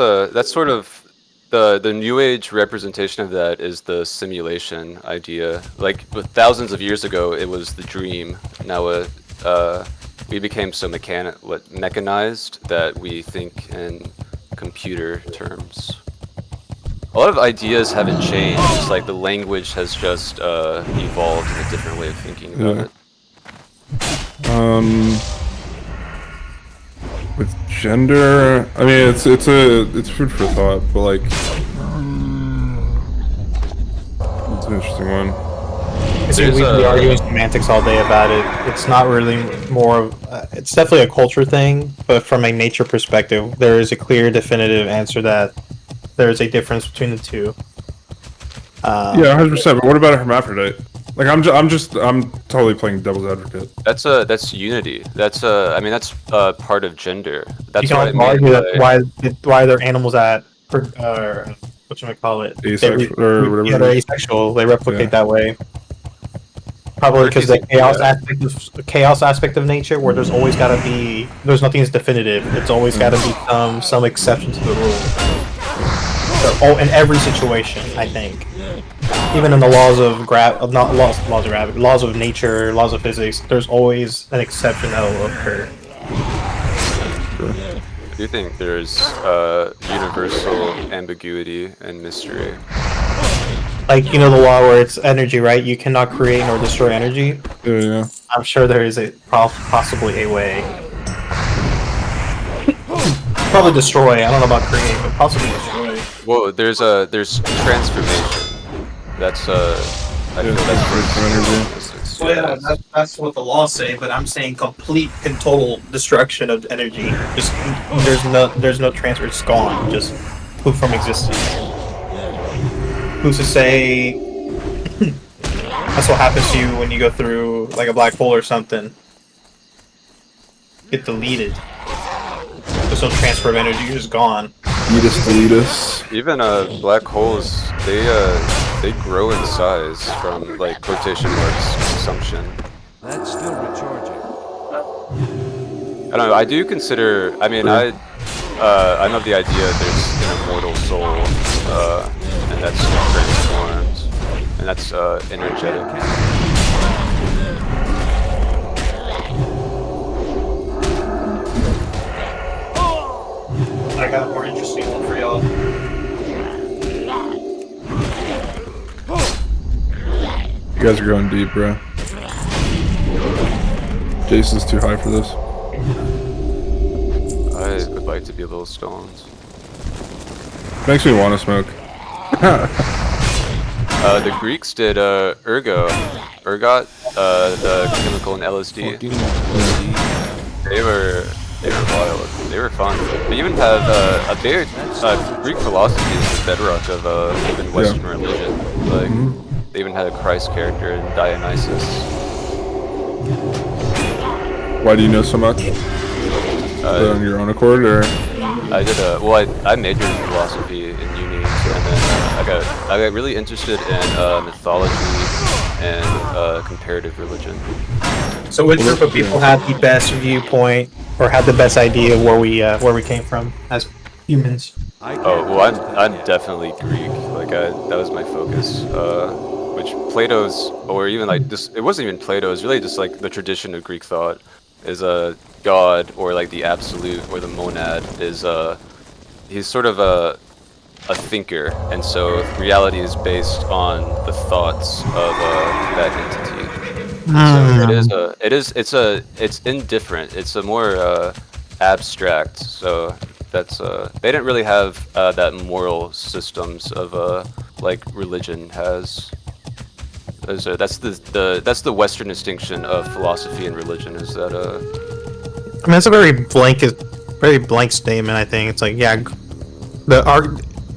sort of. The New Age representation of that is the simulation idea. Like, thousands of years ago, it was the dream. Now, we became so mechanized that we think in computer terms. A lot of ideas haven't changed. It's like the language has just evolved in a different way of thinking about it. With gender, I mean, it's food for thought, but like, it's an interesting one. we can be arguing semantics all day about it. It's not really more of, it's definitely a culture thing, but from a nature perspective, there is a clear, definitive answer that there is a difference between the two. Yeah, 100%. But what about a hermaphrodite? Like, I'm totally playing devil's advocate. That's unity. That's I mean, that's part of gender. That's you can argue that why they're animals that whatchamacallit? Asexual or whatever. Yeah, they're asexual. They replicate that way. Probably because the chaos aspect of nature, where there's always got to be, there's nothing that's definitive. It's always got to be some exception to the rule. So, in every situation, I think. Even in the laws of laws of nature, laws of physics, there's always an exception that will occur. I do think there's universal ambiguity and mystery. Like, you know the law where it's energy, right? You cannot create nor destroy energy. Yeah. I'm sure there is possibly a way. Probably destroy. I don't know about create, but possibly destroy. Well, there's transformation. That's I feel that's energy. Well, yeah, that's what the laws say, but I'm saying complete and total destruction of energy. Just there's no transfer. It's gone. Just poof from existence. Who's to say that's what happens to you when you go through like a black hole or something? Get deleted. There's no transfer of energy. You're just gone. Delete us. Even black holes, they grow in size from like quotation marks consumption. That's still recharging. I don't know. I do consider. I mean, I'm of the idea there's an immortal soul, and that's transformed. and that's energetic. I got a more interesting one for y'all. You guys are going deep, bro. Jason's too high for this. I would like to be a little stoned. Makes me want to smoke. The Greeks did ergot, the chemical in LSD. They were wild. They were fun. They even have a big Greek philosophy is the bedrock of even Western religion. Like they even had a Christ character in Dionysus. Why do you know so much? On your own accord, or? I did I majored in philosophy in uni, and then I got really interested in mythology and comparative religion. So which group of people had the best viewpoint or had the best idea of where we came from as humans? Oh well, I'm definitely Greek. Like that was my focus. Which Plato's, or even like this, it wasn't even Plato. It's really just like the tradition of Greek thought is a god, or like the absolute, or the monad is he's sort of a thinker, and so reality is based on the thoughts of that entity. So it's indifferent. It's a more abstract. So that's they didn't really have that moral systems of like religion has. That's the Western distinction of philosophy and religion. Is that I mean, that's a very blank statement. I think it's like, yeah,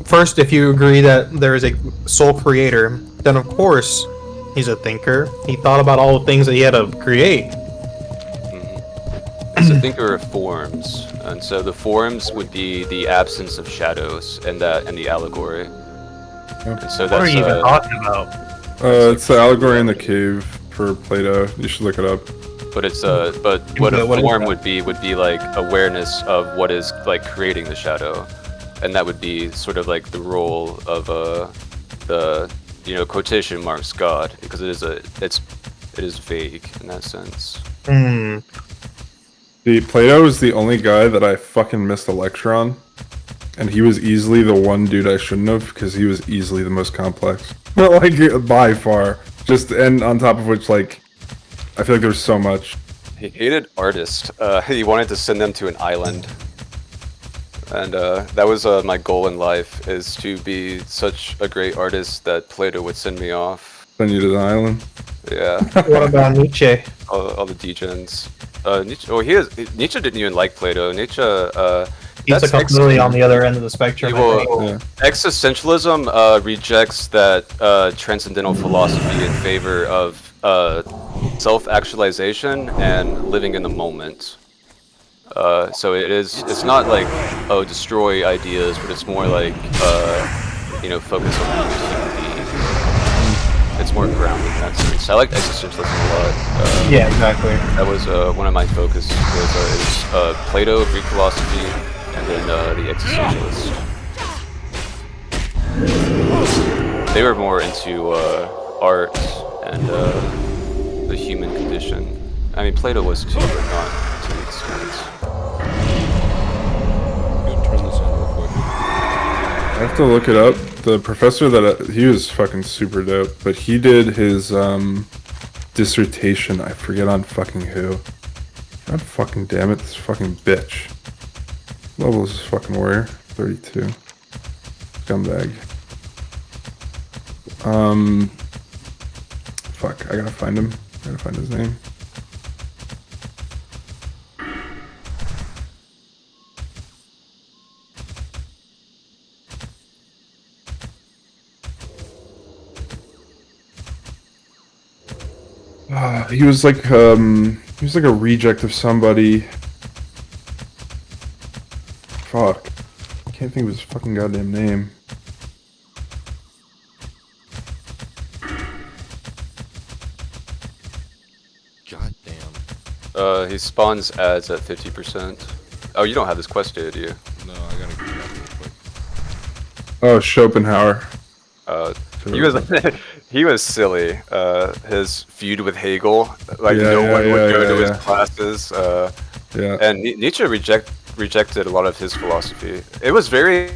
first, if you agree that there is a sole creator, then of course he's a thinker. He thought about all the things that he had to create. It's a thinker of forms, and so the forms would be the absence of shadows and the allegory. And so What are you even talking about? It's the allegory in the cave for Plato. You should look it up. But it's but what a form would be like awareness of what is like creating the shadow, and that would be sort of like the role of the quotation marks God, because it is vague in that sense. Plato is the only guy that I fucking missed a lecture on, and he was easily the one dude I shouldn't have, because he was easily the most complex. Like, by far. And on top of which, like, I feel like there's so much. He hated artists. He wanted to send them to an island. And that was my goal in life, is to be such a great artist that Plato would send me off. Send you to the island? Yeah. What about Nietzsche? All the degens. Nietzsche didn't even like Plato. Nietzsche... He's completely on the other end of the spectrum. Existentialism rejects that transcendental philosophy in favor of self-actualization and living in the moment. So it's not like destroy ideas, but it's more like focus on humanity. It's more grounded in that sense. I like existentialism a lot. Yeah, exactly. That was one of my focuses. Was Plato, Greek philosophy, and then the existentialists. They were more into art and the human condition. I mean, Plato was too, but not to the extent. Turn this on real quick. I have to look it up. The professor he was fucking super dope, but he did his dissertation, I forget on fucking who. God fucking damn it, this fucking bitch. What level is this fucking warrior? 32. Scumbag. Fuck, I gotta find him. I gotta find his name. He was like a reject of somebody. Fuck. I can't think of his fucking goddamn name. Goddamn. He spawns ads at 50%. Oh, you don't have this quest, do you? No, I gotta get that real quick. Oh, Schopenhauer. He was he was silly. His feud with Hegel, like no one would go to his classes. And Nietzsche rejected a lot of his philosophy. It was very,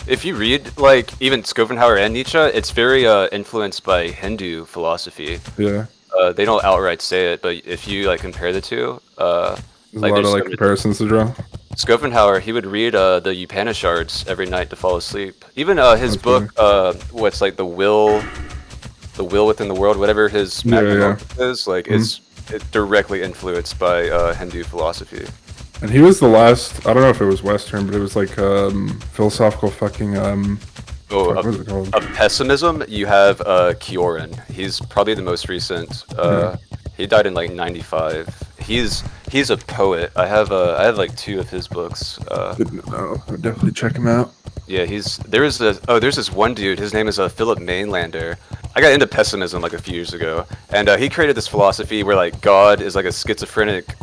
if you read like even Schopenhauer and Nietzsche, it's very influenced by Hindu philosophy. Yeah. They don't outright say it, but if you like compare the two, there's like, a lot of like comparisons to draw. Schopenhauer, he would read the Upanishads every night to fall asleep. Even his book, what's like the will within the world, whatever his magnum opus is, like it's directly influenced by Hindu philosophy. And he was the last. I don't know if it was Western, but it was like philosophical fucking. What was it called? Of pessimism, you have Kioran. He's probably the most recent. He died in like '95. He's a poet. I have like 2 of his books. Didn't know. I'll definitely check him out. Yeah, there's this one dude. His name is Philip Mainlander. I got into pessimism like a few years ago, and he created this philosophy where like God is like a schizophrenic,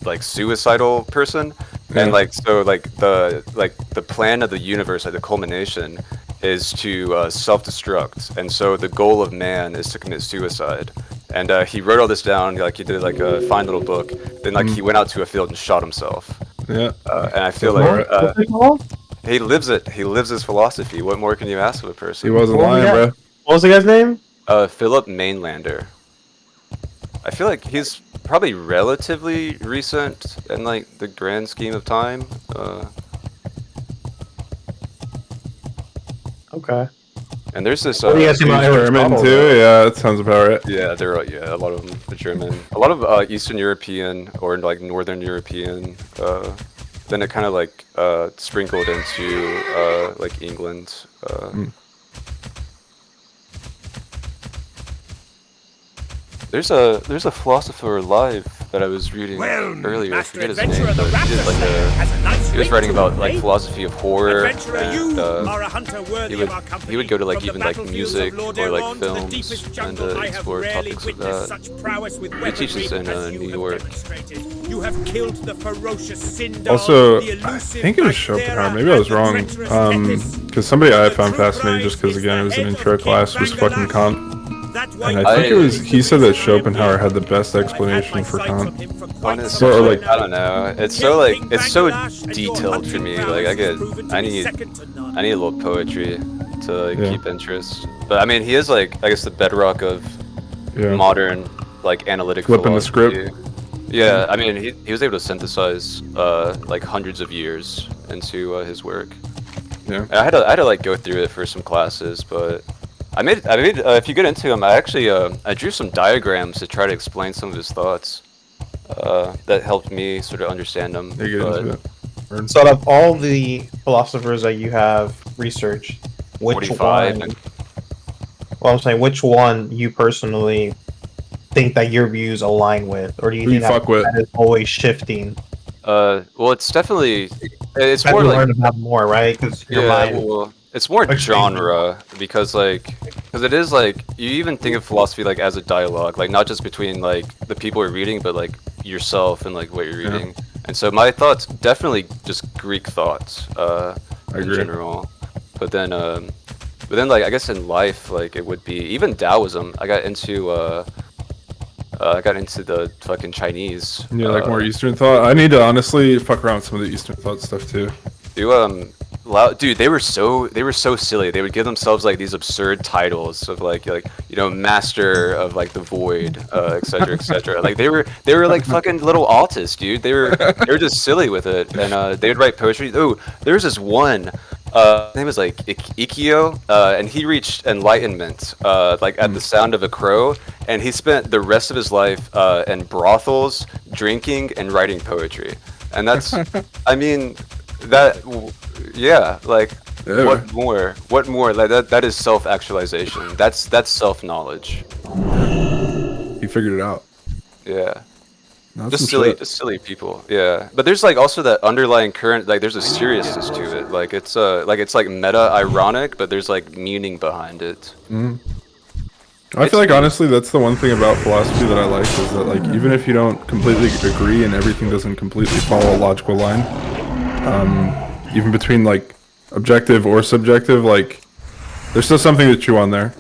like suicidal person, and like so like the plan of the universe, like the culmination, is to self-destruct, and so the goal of man is to commit suicide. And he wrote all this down, like he did like a fine little book. Then like he went out to a field and shot himself. Yeah. And I feel like he lives it. He lives his philosophy. What more can you ask of a person? He wasn't lying, bro. What was the guy's name? Philip Mainlander. I feel like he's probably relatively recent in like the grand scheme of time. Okay. And there's this. What do you guys think about German Aristotle, too? Yeah, that sounds about right. Yeah, there are a lot of them are German. A lot of Eastern European or like Northern European. Then it kind of like sprinkled into like England. There's a philosopher alive that I was reading earlier. I forget his name, but he did like he was writing about like philosophy of horror, and he would go to like even like music or like films and explore topics of that. He teaches in New York. Also, I think it was Schopenhauer. Maybe I was wrong. Because somebody I found fascinating, just because again it was an intro class, was fucking Kant. And I think it was, he said that Schopenhauer had the best explanation for Kant. Honestly, like, I don't know. It's so detailed for me. Like I need a little poetry to like, keep interest. But I mean, he is like, I guess the bedrock of modern like analytic flipping philosophy. the script. Yeah, I mean, he was able to synthesize like hundreds of years into his work. Yeah. And I had to like go through it for some classes, but I made if you get into him, I actually I drew some diagrams to try to explain some of his thoughts. That helped me sort of understand them. So out of all the philosophers that you have researched, which one? Well, I'm saying which one you personally think that your views align with, or do you think that is always shifting? Well, it's definitely it's more like learn about more, right? Because your mind. Well, it's more genre because it is like you even think of philosophy like as a dialogue, like not just between like the people you're reading, but like yourself and like what you're reading. And so my thoughts definitely just Greek thoughts in general, but then like I guess in life like it would be even Taoism. I got into the fucking Chinese. Yeah, like more Eastern thought. I need to honestly fuck around with some of the Eastern thought stuff too. Dude, they were so silly. They would give themselves like these absurd titles of like master of like the void, etc., etc. Like they were like fucking little autists, dude. They were just silly with it, and they would write poetry. Oh, there was this one. His name was like Ikkyo, and he reached enlightenment like at the sound of a crow, and he spent the rest of his life in brothels, drinking and writing poetry, and that's, I mean. What more like that is self-actualization. That's self-knowledge. He figured it out. Yeah. Just silly people. Yeah, but there's like also that underlying current, like there's a seriousness to it, like it's like meta ironic, but there's like meaning behind it. I feel like honestly that's the one thing about philosophy that I like, is that like even if you don't completely agree and everything doesn't completely follow a logical line, even between like objective or subjective, like there's still something to chew on there.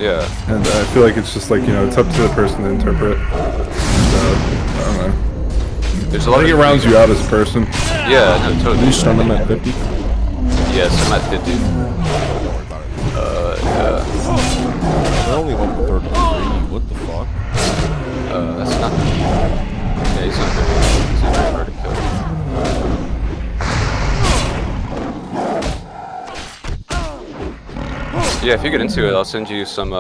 Yeah. And I feel like it's just like, you know, it's up to the person to interpret. So, I don't know. There's a I lot think it of rounds you out as a person. Yeah, no, totally. You stun them at 50? Yes, I'm at 50. Yeah. They're only level 33. What the fuck? That's not. Yeah, he's not very. He's not very hard to kill. Yeah, if you get into it, I'll send you some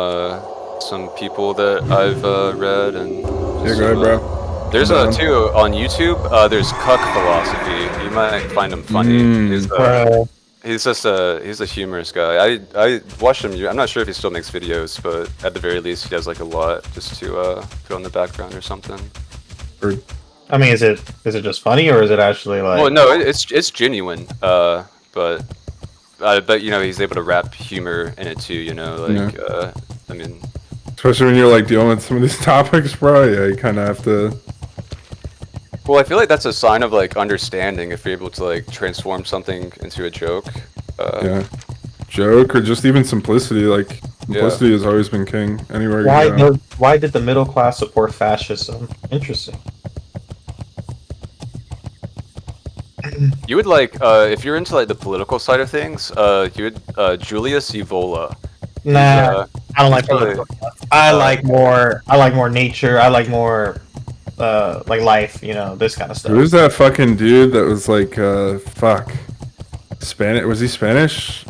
people that I've read and. Yeah, go ahead, bro. There's too on YouTube. There's Cuck Philosophy. You might find him funny. He's a humorous guy. I watched him. I'm not sure if he still makes videos, but at the very least, he does like a lot just to put on the background or something. I mean, is it just funny or is it actually like? Well, no, it's genuine. But you know he's able to wrap humor in it too. You know, like I mean. Especially when you're like dealing with some of these topics, bro. Yeah, you kind of have to. Well, I feel like that's a sign of like understanding if you're able to like transform something into a joke. Yeah, joke or just even simplicity. Like simplicity has always been king. Anywhere. Why did the middle class support fascism? Interesting. You would like if you're into like the political side of things. You would Julius Evola. Nah, I don't like political. I like more nature. I like more like life, you know, this kind of stuff. Who's that fucking dude that was like, fuck, Spanish? Was he Spanish?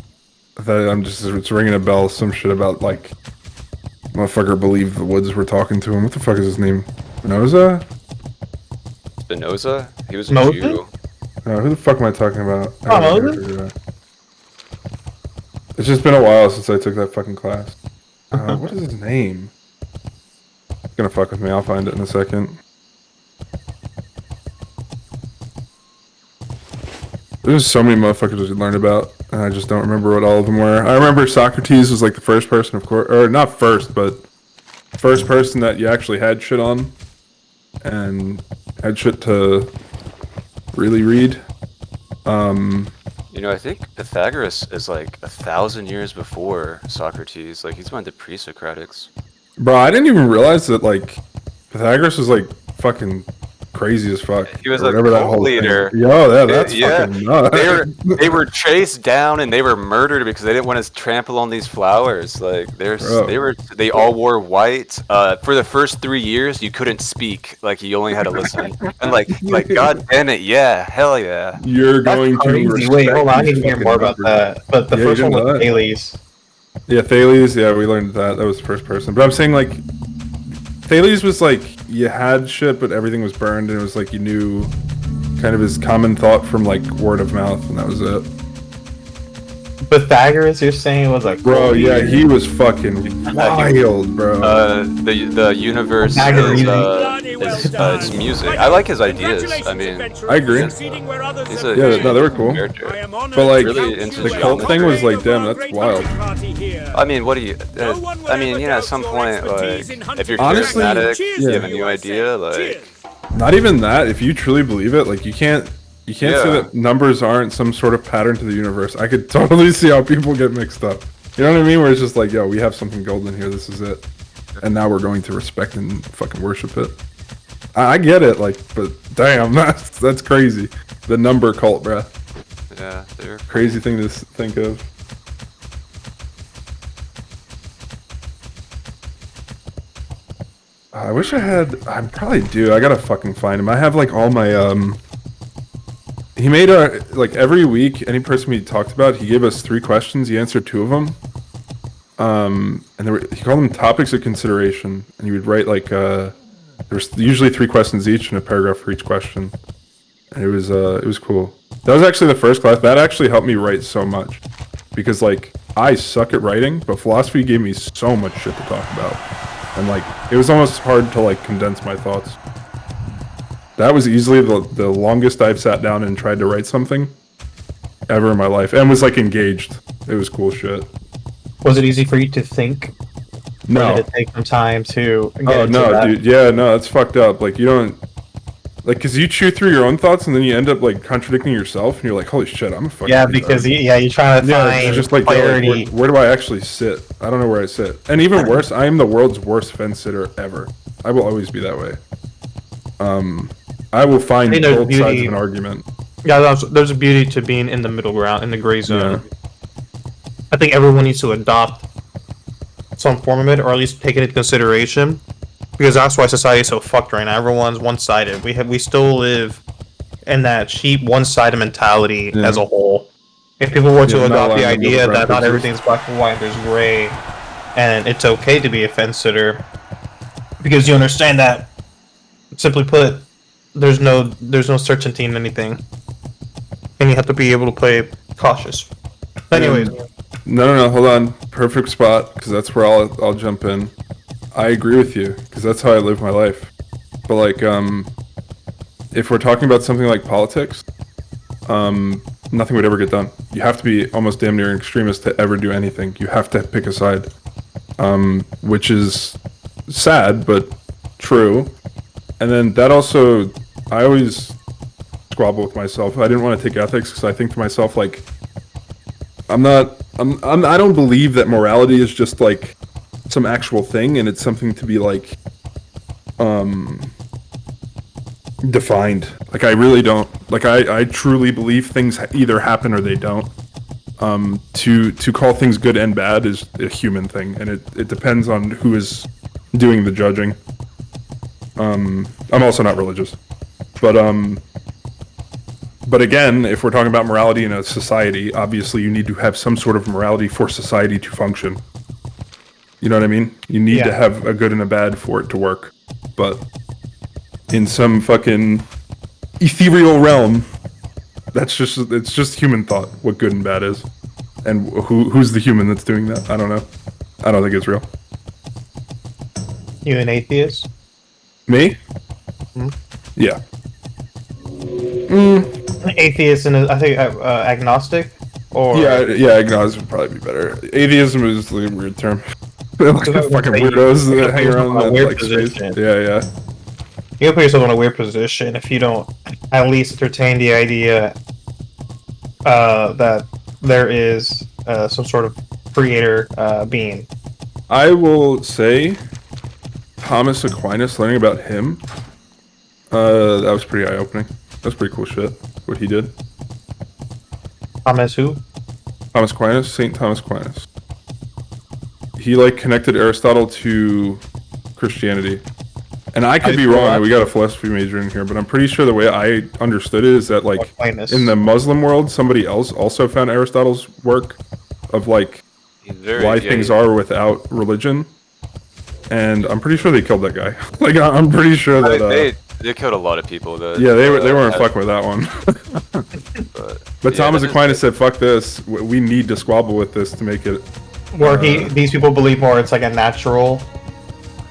It's ringing a bell. Some shit about like, motherfucker believed the woods were talking to him. What the fuck is his name? Spinoza? Spinoza? He was a Moses? Jew. Who the fuck am I talking about? Moses? It's just been a while since I took that fucking class. What is his name? It's gonna fuck with me. I'll find it in a second. There's so many motherfuckers we learned about, and I just don't remember what all of them were. I remember Socrates was like the first person, of course, or not first, but first person that you actually had shit on, and had shit to really read. You know, I think Pythagoras is like 1,000 years before Socrates. Like he's one of the pre-Socratics. Bro, I didn't even realize that like Pythagoras was like fucking crazy as fuck. He was a cult leader. Yo, that's fucking nuts. They were chased down and they were murdered because they didn't want to trample on these flowers. Like they all wore white. For the first 3 years, you couldn't speak. Like you only had to listen. And like god damn it, yeah, hell yeah. You're going to wait, hold on, I need to hear more about that. But the first one was Thales. Yeah, Thales. Yeah, we learned that. That was the first person. But I'm saying like Thales was like you had shit, but everything was burned, and it was like you knew kind of his common thought from like word of mouth, and that was it. Pythagoras, you're saying, was like, bro, yeah, he was fucking wild, bro. The universe is it's music. I like his ideas. I mean, I agree. They were cool. But like, really into the cult thing was like, damn, that's wild. I mean, what do you? I mean, you know, at some point, like, if you're honestly, charismatic, you have a new idea, like. Not even that. If you truly believe it, like, you can't say that numbers aren't some sort of pattern to the universe. I could totally see how people get mixed up. You know what I mean? Where it's just like, yo, we have something golden here. This is it. And now we're going to respect and fucking worship it. I get it, like, but damn, that's crazy. The number cult, bruh. Yeah, they're crazy thing to think of. I wish I had. I probably do. I gotta fucking find him. I have like all my He made like every week, any person we talked about, he gave us 3 questions. He answered 2 of them. And he called them topics of consideration, and he would write like there's usually 3 questions each and a paragraph for each question. And it was cool. That was actually the first class that actually helped me write so much, because like I suck at writing, but philosophy gave me so much shit to talk about, and like it was almost hard to like condense my thoughts. That was easily the longest I've sat down and tried to write something ever in my life, and was like engaged. It was cool shit. Was it easy for you to think? No. Or did it take some time to get Oh into no, that? dude. Yeah, no, that's fucked up. Like you don't. Like, cause you chew through your own thoughts and then you end up like contradicting yourself, and you're like, "Holy shit, I'm a fucking." Yeah, retard." because you're trying to find it's just like, yo, clarity. where do I actually sit? I don't know where I sit. And even worse, I am the world's worst fence sitter ever. I will always be that way. I will find both sides of an argument. Yeah, there's a beauty to being in the middle ground, in the gray zone. Yeah. I think everyone needs to adopt some form of it, or at least take it into consideration, because that's why society is so fucked right now. Everyone's one-sided. We still live in that cheap one-sided mentality as a whole. If people were to adopt the idea that not everything's black and white, there's gray, and it's okay to be a fence sitter, because you understand that, simply put, there's no certainty in anything, and you have to be able to play cautious. Anyways. No, hold on. Perfect spot, because that's where I'll jump in. I agree with you, because that's how I live my life. But like, if we're talking about something like politics, nothing would ever get done. You have to be almost damn near an extremist to ever do anything. You have to pick a side, which is sad, but true. And then that also, I always squabble with myself. I didn't want to take ethics, because I think to myself, like, I don't believe that morality is just like some actual thing, and it's something to be like defined. Like, I really don't. Like, I truly believe things either happen or they don't. To call things good and bad is a human thing, and it depends on who is doing the judging. I'm also not religious, but again, if we're talking about morality in a society, obviously you need to have some sort of morality for society to function. You know what I mean? You need to have a good and a bad for it to work. But in some fucking ethereal realm, it's just human thought what good and bad is. And who's the human that's doing that? I don't know. I don't think it's real. You an atheist? Me? Hmm? Yeah. Atheist and I think agnostic, or yeah, agnostic would probably be better. Atheism is like a weird term. Like fucking weirdos that hang around that like space. Yeah. You put yourself in a weird position if you don't at least entertain the idea that there is some sort of creator being. I will say, Thomas Aquinas, learning about him, that was pretty eye-opening. That's pretty cool shit, what he did. Thomas who? Thomas Aquinas, St. Thomas Aquinas. He, like, connected Aristotle to Christianity. And I could be wrong, we got a philosophy major in here, but I'm pretty sure the way I understood it is that, like, in the Muslim world, somebody else also found Aristotle's work of, like, why things are without religion. And I'm pretty sure they killed that guy. Like, I'm pretty sure that... They killed a lot of people. Yeah, they weren't fucking with that one. but Thomas Aquinas said, "Fuck this. We need to squabble with this to make it." Where these people believe more. It's like a natural.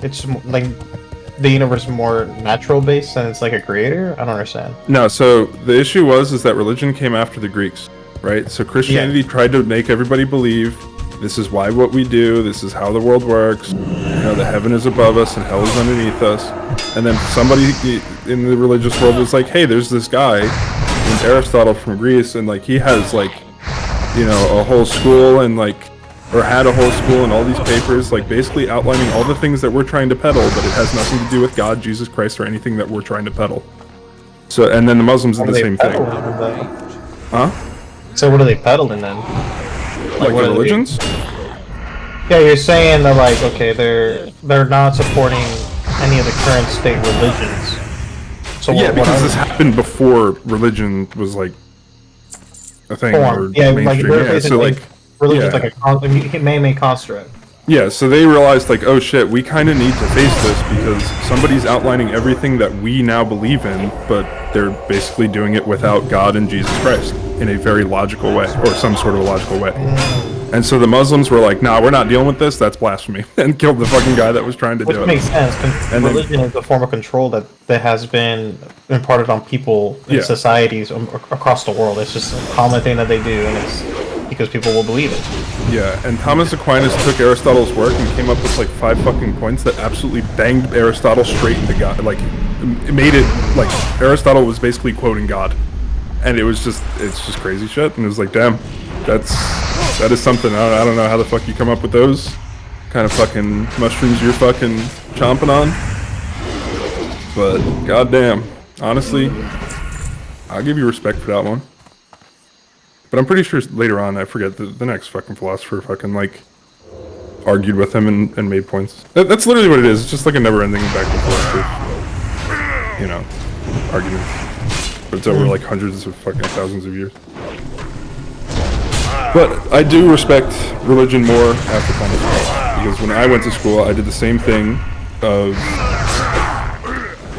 It's like the universe is more natural based, and it's like a creator. I don't understand. No, so the issue is that religion came after the Greeks, right? So Christianity tried to make everybody believe this is why what we do. This is how the world works. You know, the heaven is above us and hell is underneath us. And then somebody in the religious world was like, hey, there's this guy named Aristotle from Greece, and like he has like, you know, a whole school and like, or had a whole school and all these papers, like basically outlining all the things that we're trying to peddle, but it has nothing to do with God, Jesus Christ, or anything that we're trying to peddle. So, and then the Muslims did the same thing. Huh? So what are they peddling then? Like the religions? Yeah, you're saying that like, okay, they're not supporting any of the current state religions. So yeah, because this happened before religion was like a thing or mainstream. Yeah, so like religion's like a man-made construct. Yeah, so they realized like, oh shit, we kind of need to face this because somebody's outlining everything that we now believe in, but they're basically doing it without God and Jesus Christ in a very logical way, or some sort of a logical way. And so the Muslims were like, nah, we're not dealing with this, that's blasphemy, and killed the fucking guy that was trying to do it. Which makes sense, and religion is a form of control that has been imparted on people in societies across the world. It's just a common thing that they do, and it's because people will believe it. Yeah, and Thomas Aquinas took Aristotle's work and came up with like 5 fucking points that absolutely banged Aristotle straight into God, like made it like Aristotle was basically quoting God, and it's just crazy shit. And it was like, damn, that is something. I don't know how the fuck you come up with those kind of fucking mushrooms you're fucking chomping on, but goddamn, honestly, I'll give you respect for that one. But I'm pretty sure later on, I forget, the next fucking philosopher fucking, like, argued with him and made points. That's literally what it is. It's just like a never-ending back and forth of, you know, arguments. But it's over, like, hundreds of fucking thousands of years. But I do respect religion more after college, because when I went to school, I did the same thing of,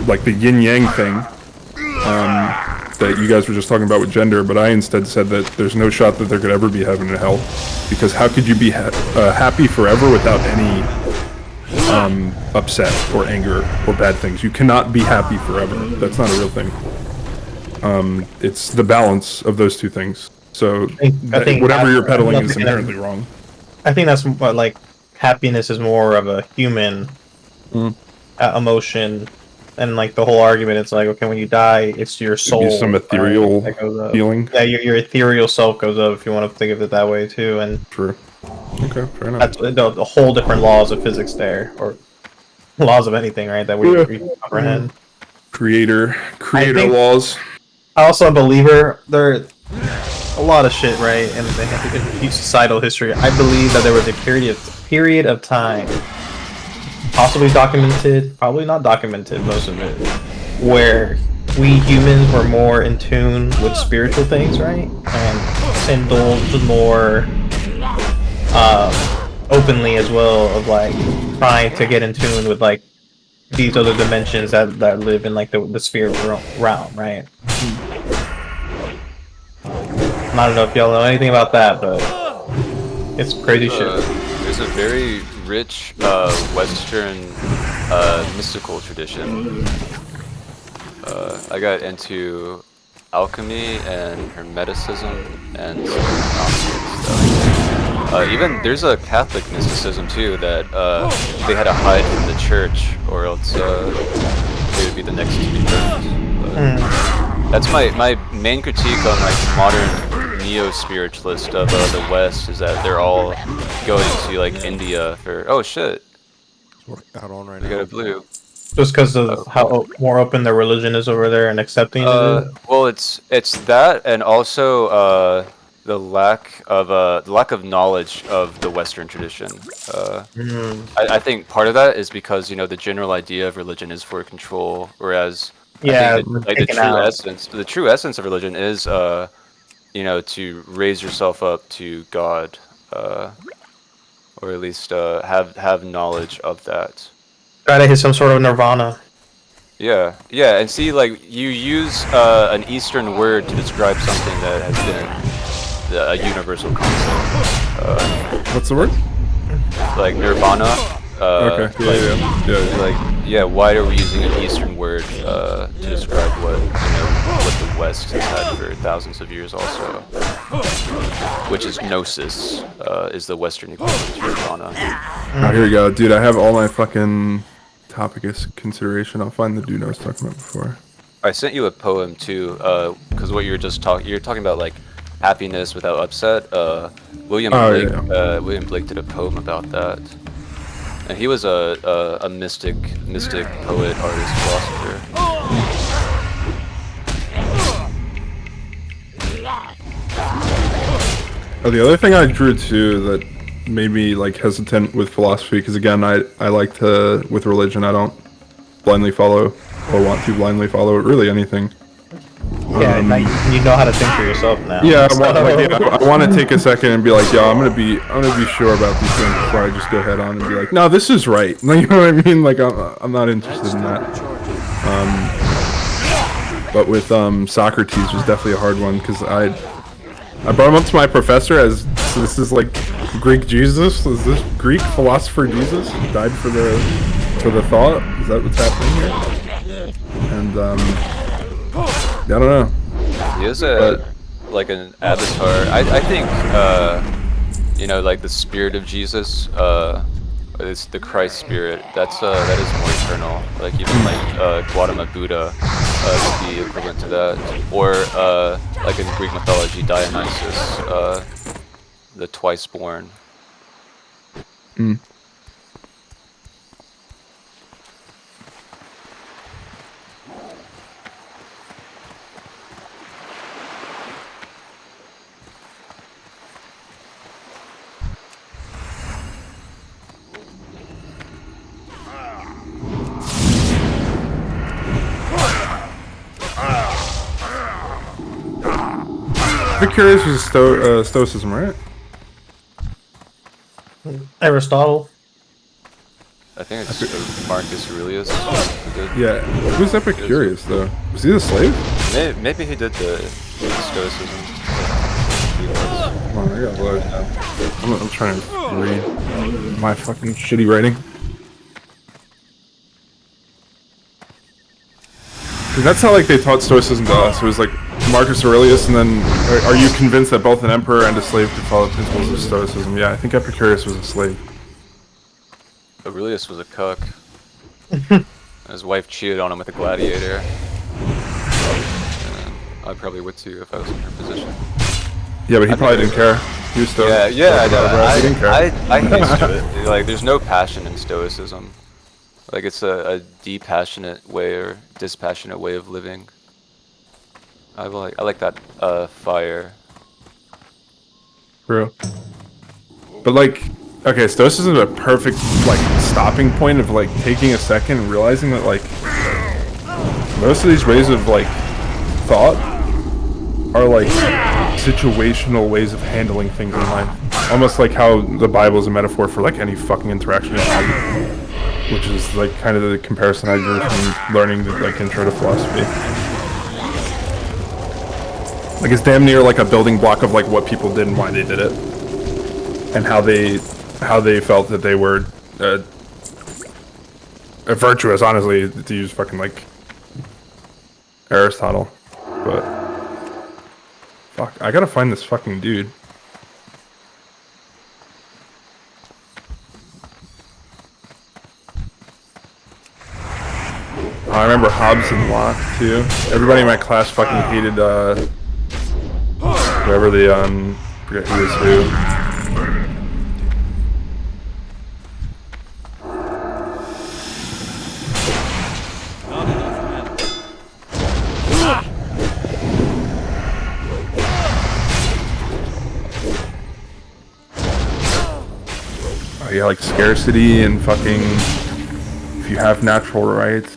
like, the yin-yang thing. That you guys were just talking about with gender, but I instead said that there's no shot that there could ever be heaven and hell, because how could you be happy forever without any upset or anger or bad things? You cannot be happy forever. That's not a real thing. It's the balance of those two things. So I think whatever you're peddling is inherently wrong. I think that's what, like, happiness is more of a human emotion. And like the whole argument, it's like, okay, when you die, it's your soul. Some ethereal feeling. Yeah, your ethereal self goes up, if you want to think of it that way too. And true. Okay, fair enough. That's the whole different laws of physics there, or laws of anything, right? That we comprehend. Creator laws. I also a believer. There, a lot of shit, right? And they have to societal history. I believe that there was a period of time, possibly documented, probably not documented, most of it, where we humans were more in tune with spiritual things, right? And indulged more openly as well, of like trying to get in tune with like these other dimensions that live in like the spirit realm, right? I don't know if y'all know anything about that, but it's crazy shit. There's a very rich Western mystical tradition. I got into alchemy and hermeticism and some Gnostic stuff. Even there's a Catholic mysticism too that they had to hide from the church, or else they would be the next to be burned. That's my main critique on like modern neo-spiritualist of the West, is that they're all going to like India for shit. Out on right now. We got a blue. Just because of how more open their religion is over there and accepting it. Well, it's that, and also the lack of knowledge of the Western tradition. I think part of that is because the general idea of religion is for control, whereas the true essence of religion is to raise yourself up to God, or at least have knowledge of that. Try to hit some sort of nirvana. Yeah, and see, like, you use an Eastern word to describe something that has been a universal concept. What's the word? Like nirvana. Okay. Yeah. Why are we using an Eastern word to describe what the West has had for thousands of years, also, which is gnosis, is the Western equivalent to nirvana. Oh, here we go, dude. I have all my fucking topic as consideration. I'll find the dude I was talking about before. I sent you a poem too, because what you were just you're talking about, like, happiness without upset. William Blake did a poem about that. And he was a mystic poet, artist, philosopher. Oh, the other thing I drew too that made me like hesitant with philosophy, because again, I like to, with religion, I don't blindly follow or want to blindly follow really anything. Yeah, now you know how to think for yourself now. Yeah, I want to take a second and be like, yo, I'm gonna be sure about these things before I just go head on and be like, no, this is right. Like, you know what I mean? Like, I'm not interested in that. But with Socrates was definitely a hard one, because I brought him up to my professor as, so this is like Greek Jesus? Is this Greek philosopher Jesus who died for the thought? Is that what's happening here? And I don't know. He is like an avatar. I think like the spirit of Jesus It's the Christ spirit. That is more eternal. Like even like Gautama Buddha would be equivalent to that, or like in Greek mythology, Dionysus, the twice born. Mm. Epicurus was Stoicism, right? Aristotle. I think it's Marcus Aurelius. Who did. Yeah. Who's Epicurus though? Was he the slave? Maybe he did the Stoicism. Come on, I got loads now. I'm trying to read my fucking shitty writing. That's how like they taught Stoicism to us. It was like Marcus Aurelius, and then are you convinced that both an emperor and a slave could follow principles of Stoicism? Yeah, I think Epicurus was a slave. Aurelius was a cuck. His wife cheated on him with a gladiator. And I probably would too if I was in her position. Yeah, but he probably didn't care. He was still. Yeah, I know. He didn't care. I used to it. Like, there's no passion in Stoicism. Like, it's a depassionate way or dispassionate way of living. I like that fire. True. But like, okay, Stoicism is a perfect like stopping point of like taking a second and realizing that like most of these ways of like thought are like situational ways of handling things in life. Almost like how the Bible is a metaphor for like any fucking interaction you have. Which is like kind of the comparison I drew from learning the like intro to philosophy. Like it's damn near like a building block of like what people did and why they did it, and how they felt that they were virtuous. Honestly, to use fucking like Aristotle, but fuck, I gotta find this fucking dude. I remember Hobbes and Locke too. Everybody in my class fucking hated whoever the forget who was who. Oh yeah, like scarcity and fucking if you have natural rights.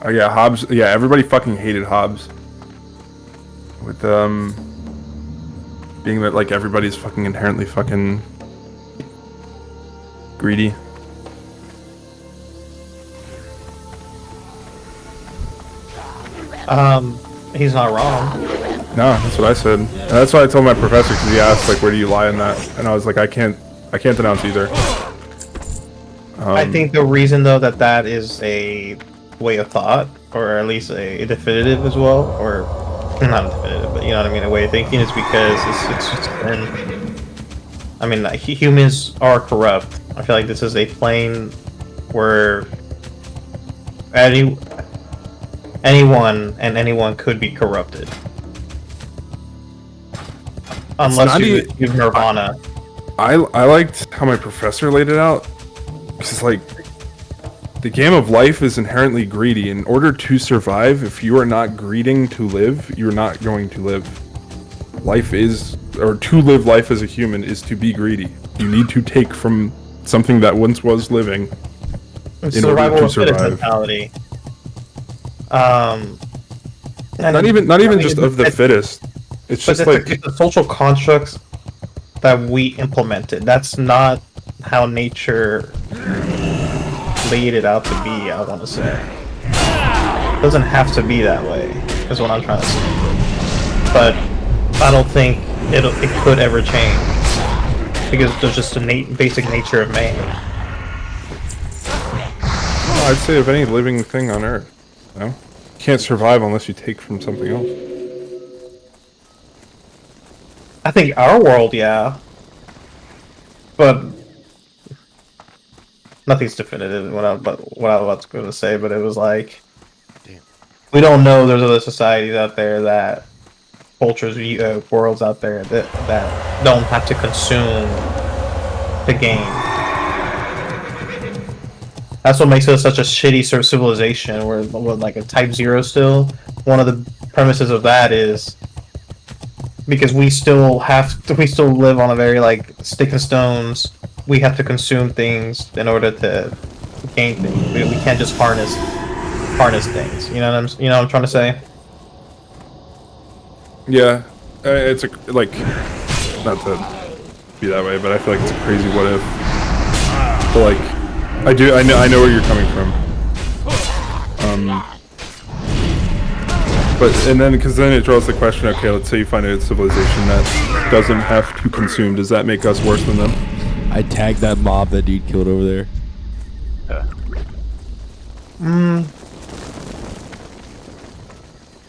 Oh yeah, Hobbes. Yeah, everybody fucking hated Hobbes. With being that like everybody's fucking inherently fucking greedy. He's not wrong. No, that's what I said. And that's what I told my professor because he asked like, where do you lie in that? And I was like, I can't denounce either. I think the reason though that is a way of thought, or at least a definitive as well, or not a definitive, but you know what I mean, a way of thinking, is because it's just been. I mean, humans are corrupt. I feel like this is a plane where anyone could be corrupted, unless you nirvana. I liked how my professor laid it out. It's like the game of life is inherently greedy. In order to survive, if you are not greeding to live, you're not going to live. Life is, or to live life as a human is to be greedy. You need to take from something that once was living in order to survive. Mentality. Not even just of the fittest. It's just like the social constructs that we implemented. That's not how nature laid it out to be, I want to say. It doesn't have to be that way, is what I'm trying to say. But I don't think it could ever change, because there's just a basic nature of man. Well, I'd say of any living thing on Earth, you know? You can't survive unless you take from something else. I think our world, yeah. but nothing's definitive in what I was going to say, but it was like, we don't know there's other societies out there that cultures, worlds out there that don't have to consume the game. That's what makes us such a shitty sort of civilization. We're like a Type 0 still. One of the premises of that is because we still live on a very like stick and stones. We have to consume things in order to gain things. We can't just harness things. You know what I'm trying to say? Yeah, it's like not to be that way, but I feel like it's a crazy what if. But like, I know where you're coming from. But because then it draws the question. Okay, let's say you find a civilization that doesn't have to consume. Does that make us worse than them? I tagged that mob that dude killed over there. Yeah.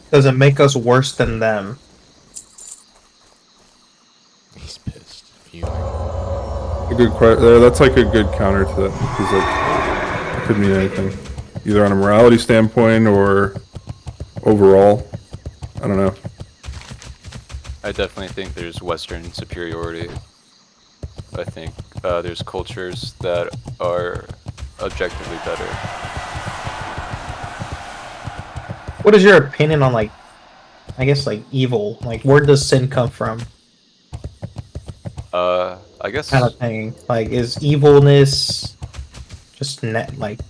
Does it make us worse than them? He's pissed. Fuming. A good question. That's like a good counter to that, because like it could mean anything, either on a morality standpoint or overall. I don't know. I definitely think there's Western superiority. I think there's cultures that are objectively better. What is your opinion on like, I guess like evil? Like, where does sin come from? I guess Kind of thing. Like, is evilness just like?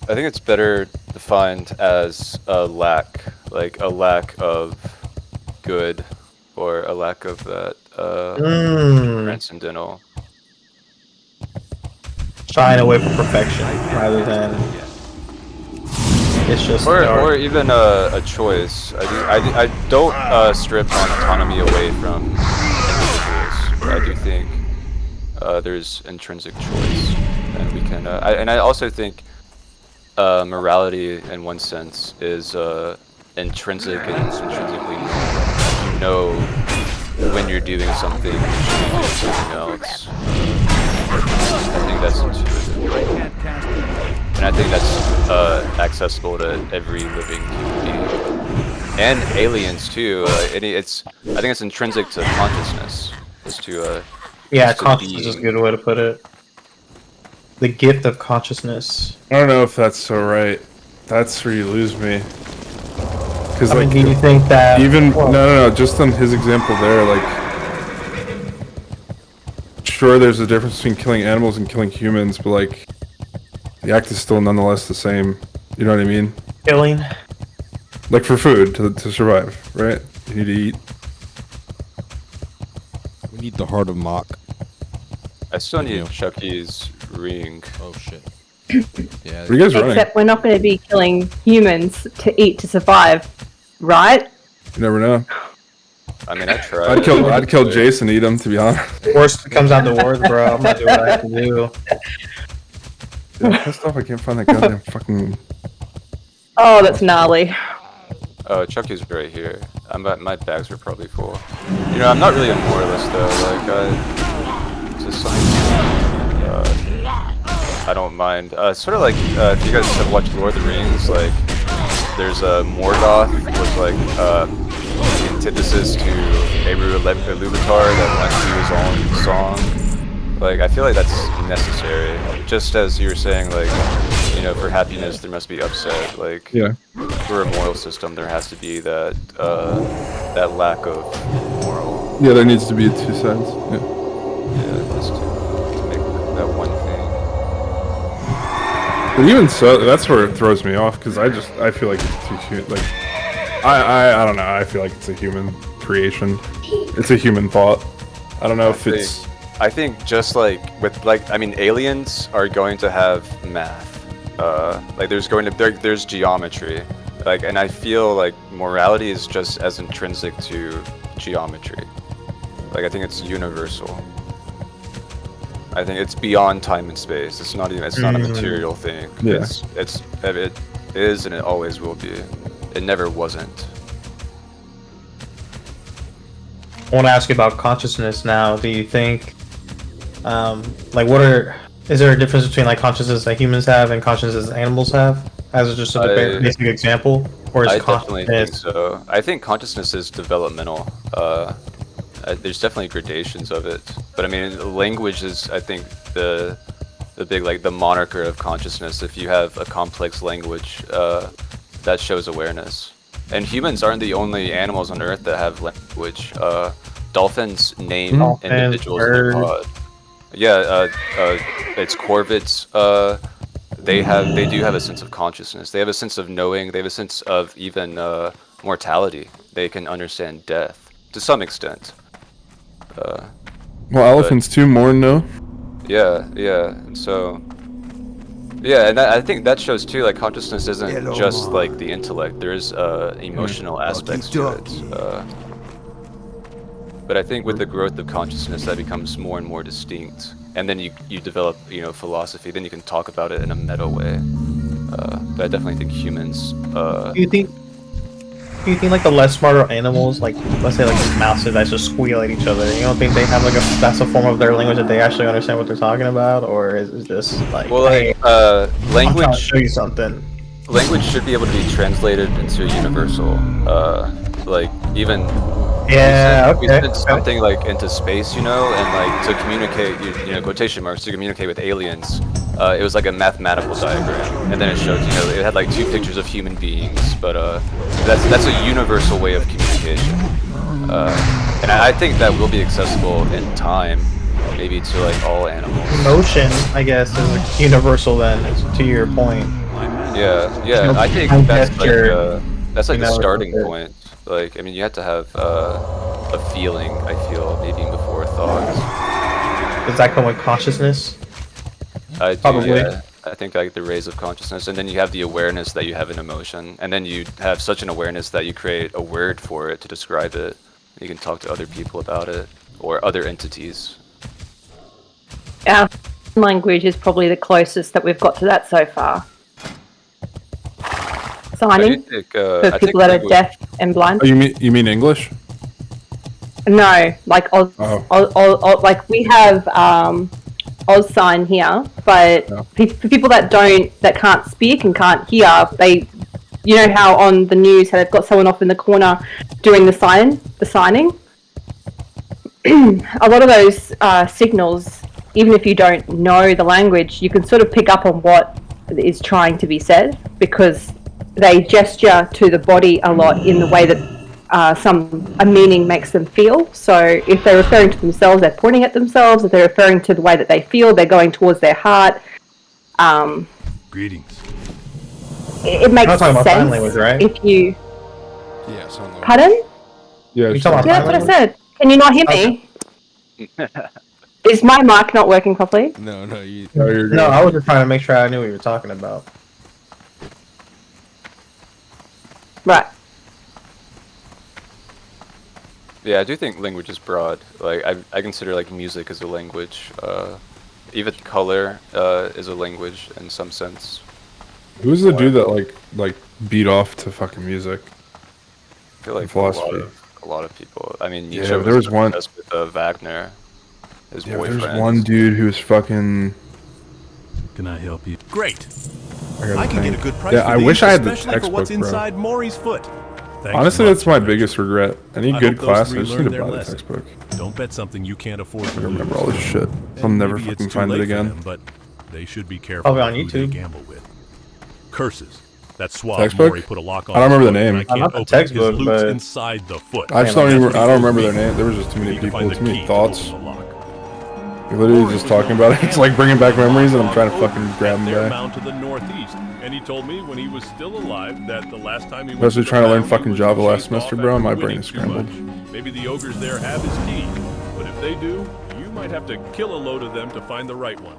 I think it's better defined as a lack of good, or a lack of that transcendental. Shying away from perfection rather than it's just or even a choice. I don't strip autonomy away from individuals. I do think there's intrinsic choice, and we can. I also think morality, in one sense, is intrinsic and intrinsically normal. You know when you're doing something, you should be doing something else. I think that's intuitive. And I think that's accessible to every living human being. And aliens too. I think it's intrinsic to consciousness. Consciousness is a good way to put it. The gift of consciousness. I don't know if that's so right. That's where you lose me. Because like, do you think that even no, just on his example there, like, sure, there's a difference between killing animals and killing humans, but like, the act is still nonetheless the same. You know what I mean? Killing. Like for food to survive, right? You need to eat. We need the heart of Mach. I still need Chucky's ring. Oh shit. Yeah. Where are you guys running? Except we're not going to be killing humans to eat to survive, right? You never know. I mean, I tried. I'd kill Jason, eat him, to be honest. Worst comes down to worst, bro. I'm not doing what I have to do. Yeah, I'm pissed off I can't find that goddamn fucking... Oh, that's gnarly. Oh, Chucky's right here. My bags are probably full. You know, I'm not really a moralist though. Like, to some extent, I don't mind. Sort of like if you guys have watched Lord of the Rings, like there's a Morgoth was like the antithesis to Eru Iluvatar that went to his own song. Like, I feel like that's necessary. Just as you were saying, like, you know, for happiness there must be upset. Like, yeah. For a moral system there has to be that that lack of moral. Yeah, there needs to be two sides. Yeah. Yeah, just to make that one thing. But even so, that's where it throws me off, because I feel like it's too human. Like, I don't know. I feel like it's a human creation. It's a human thought. I don't know if it's. I think just like with aliens are going to have math. Like there's geometry. Like, and I feel like morality is just as intrinsic to geometry. Like, I think it's universal. I think it's beyond time and space. It's not a material thing. Yeah. It is and it always will be. It never wasn't. I want to ask you about consciousness now. Do you think Like, is there a difference between like consciousness that humans have and consciousness that animals have? As just a basic example, or is I definitely think consciousness? so. I think consciousness is developmental. There's definitely gradations of it, but I mean, language is, I think, the big, like, the moniker of consciousness. If you have a complex language, that shows awareness. And humans aren't the only animals on Earth that have language. Dolphins name individuals in their pod. Yeah, it's corvids. They do have a sense of consciousness. They have a sense of knowing. They have a sense of even mortality. They can understand death to some extent. Well, elephants too, mourn, no? Yeah. So, yeah, and I think that shows too. Like, consciousness isn't just like the intellect. There's emotional aspects to it. But I think with the growth of consciousness, that becomes more and more distinct. And then you develop, philosophy. Then you can talk about it in a meta way. But I definitely think humans. Do you think like the less smarter animals, like let's say like mouses that just squeal at each other, you don't think they have that's a form of their language that they actually understand what they're talking about, or is it just like, well, hey, language? I'm trying to show you something. Language should be able to be translated into a universal. Like even. Yeah, we sent something like into space, and like to communicate, quotation marks, to communicate with aliens. It was like a mathematical diagram, and then it showed, it had like 2 pictures of human beings, but that's a universal way of communication. And I think that will be accessible in time, maybe to like all animals. Emotion, I guess, is universal then, to your point. Yeah, I think that's like the starting point. Like, I mean, you have to have a feeling, I feel, maybe before a thought. Does that come with consciousness? I do, Probably. yeah. I think like the rays of consciousness, and then you have the awareness that you have an emotion, and then you have such an awareness that you create a word for it to describe it. You can talk to other people about it, or other entities. Our language is probably the closest that we've got to that so far. Signing for people that are deaf and blind. Oh, you mean English? No, like like we have Oz sign here, but for people that can't speak and can't hear, you know how on the news how they've got someone off in the corner doing the signing. A lot of those signals, even if you don't know the language, you can sort of pick up on what is trying to be said, because they gesture to the body a lot in the way that a meaning makes them feel. So if they're referring to themselves, they're pointing at themselves. If they're referring to the way that they feel, they're going towards their heart. Greetings. It makes You're not talking sense. about sign language, right? If you... Yeah, sign language. Pardon? Yeah, You talking about Yeah, that's what I said. Can you not hear me? Is my mic not working properly? No, you. No, I was just trying to make sure I knew what you were talking about. Right. Yeah, I do think language is broad. Like, I consider like music as a language. Even color is a language in some sense. Who's the dude that like beat off to fucking music? I feel like philosophy. A lot of people. I mean, Yeah, Nietzsche there was one obsessed with Wagner, his boyfriend. There's one dude who's fucking. Can I help you? Great. I I can think. get a good price Yeah, for I these, wish I had the especially for what's textbook, bro. inside Maury's foot. Thanks Honestly, much, that's my Rich. biggest regret. I need I good hope those class. I three just learn need to their buy the lesson. textbook. Don't bet something you can't afford to I remember lose. all this shit. I'll And never maybe it's fucking too find it late for again. them, but they should be careful Probably on who they YouTube. gamble with. Curses. That suave Textbook? Maury put a lock on I don't his remember the foot, and name. I can't Not the open textbook, his loops but- inside the foot. I just don't That's even. what he I don't told remember me. their name. There was just too We many need to people, find the too many key to thoughts. open the lock. You're literally just talking about it. It's like bringing back memories, and I'm trying to fucking grab them Their back. mound to the northeast, and he told me when he was still alive that the last time he I was went just trying to learn the mound, fucking he was Java last chased semester, off bro. after My winning brain is too scrambled. much. Maybe the ogres there have his key, but if they do, you might have to kill a load of them to find the right one.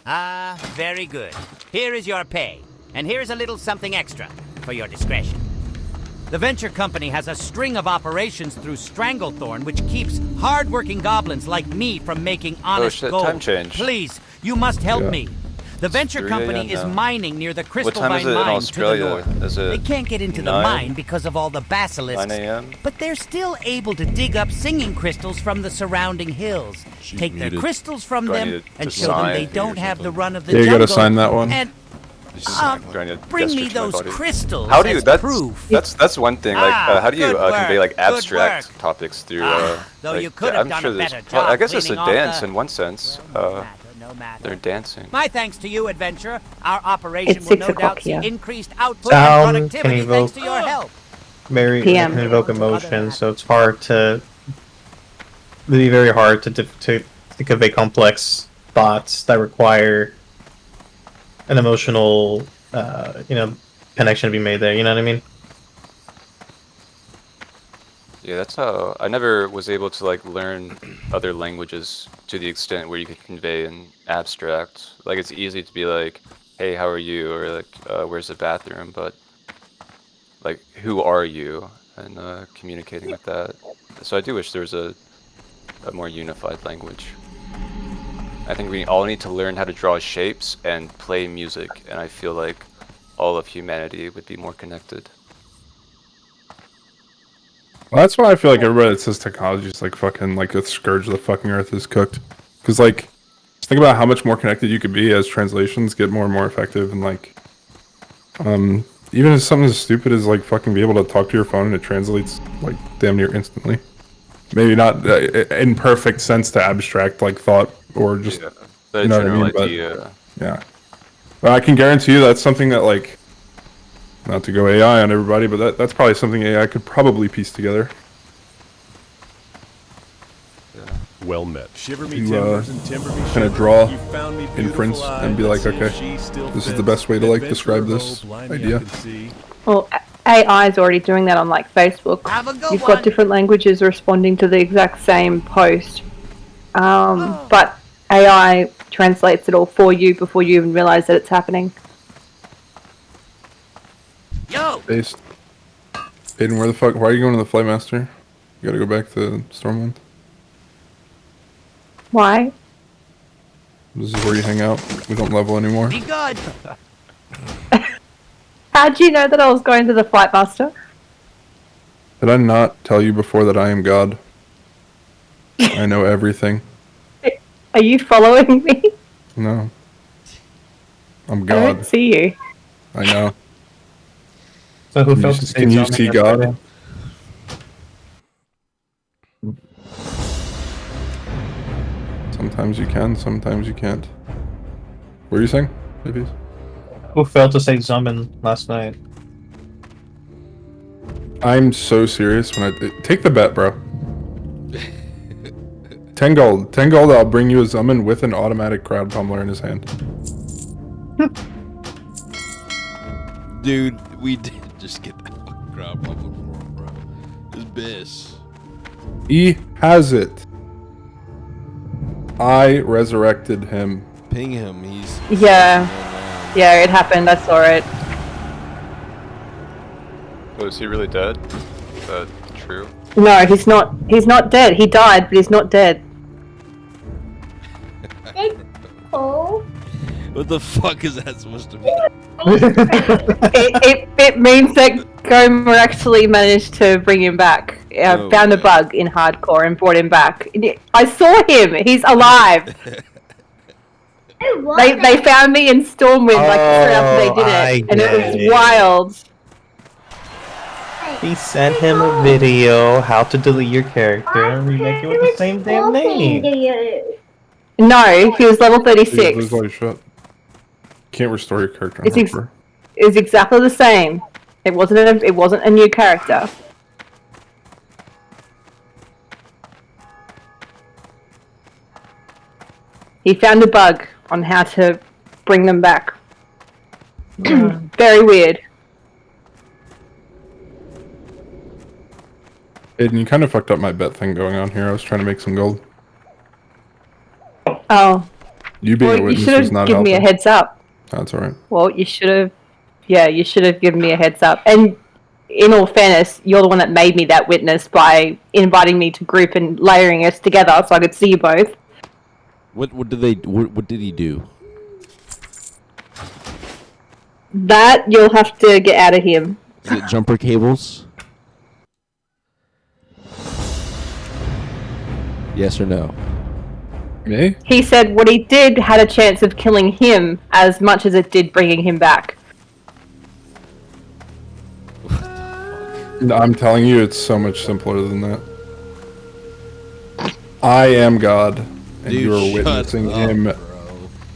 Ah, very good. Here is your pay, and here's a little something extra for your discretion. The venture company has a string of operations through Stranglethorn, which keeps hard-working goblins like me from making honest shit, gold. time change. Please, you must help Yeah. me. The venture 3 company a.m. is now. mining near the What Crystal time is Mine it in mine to the Australia? north. Is it They can't get into the 9? mine because of all the basilisks. 9 a.m.? But they're still able to dig up singing crystals from the surrounding hills. Take their muted. crystals from Do I them need and to show them sign they here or don't have the run of the Yeah, you jungle. gotta sign that one. And Do I need to bring gesture me to my those body? crystals How do you? as That's proof. that's one thing. Like, how do you good convey work, like good abstract work. topics through? Though like, you could have I'm done sure a there's better pro- I job guess it's a cleaning off dance the- in one sense. No matter. They're dancing. My thanks to you, adventurer. Our operation It's will 6 no doubt o'clock see here. increased output Sound and can productivity evoke- thanks to your help. Mary PM. can invoke emotion, so it's hard to. It'd be very hard to convey complex thoughts that require an emotional, connection to be made there. You know what I mean? Yeah, that's how I never was able to like learn other languages to the extent where you could convey an abstract. Like it's easy to be like, "Hey, how are you?" or like, "Where's the bathroom?" But like, "Who are you?" and communicating with that. So I do wish there was a more unified language. I think we all need to learn how to draw shapes and play music, and I feel like all of humanity would be more connected. Well, that's why I feel like everybody that says technology is like fucking like a scourge of the fucking earth is cooked. Because like, just think about how much more connected you could be as translations get more and more effective, and like, even if something as stupid as like fucking be able to talk to your phone and it translates like damn near instantly. Maybe not in perfect sense to abstract like thought or just The you know what I general mean. But idea. yeah, but I can guarantee you that's something that like. Not to go AI on everybody, but that's probably something AI could probably piece together. Well met. Shiver me To, timbers and timber me kind shiver. of draw You found me inference beautiful and be eye. like, Let's see if okay, she still this is the fits. best way to like Adventurer describe bow, this blind me, I idea. can see. Well, AI is already doing that on like Facebook. Have a good You've one. got different languages responding to the exact same post, but AI translates it all for you before you even realize that it's happening. Yo! Based. Aiden, where the fuck? Why are you going to the Flight Master? You gotta go back to Stormwind. Why? This is where you hang out. We don't level anymore. Be good. How'd you know that I was going to the Flight Master? Did I not tell you before that I am God? I know everything. Are you following me? No. I'm I don't God. see you. I know. So who Can felt you, the can you see God? Sometimes you can, sometimes you can't. What are you saying, babies? Who failed to say Zumbin last night? I'm so serious when I take the bet, bro. 10 gold. 10 gold, I'll bring you a Zummon with an automatic crowd pummeler in his hand. Dude, we did just get that fucking crowd bubble for him, bro. This Biss. He has it. I resurrected him. Ping him, he's... Yeah. Yeah, it happened. I saw it. Oh, is he really dead? Is that true? No, he's not. He's not dead. He died, but he's not dead. What the fuck is that supposed to mean? it means that Gomer actually managed to bring him back. Found a bug in hardcore and brought him back. I saw him. He's alive. They found me in Stormwind like straight after they did it, and it was wild. He sent him a video how to delete your character and remake it with the same damn name. No, he was level You 36. lose all your shit. Can't restore your character. It's exactly the same. It wasn't a new character. He found a bug on how to bring them back. Very weird. Aiden, you kind of fucked up my bet thing going on here. I was trying to make some gold. Oh. You being a You witness should was have not given me a helping. heads up. That's alright. Well, you should have. Yeah, you should have given me a heads up. And in all fairness, you're the one that made me that witness by inviting me to group and layering us together so I could see you both. What did he do? That you'll have to get out of him. Is it jumper cables? Yes or no? Me? He said what he did had a chance of killing him as much as it did bringing him back. I'm telling you, it's so much simpler than that. I am God, and Dude, you are shut witnessing up, him bro.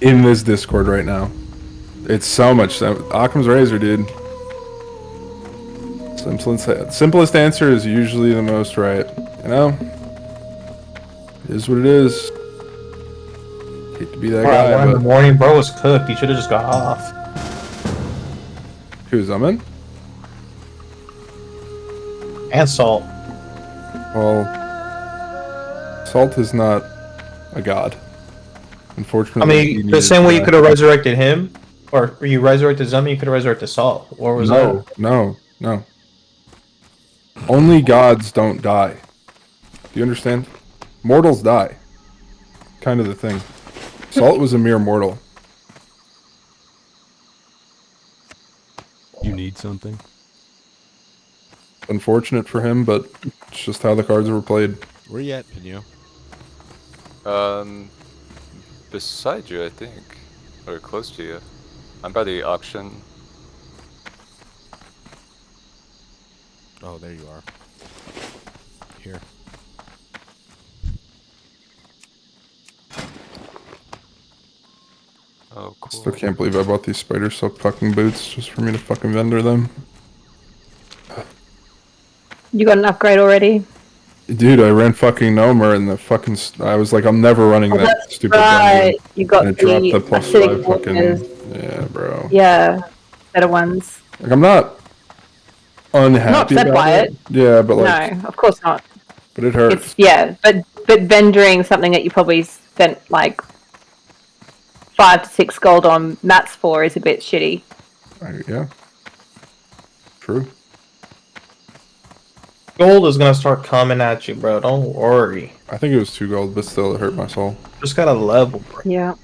in this Discord right now. It's so much. Occam's razor, dude. Simplest answer is usually the most right. You know? It is what it is. Hate to be that guy, One in the but... morning, bro was cooked. He should have just got off. Who's Zaman? And Salt. Well, Salt is not a god. Unfortunately, I mean, the same way you could have resurrected him, or you resurrected Zummy, you could have resurrected Salt. Or was that? No. Only gods don't die. Do you understand? Mortals die. Kind of the thing. Salt was a mere mortal. You need something? Unfortunate for him, but it's just how the cards were played. Where you at, Pino? Beside you, I think. Or close to you. I'm by the auction. Oh, there you are. Here. Oh, cool. Still can't believe I bought these spider silk fucking boots just for me to fucking vendor them. You got an upgrade already? Dude, I ran fucking Nomer and the fucking... I was like, I'm never running that That's stupid right. vendor. You got And it dropped the plus acidic 5 fucking... waters. Yeah, bro. Yeah, better ones. Like, I'm not unhappy Not upset about by it. Yeah, but like... No, of course not. But it hurts. But vendoring something that you probably spent like 5 to 6 gold on mats for is a bit shitty. Yeah. True. Gold is gonna start coming at you, bro. Don't worry. I think it was 2 gold, but still, it hurt my soul. Just gotta level, bro. Yeah.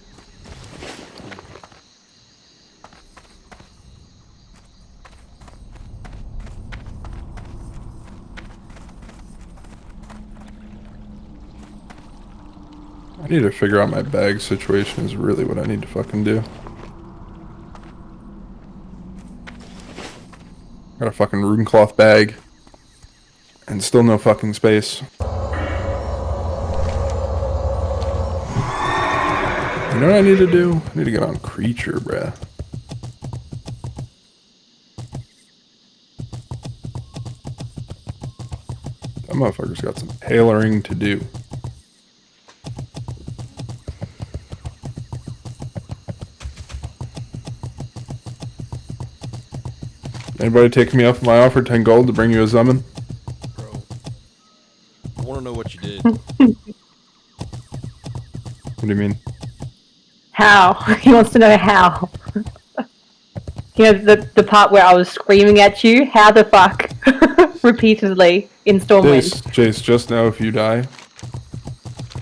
I need to figure out my bag situation is really what I need to fucking do. Got a fucking rune cloth bag. And still no fucking space. You know what I need to do? I need to get on creature, bruh. That motherfucker's got some tailoring to do. Anybody take me up my offer, 10 gold to bring you a summon? Bro, I want to know what you did. What do you mean? How? He wants to know how. You know, the part where I was screaming at you? How the fuck? Repeatedly in Stormwind. Jace, just know if you die,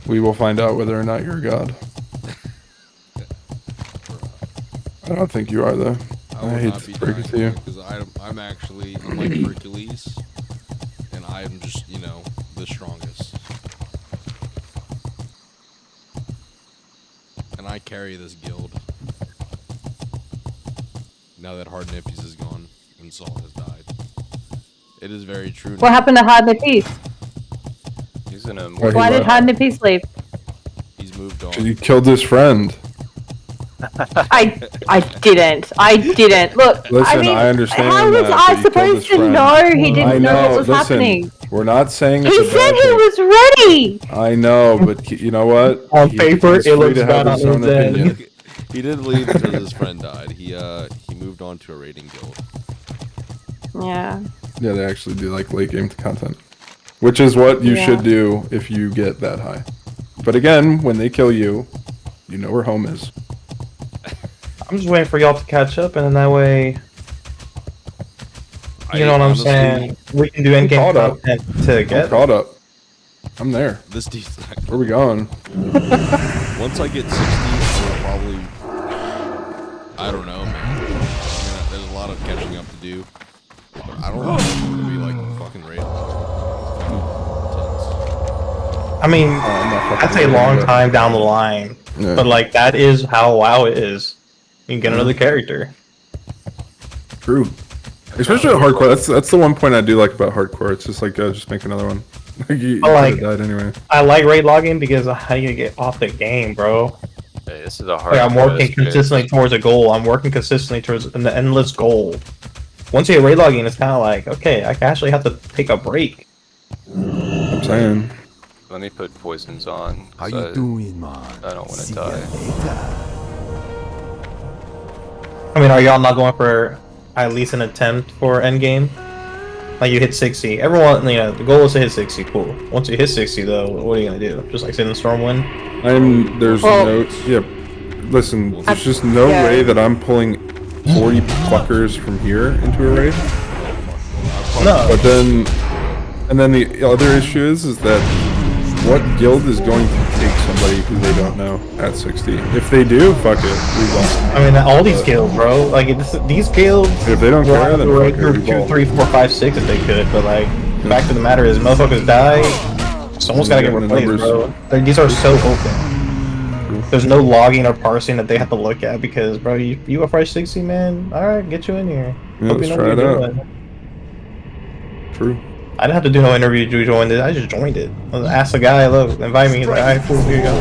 we will find out whether or not you're a god. I don't think you are, though. I hate to break it to you. Because I'm actually, I'm like Hercules, and I'm just, you know, the strongest. And I carry this guild. Now that Hard Nippies is gone and Saul has died. It is very true. What happened to Hard Nippies? He's in a... Why did Hard Nippies leave? He's moved on. You killed his friend. I didn't. Look, Listen, I mean, I understand how was that, I but you killed supposed his to friend. know he didn't I know what was listen, happening? We're not saying He it's a said bad he thing. was ready! I know, but you know what? On paper, he's it free looks to have bad his on own his end. opinion. He didn't leave because his friend died. He moved on to a raiding guild. Yeah. Yeah, they actually do like late game content. Which is what you Yeah. should do if you get that high. But again, when they kill you, you know where home is. I'm just waiting for y'all to catch up, and then that way, you know what I'm saying? We can do in-game caught up. content I'm together. caught up. I'm there. This dude's not. Where we going? Once I get 60, I'll probably. I don't know, man. lot of catching up to do. But I don't know if it's gonna be like fucking raid. I mean, that's a long time down the line, but like that is how WoW is. You can get another character. True. Especially at hardcore. That's the one point I do like about hardcore. It's just like just make another one. you like, died anyway. I like raid logging because how do you get off the game, bro? Hey, this is a hard. Like, I'm working consistently towards a goal. I'm working consistently towards an endless goal. Once you get raid logging, it's kind of like, okay, I actually have to take a break. I'm saying. Let me put poisons on. How you doing, man? I don't want to die. I mean, are y'all not going for at least an attempt for endgame? Like you hit 60. Everyone, you know, the goal is to hit 60. Cool. Once you hit 60, though, what are you gonna do? Just like sit in the Stormwind? Listen, there's just no way that I'm pulling 40 fuckers from here into a raid. No. But then, and then the other issue is that what guild is going to take somebody who they don't know at 60? If they do, fuck it, we lost. I mean, all these guilds, bro. Like these guilds. If they don't care, then fuck it, we 2, 3, 4, 5, 6 if they could. But like, the fact of the matter is, motherfuckers die. Someone's gotta get replaced, bro. These are so open. There's no logging or parsing that they have to look at because, bro, you a fresh 60 man. All right, get you in here. Yeah, Hope you know what you're doing. True. I didn't have to do no interview to join it. I just joined it. I asked the guy, look, invite me. He's like, alright, cool, here you go.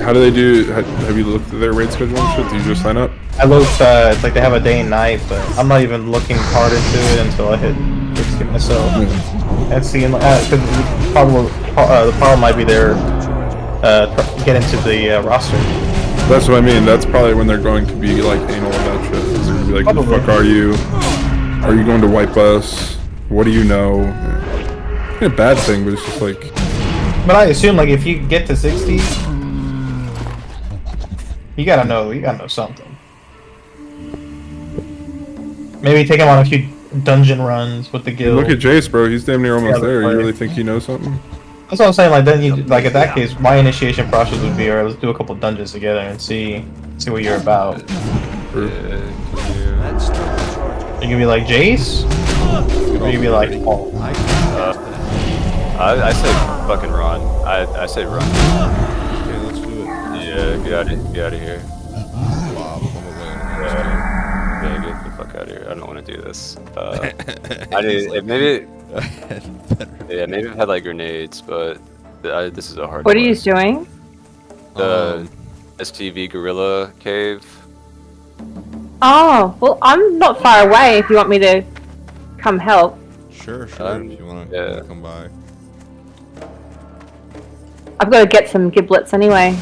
How do they do? Have you looked at their raid schedule and shit? Do you just sign up? I looked. It's like they have a day and night, but I'm not even looking hard into it until I hit 60 myself. And seeing, because the problem might be there. Get into the roster. That's what I mean. That's probably when they're going to be like anal about shit. They're gonna be like, "Who the fuck are you? Are you going to wipe us? What do you know?" It's a bad thing, but it's just like. But I assume like if you get to 60, you gotta know something. Maybe take him on a few dungeon runs with the guild. Look at Jace, bro. He's damn near almost there. You really think he knows something? That's what I'm saying. Like then, in that case, my initiation process would be, alright, let's do a couple dungeons together and see what you're about. You can be like Jace, or you can be like Paul. I say fucking run. I say run. Okay, let's do it. Yeah, get out of here. Yeah, get the fuck out of here. I don't want to do this. Maybe I've had like grenades, but this is a hard. What are you doing? The STV Gorilla Cave. Oh, well, I'm not far away if you want me to come help. Sure, if you wanna come by. I've got to get some giblets anyway.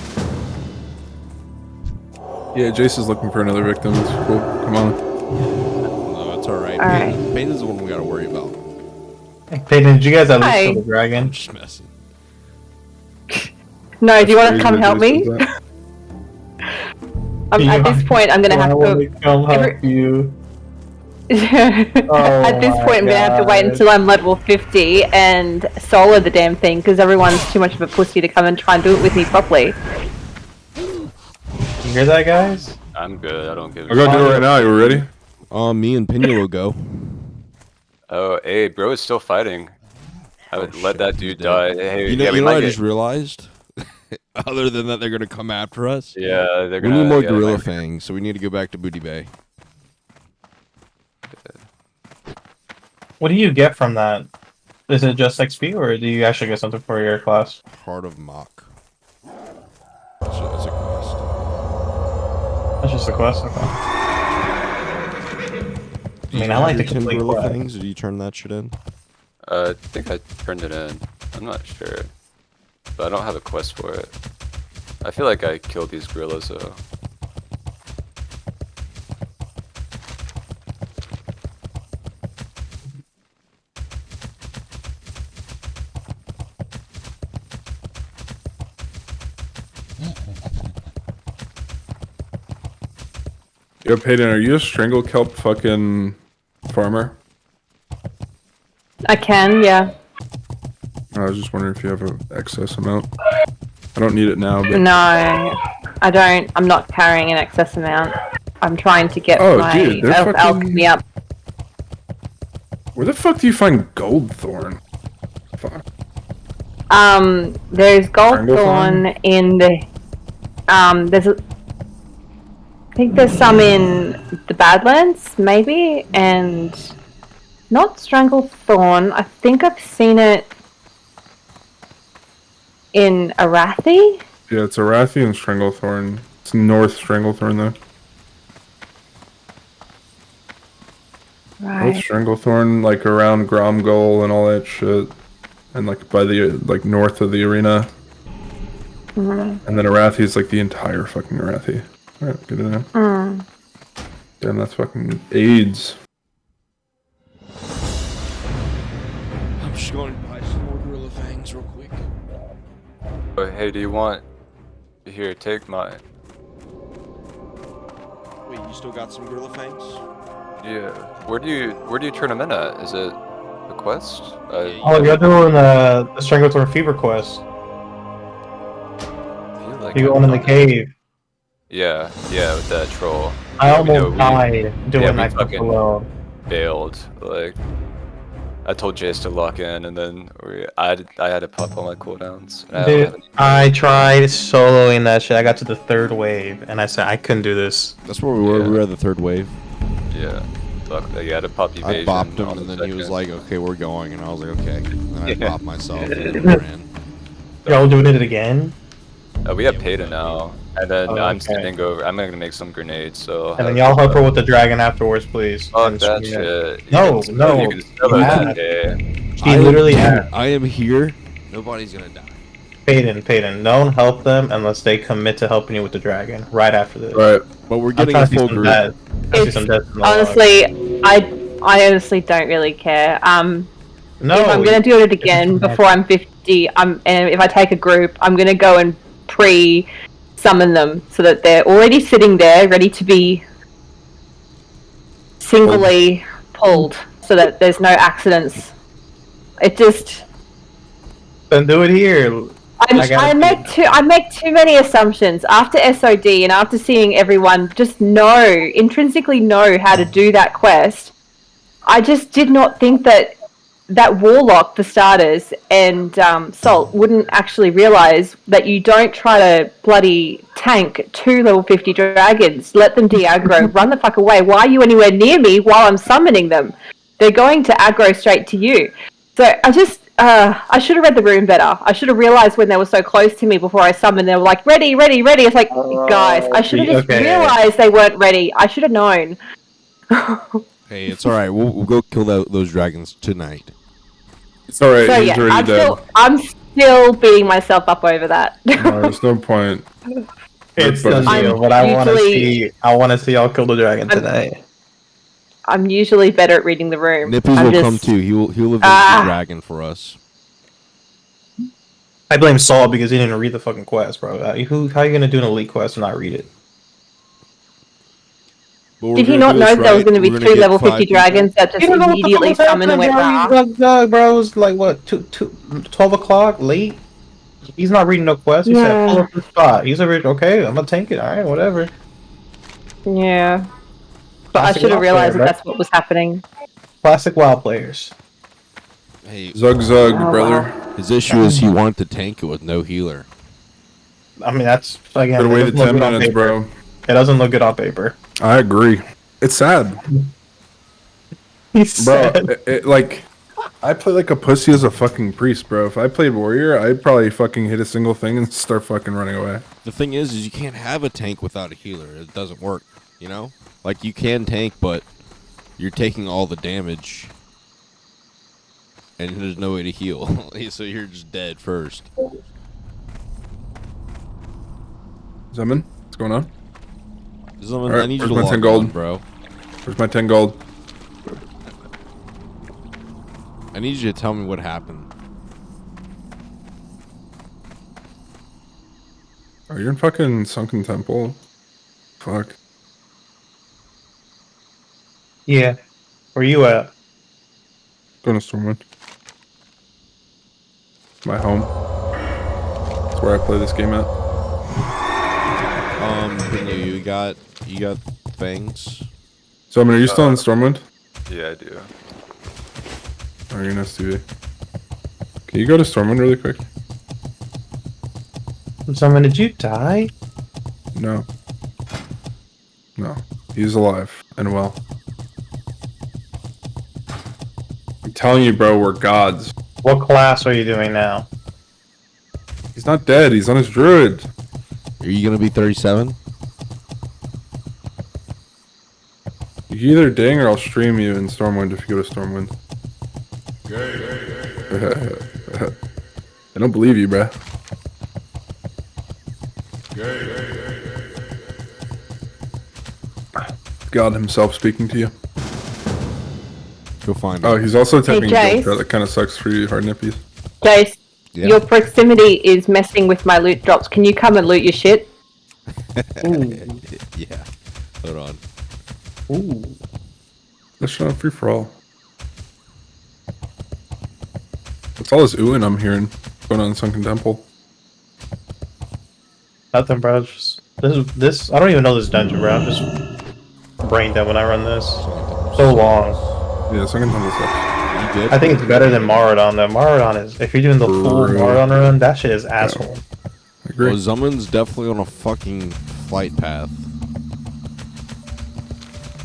Yeah, Jace is looking for another victim. It's cool. Come on. No, it's alright. Alright. Payne is the one we gotta worry about. Peyton, did you guys at least kill the dragon? I'm just messing. No, do you want to come help me? At this point, I'm gonna have to come help you. At this point, I'm gonna have to wait until I'm level 50 and solo the damn thing because everyone's too much of a pussy to come and try and do it with me properly. You hear that, guys? I'm good. I don't give a We're gonna do it right now. You ready? Me and Pinulo go. Oh, hey, bro is still fighting. I would let that dude die. Hey, You know what I just realized? Other than that, they're gonna come after us. Yeah, they're gonna. We need more gorilla fangs, so we need to go back to Booty Bay. What do you get from that? Is it just XP, or do you actually get something for your class? Heart of Mach. It's a quest. That's just a quest, okay. I mean, I like to complete gorilla quests. fangs. Did you turn that shit in? I think I turned it in. I'm not sure, but I don't have a quest for it. I feel like I killed these gorillas though. Yo, Peyton, are you a strangle kelp fucking farmer? I can, yeah. I was just wondering if you have an excess amount. I don't need it now, but No, I don't. I'm not carrying an excess amount. I'm trying to get Oh, my dude, they're fucking- alchemy up. Where the fuck do you find gold thorn? Fuck. There's gold Stranglethorn? thorn in the I think there's some in the Badlands, maybe, and not Stranglethorn. I think I've seen it in Arathi. Yeah, it's Arathi and Stranglethorn. It's North Stranglethorn, though. North Right. Stranglethorn, like around Gromgol and all that shit. And like by the, like north of the arena. Mhm. And then Arathi is like the entire fucking Arathi. Alright, good to know. Mm. Damn, that's fucking AIDS. I'm just going to buy some more gorilla fangs real quick. Oh, hey, do you want? Here, take mine. Wait, you still got some gorilla fangs? Yeah. Where do you turn them in at? Is it a quest? Oh, you're doing the Stranglethorn Fever quest. You going in the cave. Yeah, with that troll. I Yeah, almost died doing we that fucking alone. failed. Like, I told Jace to lock in, and then I had to pop all my cooldowns. And Dude, I tried soloing that shit. I got to the 3rd wave, and I said I couldn't do this. That's where we were. We were at the 3rd wave. Yeah. Fuck, you had to pop I evasion. bopped him, on and the then he was second. like, "Okay, we're going," and I was like, "Okay." And then I Yeah. bopped myself, and then we ran. Y'all doing it again? We have Peta now, and then Oh, I'm okay. sending over. I'm gonna make some grenades, so. And then y'all help her with the dragon afterwards, please. Fuck And that she- shit. No, no. You can sell it that day. She literally had. I am here. Nobody's gonna die. Peyton, don't help them unless they commit to helping you with the dragon right after this. Right. But we're I'm getting trying a to see full some group. death. I see It's, some death in the log. honestly, I honestly don't really care. No, if I'm gonna do it again before I'm 50, and if I take a group, I'm gonna go and pre-summon them so that they're already sitting there, ready to be singly pulled, so that there's no accidents. It just. Then do it here. I make too many assumptions after SOD and after seeing everyone just intrinsically know how to do that quest. I just did not think that Warlock, for starters, and Salt wouldn't actually realize that you don't try to bloody tank 2 level 50 dragons, let them de-aggro, run the fuck away. Why are you anywhere near me while I'm summoning them? They're going to aggro straight to you. So I should have read the room better. I should have realized when they were so close to me before I summoned, they were like, ready. It's like, guys, I should have just realized they weren't ready. I should have known. Hey, it's all right. We'll go kill those dragons tonight. It's alright, So he's yeah, already dead. I'm still beating myself up over that. No, there's no point. It's But- done deal, but I want to usually- see y'all kill the dragon tonight. I'm usually better at reading the room. Nippies I'm will just- come too. He'll avenge the dragon for us. I blame Saul because he didn't read the fucking quest, bro. How are you gonna do an elite quest and not read it? Did he not know there was going to be 2 level 50 dragons that just immediately summoned and went rah? Bro, it was like what, 12 o'clock late? He's not reading no quest. He said, pull up the spot. He's like, okay, I'm gonna tank it. Alright, whatever. Yeah. But I should have realized that that's what was happening. Classic WoW players. Hey, Zug, Oh, brother. wow. His issue is he wanted to tank it with no healer. I mean, that's again. Could've waited it doesn't 10 look good on minutes, paper. bro. It doesn't look good on paper. I agree. It's sad. He's Bro, sad. like, I play like a pussy as a fucking priest, bro. If I played warrior, I'd probably fucking hit a single thing and start fucking running away. The thing is you can't have a tank without a healer. It doesn't work, you know? Like, you can tank, but you're taking all the damage, and there's no way to heal. So you're just dead first. Zeman, what's going on? Zeman, Alright, I need you where's to my log 10 gold? on, bro. Where's my 10 gold? I need you to tell me what happened. Are you in fucking Sunken Temple? Fuck. Yeah. Where you at? Going to Stormwind. My home. That's where I play this game at. You got fangs. So, I mean, are you still in Stormwind? Yeah, I do. Or are you in STV? Can you go to Stormwind really quick? Someone, did you die? No. No. He's alive and well. I'm telling you, bro, we're gods. What class are you doing now? He's not dead. He's on his druid. Are you gonna be 37? You can either ding or I'll stream you in Stormwind if you go to Stormwind. I don't believe you, bruh. God himself speaking to you. Go find Oh, him. he's also typing Jace. joke. That kind of sucks for you, hard nippies. Jace, Yeah. your proximity is messing with my loot drops. Can you come and loot your shit? Yeah. Hold on. Ooh. Let's show free for all. What's all this oohing I'm hearing going on in Sunken Temple? Nothing, bro. Just, this. I don't even know this dungeon, bro. I'm just brain dead when I run this. So long. Yeah, Sunken Temple sucks. You good? I think it's better than Maradon, though. Maradon is, if you're doing the full True. Maradon run, that shit is asshole. I agree. Well, Zumman's definitely on a fucking flight path.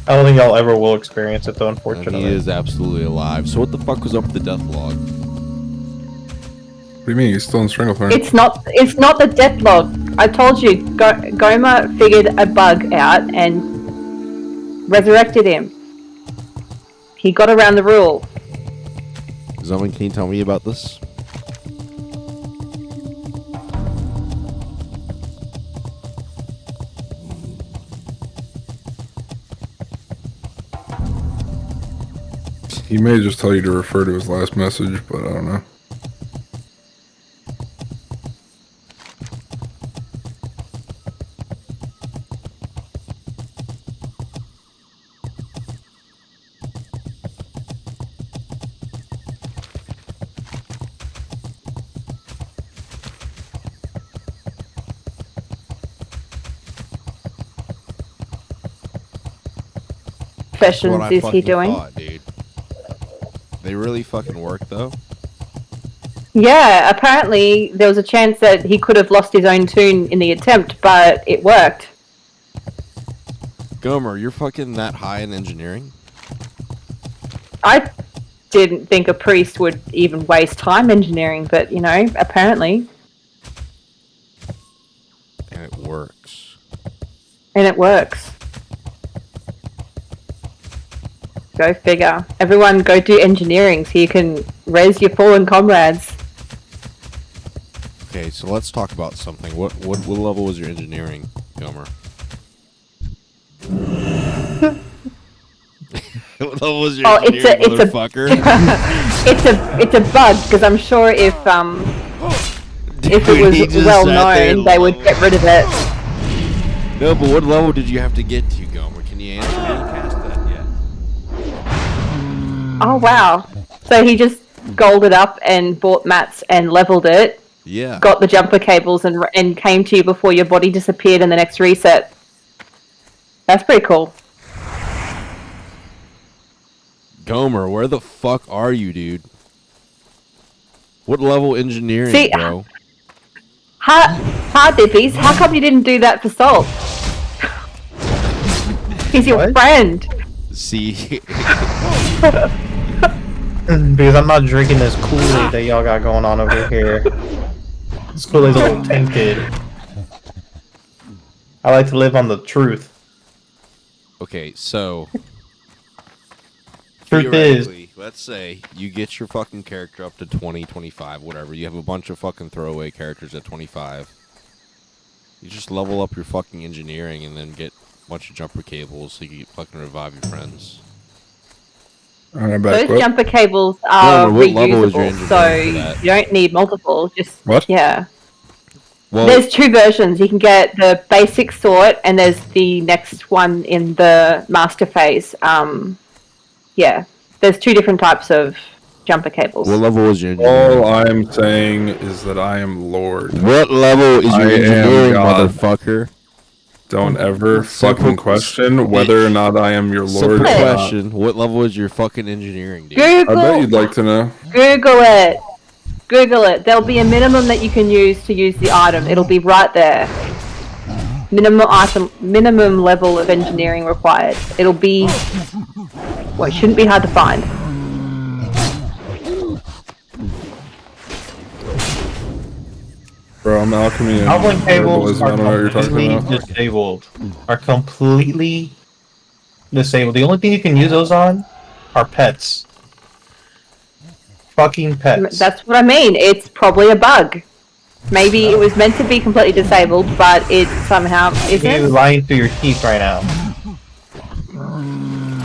I don't think y'all ever will experience it, though, And unfortunately. he is absolutely alive. So what the fuck was up with the death log? What do you mean? He's still in Stranglethorn? It's not the death log. I told you, Goma figured a bug out and resurrected him. He got around the rule. Zumman, can you tell me about this? He may just tell you to refer to his last message, but I don't know. That's what Sessions I is he fucking doing? thought, dude. They really fucking work, though? Yeah, apparently there was a chance that he could have lost his own tune in the attempt, but it worked. Gomer, you're fucking that high in engineering? I didn't think a priest would even waste time engineering, but you know, apparently. And it works. And it works. Go figure. Everyone go do engineering so you can raise your fallen comrades. Okay, so let's talk about something. What level was your engineering, Gomer? What level was your engineering, motherfucker? It's a bug, because I'm sure if it was well known, they would get rid of it. No, but what level did you have to get to, Gomer? Can you answer me? Oh wow. So he just golded up and bought mats and leveled it. Yeah. Got the jumper cables and came to you before your body disappeared in the next reset. That's pretty cool. Gomer, where the fuck are you, dude? What level engineering, See, bro? Hard dippies, how come you didn't do that for Salt? He's your friend. See? Because I'm not drinking this Kool-Aid that y'all got going on over here. This Kool-Aid's a little tainted. I like to live on the truth. Okay, so... Truth is... theoretically, let's say you get your fucking character up to 20, 25, whatever. You have a bunch of fucking throwaway characters at 25. You just level up your fucking engineering and then get a bunch of jumper cables so you can fucking revive your friends. Those jumper cables are what level is your reusable, engineering so for that? you don't need multiple. Just What? Yeah. Well, There's two versions. You can get the basic sort, and there's the next one in the master phase. Yeah, there's two different types of jumper cables. what level is your engineering? All I'm saying is that I am Lord. What level is your I am engineering, God. motherfucker? Don't ever Simple- fucking question whether or not I am your lord. Simple or not. question. What level is your fucking engineering, dude? I Google. bet you'd like to know. Google it. Google it. There'll be a minimum that you can use to use the item. It'll be right there. Minimum level of engineering required. It'll be. Well, it shouldn't be hard to find. Bro, I'm alchemy and Goblin cables herbalism. I are don't know what you're talking completely about. disabled. Are completely disabled. The only thing you can use those on are pets. Fucking pets. That's what I mean. It's probably a bug. Maybe it was meant to be completely disabled, but it somehow You're isn't. lying through your teeth right now.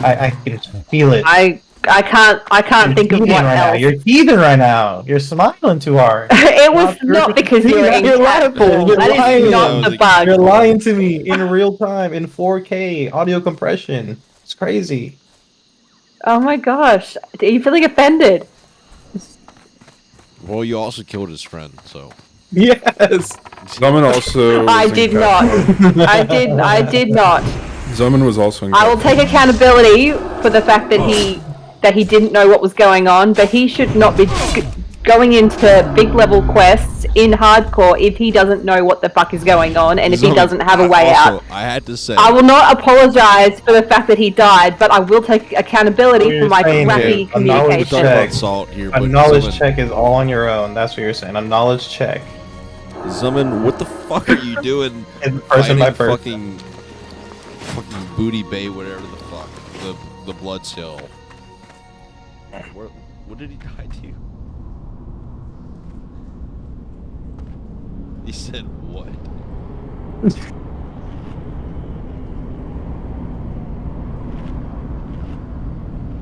I can feel it. I can't think of You're what teething right now. else. You're teething right now. You're smiling too hard. It was not because you were incapable. You're That lying. is not the bug. You're lying to me in real time in 4K audio compression. It's crazy. Oh my gosh. Are you feeling offended? Well, you also killed his friend, so. Yes. Zuman also. I was did incapable. not. I did not. Zuman was also. I will incapable. take accountability for the fact that he didn't know what was going on, but he should not be going into big level quests in hardcore if he doesn't know what the fuck is going on and if he Zuman, doesn't have a way out. I had to say. I will not apologize for the fact that he died, but I will take accountability for my crappy A knowledge communication. check. Salt here, A but knowledge Zuman- check is all on your own. That's what you're saying. A knowledge check. Zuman, what the fuck are you doing? Person fighting by person. fucking booty bay, whatever the fuck. The blood cell. What did he die to? He said what?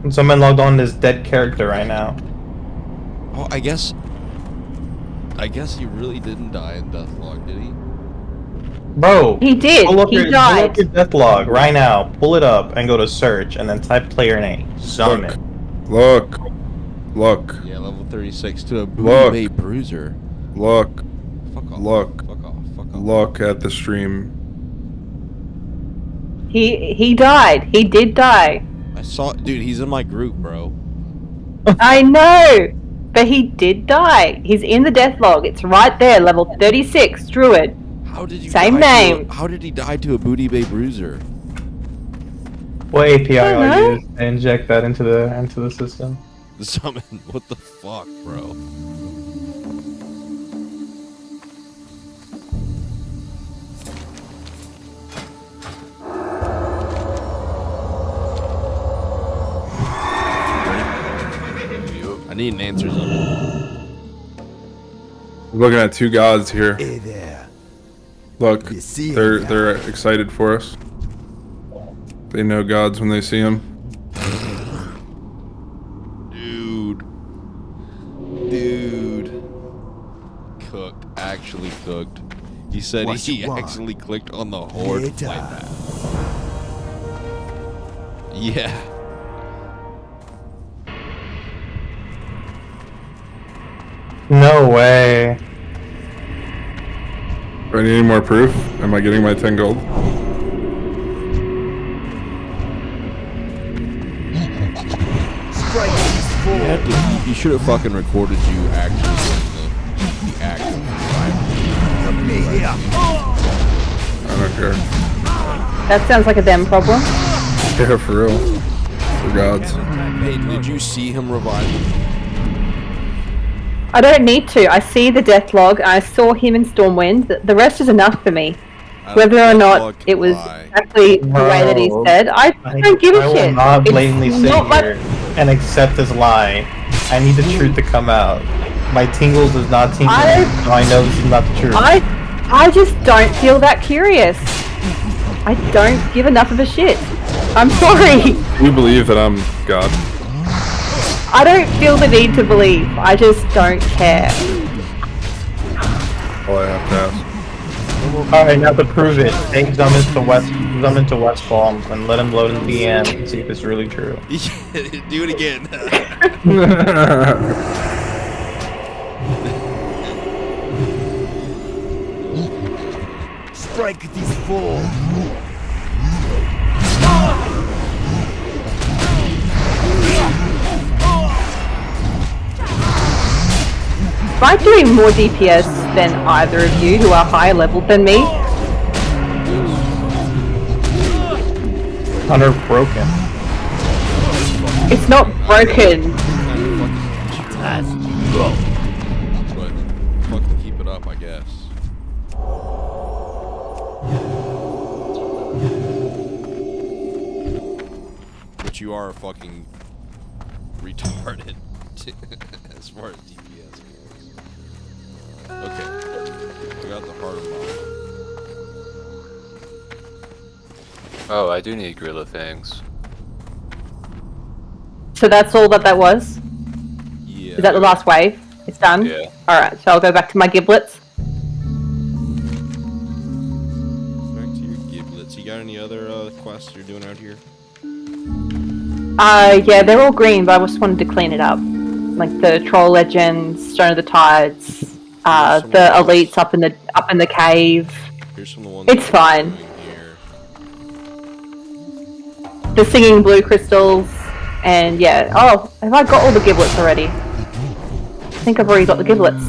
Someone logged on this dead character right now. Oh, I guess he really didn't die in Deathlog, did he? Bro, He did. Pull up He your died. death log right now. Pull it up and go to search and then type player name. Summon. Look. Yeah, level 36 to a Look. booty bay bruiser. Look. Fuck off. Look. Fuck off. Fuck off. Look at the stream. He died. He did die. I saw, dude. He's in my group, bro. I know, but he did die. He's in the death log. It's right there, level 36, Druid. How did you? Same die name. how did he die to a booty bay bruiser? What API I don't are know. you to inject that into the system? Summon. What the fuck, bro? I need an answer, Zummon. We're looking at two gods here. Hey there. Look, You see they're excited for us. They know gods when they see them. Dude. Cooked. Actually cooked. He said What he you want? actually clicked on the horde Later. flight map. Yeah. No way. Do I need any more proof? Am I getting my 10 gold? You should have fucking recorded you actually doing the act. I don't care. That sounds like a them problem. Yeah, for real. For gods. Hey, did you see him revive him? I don't need to. I see the death log. I saw him in Stormwind. The rest is enough for me. Whether or not it was exactly the way that he Bro, said, I don't give a I shit. will not blatantly It's sit not my- here and accept this lie. I need the truth to come out. My tingles is not tingling, so I know this is not the truth. I just don't feel that curious. I don't give enough of a shit. I'm sorry. You believe that I'm God? I don't feel the need to believe. I just don't care. All I have to ask. Alright, now to prove it, take Zummon to West Palm and let him load in the end and see if it's really true. Do it again. break this fall. Am I doing more DPS than either of you who are higher level than me? Hunter broken. It's not broken. But fucking keep it up, I guess. But you are fucking retarded as far as DPS goes. Okay. We got the harder model. Oh, I do need gorilla things. So that's all that was? Yeah. Is that the last wave? It's done? Yeah. Alright, so I'll go back to my giblets. Back to your giblets. You got any other quests you're doing out here? Yeah, they're all green, but I just wanted to clean it up. Like the Troll Legends, Stone of the Tides, the elites up in the cave. Here's some of the ones It's fine. doing here. The singing blue crystals, and yeah. Oh, have I got all the giblets already? I think I've already got the giblets.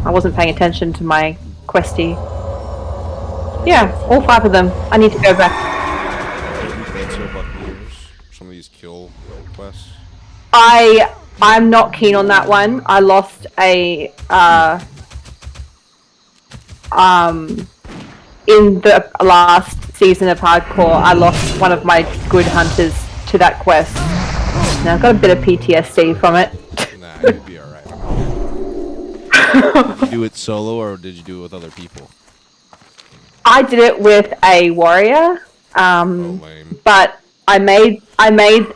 I wasn't paying attention to my questy. Yeah, all 5 of them. I need to go back. Some of these kill quests. I'm not keen on that one. I lost a in the last season of Hardcore, I lost one of my good hunters to that quest. Now I've got a bit of PTSD from it. Nah, you'd be alright. Did you do it solo or did you do it with other people? I did it with a warrior, but I made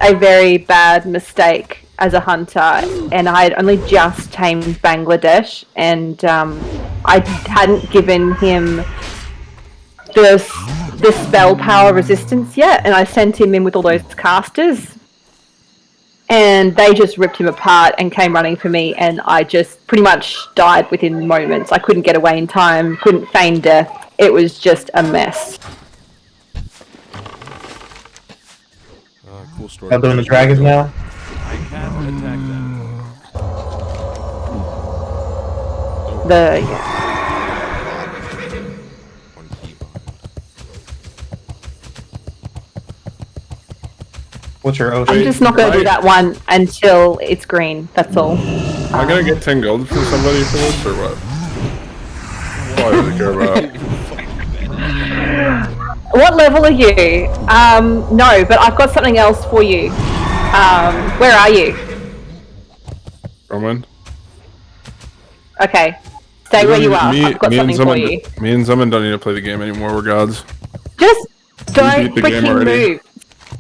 a very bad mistake as a hunter, and I had only just tamed Bangladesh, and I hadn't given him the spell power resistance yet, and I sent him in with all those casters, and they just ripped him apart and came running for me, and I just pretty much died within moments. I couldn't get away in time, couldn't feign death. It was just a mess. Cool story. Y'all doing the dragons now? I can't attack them. What's your ocean? I'm just not going to do that one until it's green, that's all. Am I gonna get 10 gold from somebody for this, or what? That's all I really care about. What level are you? No, but I've got something else for you. Where are you? Roman? Okay. Stay where you are. I've got something for you. Me and Zaman don't need to play the game anymore, we're gods. Just don't beat the game freaking already. move.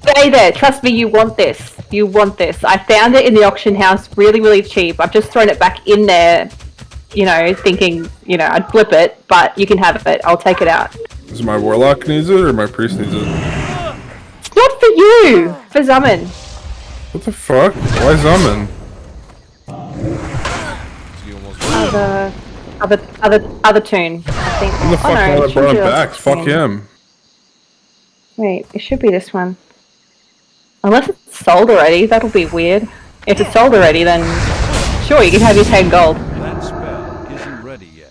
Stay there. Trust me, you want this. You want this. I found it in the auction house really, really cheap. I've just thrown it back in there, you know, thinking, you know, I'd flip it, but you can have it. I'll take it out. Is my warlock needs it, or my priest needs it? It's not for you! For Zaman. What the fuck? Why Zaman? Other tune, I think. When the fuck no, I it brought should him be back? Fuck him. Wait, it should be this one. Unless it's sold already, that'll be weird. If it's sold already, then sure, you can have your 10 gold. That spell isn't ready yet.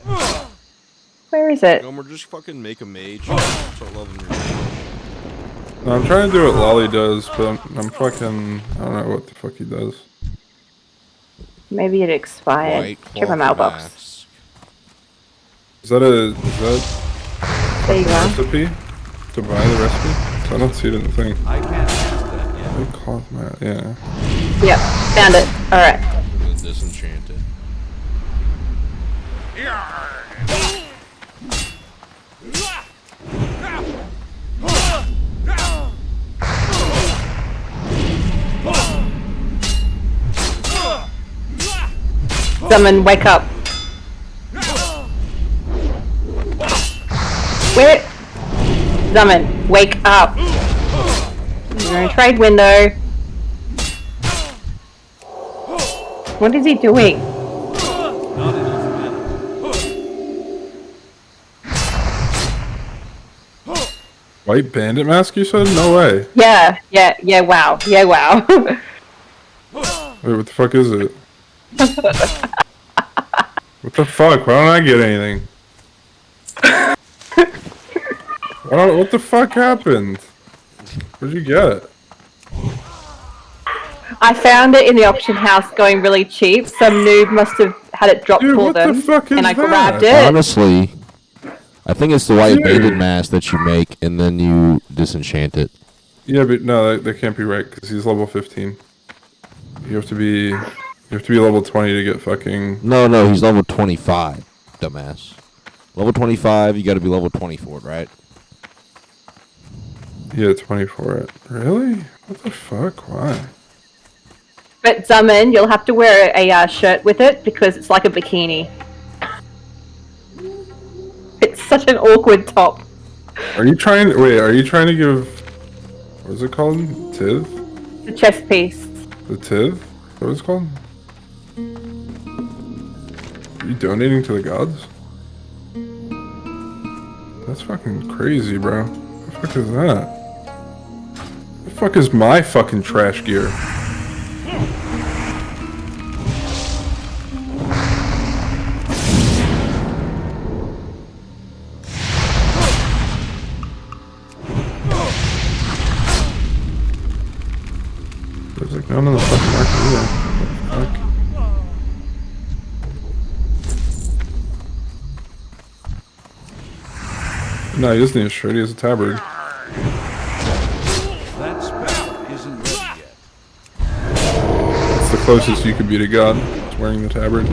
Where is it? Gomer, just fucking make a mage. Start loving your No, I'm trying to do what Lolly does, but I'm fucking... I don't know what the fuck he does. Maybe it expired. Check my mailbox. Is that a There you go. recipe? To buy the recipe? So I don't see it in the thing. I can't use that yet. Cloth mat, yeah. Yep, found it. Alright. Disenchanted. Zaman, wake up. Where? Zaman, wake up. You're in a trade window. What is he doing? White bandit mask, you said? No way. Yeah, wow. Yeah, wow. Wait, what the fuck is it? What the fuck? Why don't I get anything? What the fuck happened? What'd you get? I found it in the auction house going really cheap. Some noob must have had it dropped for them. And I grabbed it. Honestly, I think it's the white bandit mask that you make and then you disenchant it. Yeah, but no, that can't be right because he's level 15. You have to be level 20 to get fucking. No, he's level 25, dumbass. Level 25, you got to be level 20 for it, right? Yeah, 20 for it. Really? What the fuck? Why? But Zaman, you'll have to wear a shirt with it because it's like a bikini. It's such an awkward top. Are you trying to give, what is it called? Tiv? The chest piece. The Tiv? What is it called? Are you donating to the gods? That's fucking crazy, bro. What the fuck is that? What the fuck is my fucking trash gear? There's like none of the fucking market either. What the fuck? No, he doesn't need a shirt, he has a tabard. That spell isn't ready yet. It's the closest you could be to God. It's wearing the tabard.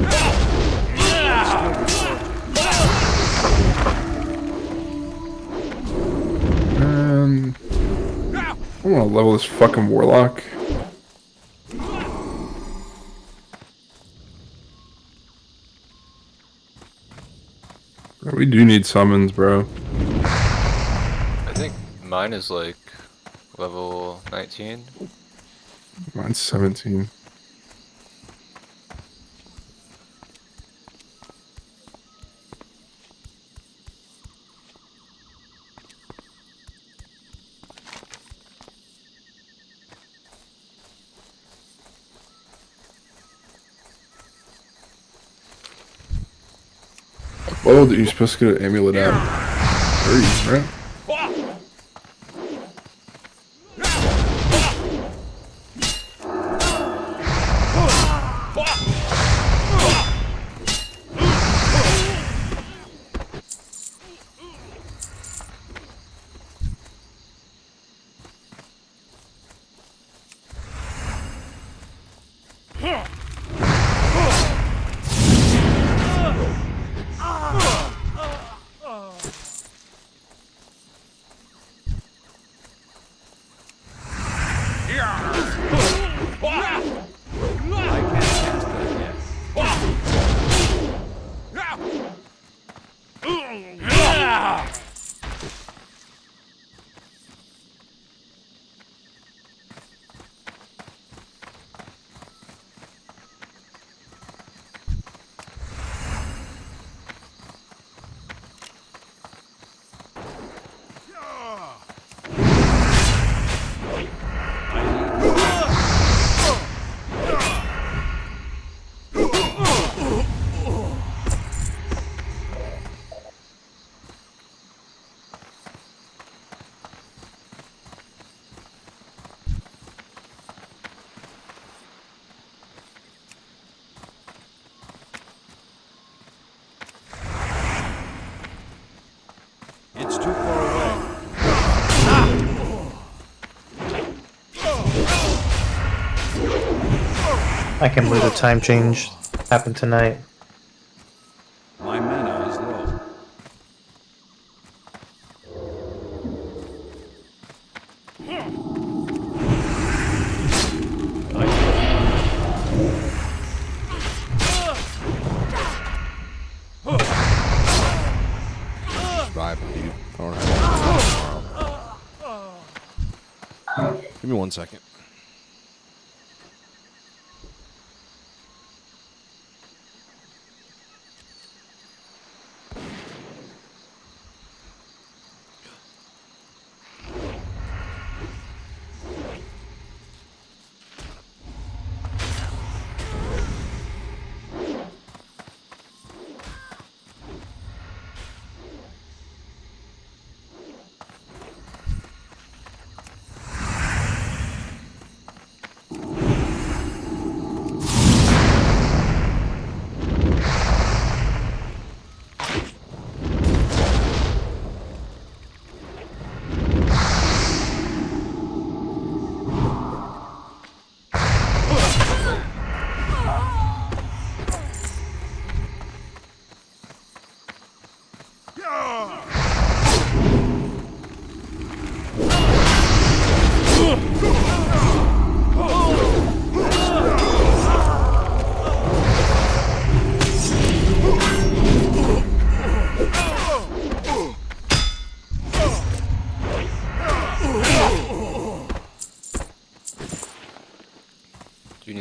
I want to level this fucking warlock. We do need summons, bro. I think mine is like level 19. Mine's 17. Oh, you're supposed to get an amulet out. 30, right? It's too far away. I can't believe the time change happened tonight. My mana is low. Surviving, dude. I don't have Give me 1 second.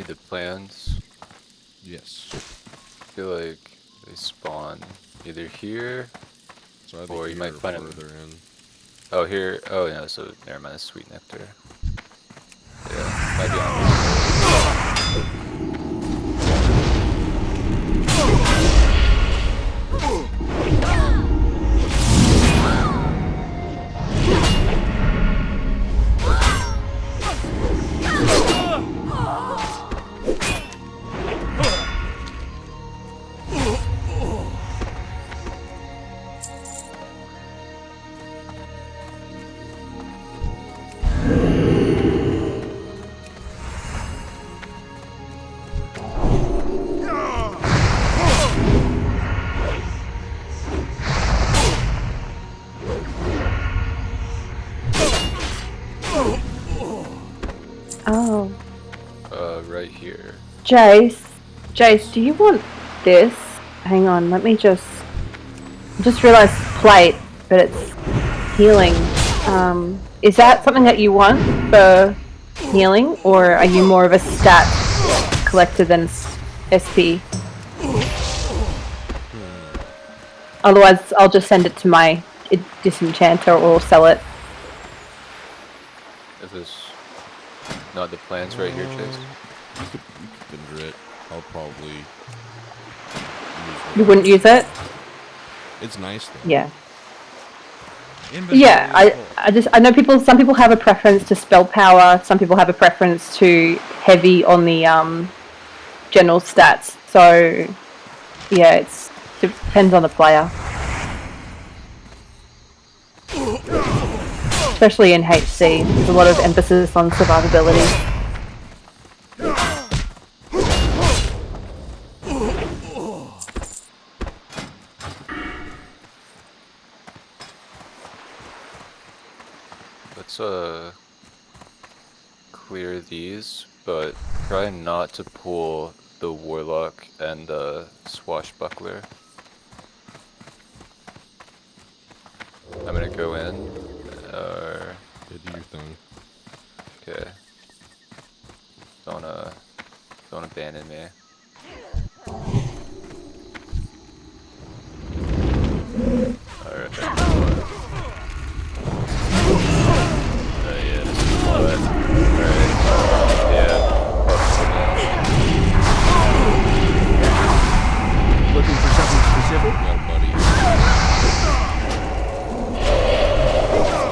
need the plans? Yes. I feel like they spawn either here, So either or you here might or find them. further in. Oh, here. Oh, no. So never mind. That's sweet nectar. Yeah, might be on. Oh. Right here. Jace, do you want this? Hang on, let me just realized plate, but it's healing. Is that something that you want for healing, or are you more of a stat collector than SP? Otherwise, I'll just send it to my disenchanter or sell it. If it's not the plans right here, Chase. You could vendor it. I'll probably use it. You wouldn't use it? It's nice though. Yeah. Yeah, I know some people have a preference to spell power, some people have a preference to heavy on the general stats. So yeah, it depends on the player. Especially in HC, there's a lot of emphasis on survivability. Let's clear these, but try not to pull the warlock and the swashbuckler. I'm gonna go in. Do your thing. Okay. Don't abandon me. Alright. Yeah, this is what. Alright. Yeah. Looking for something specific? Got a buddy.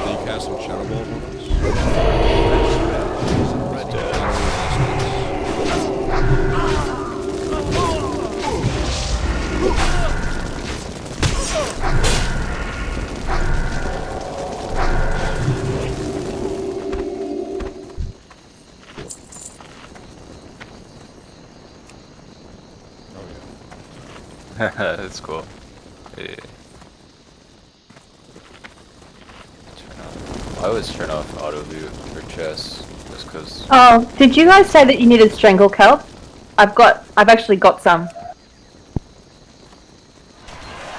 Did you cast some shadow ball on us? That's cool. Yeah. I always turn off auto loot for chests just because. Oh, did you guys say that you needed strangle kelp? I've actually got some.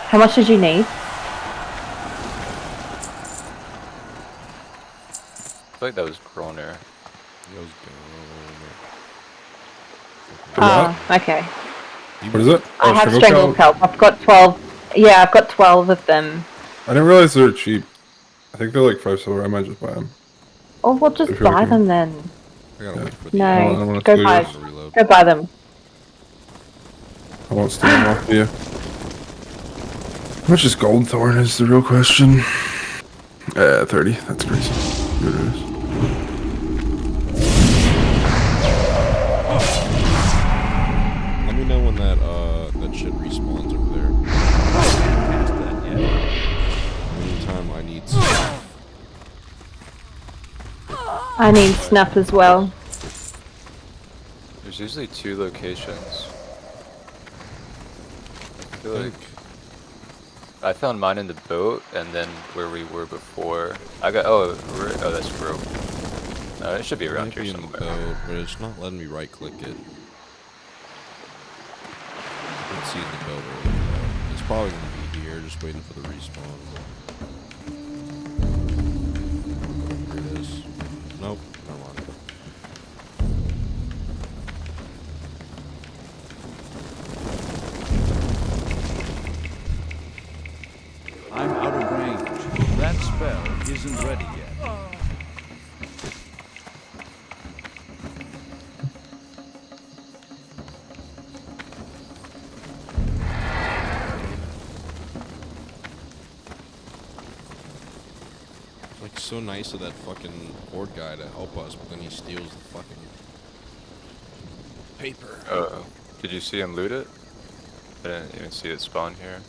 How much did you need? I feel like that was Groner. Oh, okay. What is it? I have strangle kelp. I've got 12. Yeah, I've got 12 of them. I didn't realize they were cheap. I think they're like 5 silver. I might just buy them. Oh, we'll just buy them then. I gotta wait for the No, go buy them. I won't steal them off of you. How much is gold thorn is the real question. 30. That's crazy. Good it is. Let me know when that shit respawns over there. In the meantime, I need snuff. I need snuff as well. There's usually 2 locations. I feel like I found mine in the boat, and then where we were before. I got that's rope. No, it should be around here somewhere. Boat, but it's not letting me right click it. Let's see the boat earlier. It's probably gonna be here, just waiting for the respawn. Here it is. Nope, never mind. yet. Like, so nice of that fucking horde guy to help us, but then he steals the fucking paper. Did you see him loot it? I didn't even see it spawn here.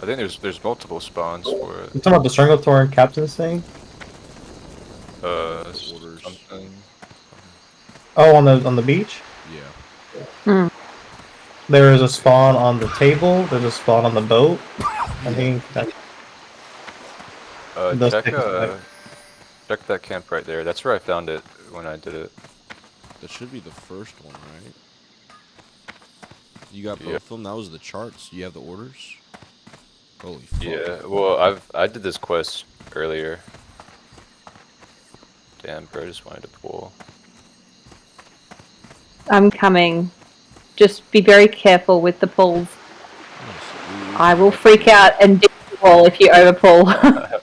I think there's multiple spawns for it. You talking about the Stranglethorn Captain's thing? Something. Oh, on the beach? Yeah. There is a spawn on the table. There's a spawn on the boat. I think that. Check that camp right there. That's where I found it when I did it. That should be the first one, right? You got both of them? That was the charts. You have the orders? Holy fuck. Yeah, well, I did this quest earlier. Damn, bro, I just wanted to pull. I'm coming. Just be very careful with the pulls. I will freak out and dig the wall if you overpull.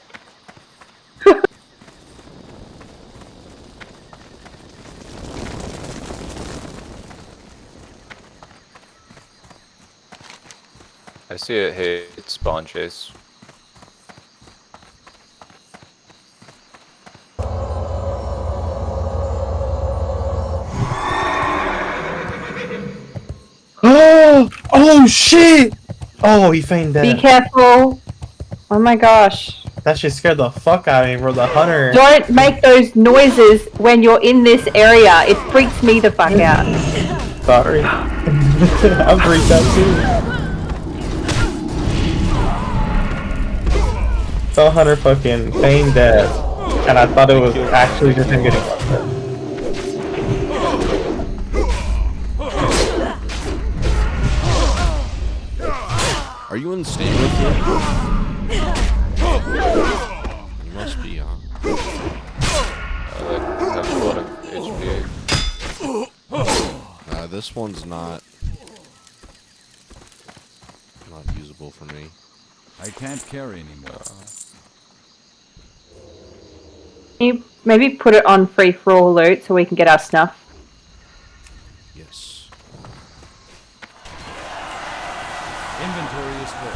I see it. Hey, it's spawn chase. Oh shit! Oh, he feigned death. Be careful! Oh my gosh. That shit scared the fuck out of me, bro. The hunter. Don't make those noises when you're in this area. It freaks me the fuck out. Sorry. I'm freaked out too. The hunter fucking feigned death, and I thought it was actually just him getting busted. Are you in stamina here? You must be, huh? That's a lot of HP. This one's not usable for me. I can't carry anymore. Can you maybe put it on free for all loot so we can get our stuff? Yes. Inventory is full.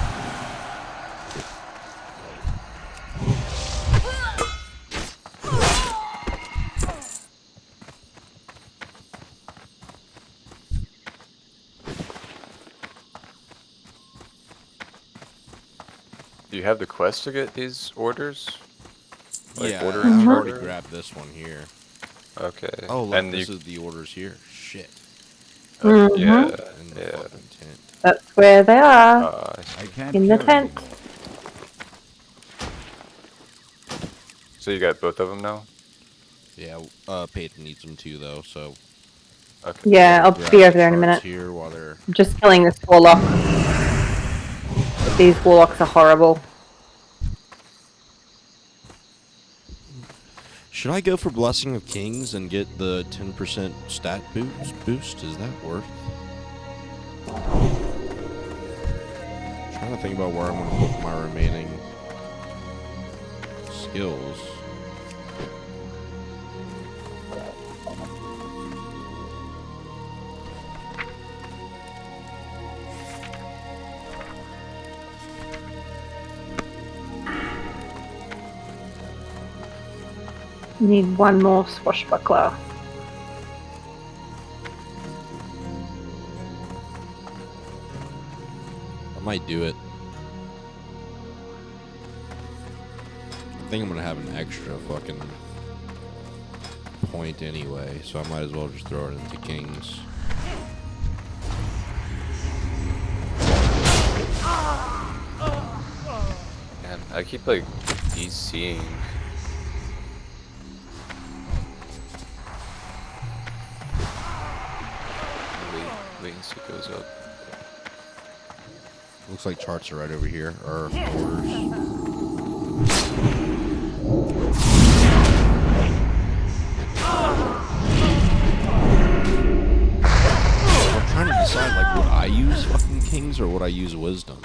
Do you have the quest to get these orders? Like yeah, order I've each already order? grabbed this one here. Okay. Oh, look, and this is the orders here. Shit. Yeah, In the yeah. fucking tent. That's where they are. I can't In the carry tent. anymore. So you got both of them now? Yeah, Peyton needs them too, though, so... Okay. Yeah, I'll grab be the over there in a charts minute. Here while they're... I'm just killing this warlock. These warlocks are horrible. Should I go for Blessing of Kings and get the 10% stat boost? Is that worth? I'm trying to think about where I'm going to put my remaining skills. Need one more swashbuckler. I might do it. I think I'm going to have an extra fucking point anyway, so I might as well just throw it into Kings. Man, I keep like DCing. Latency goes up. Looks like charts are right over here, or orders. I'm trying to decide, like, would I use fucking Kings or would I use Wisdom?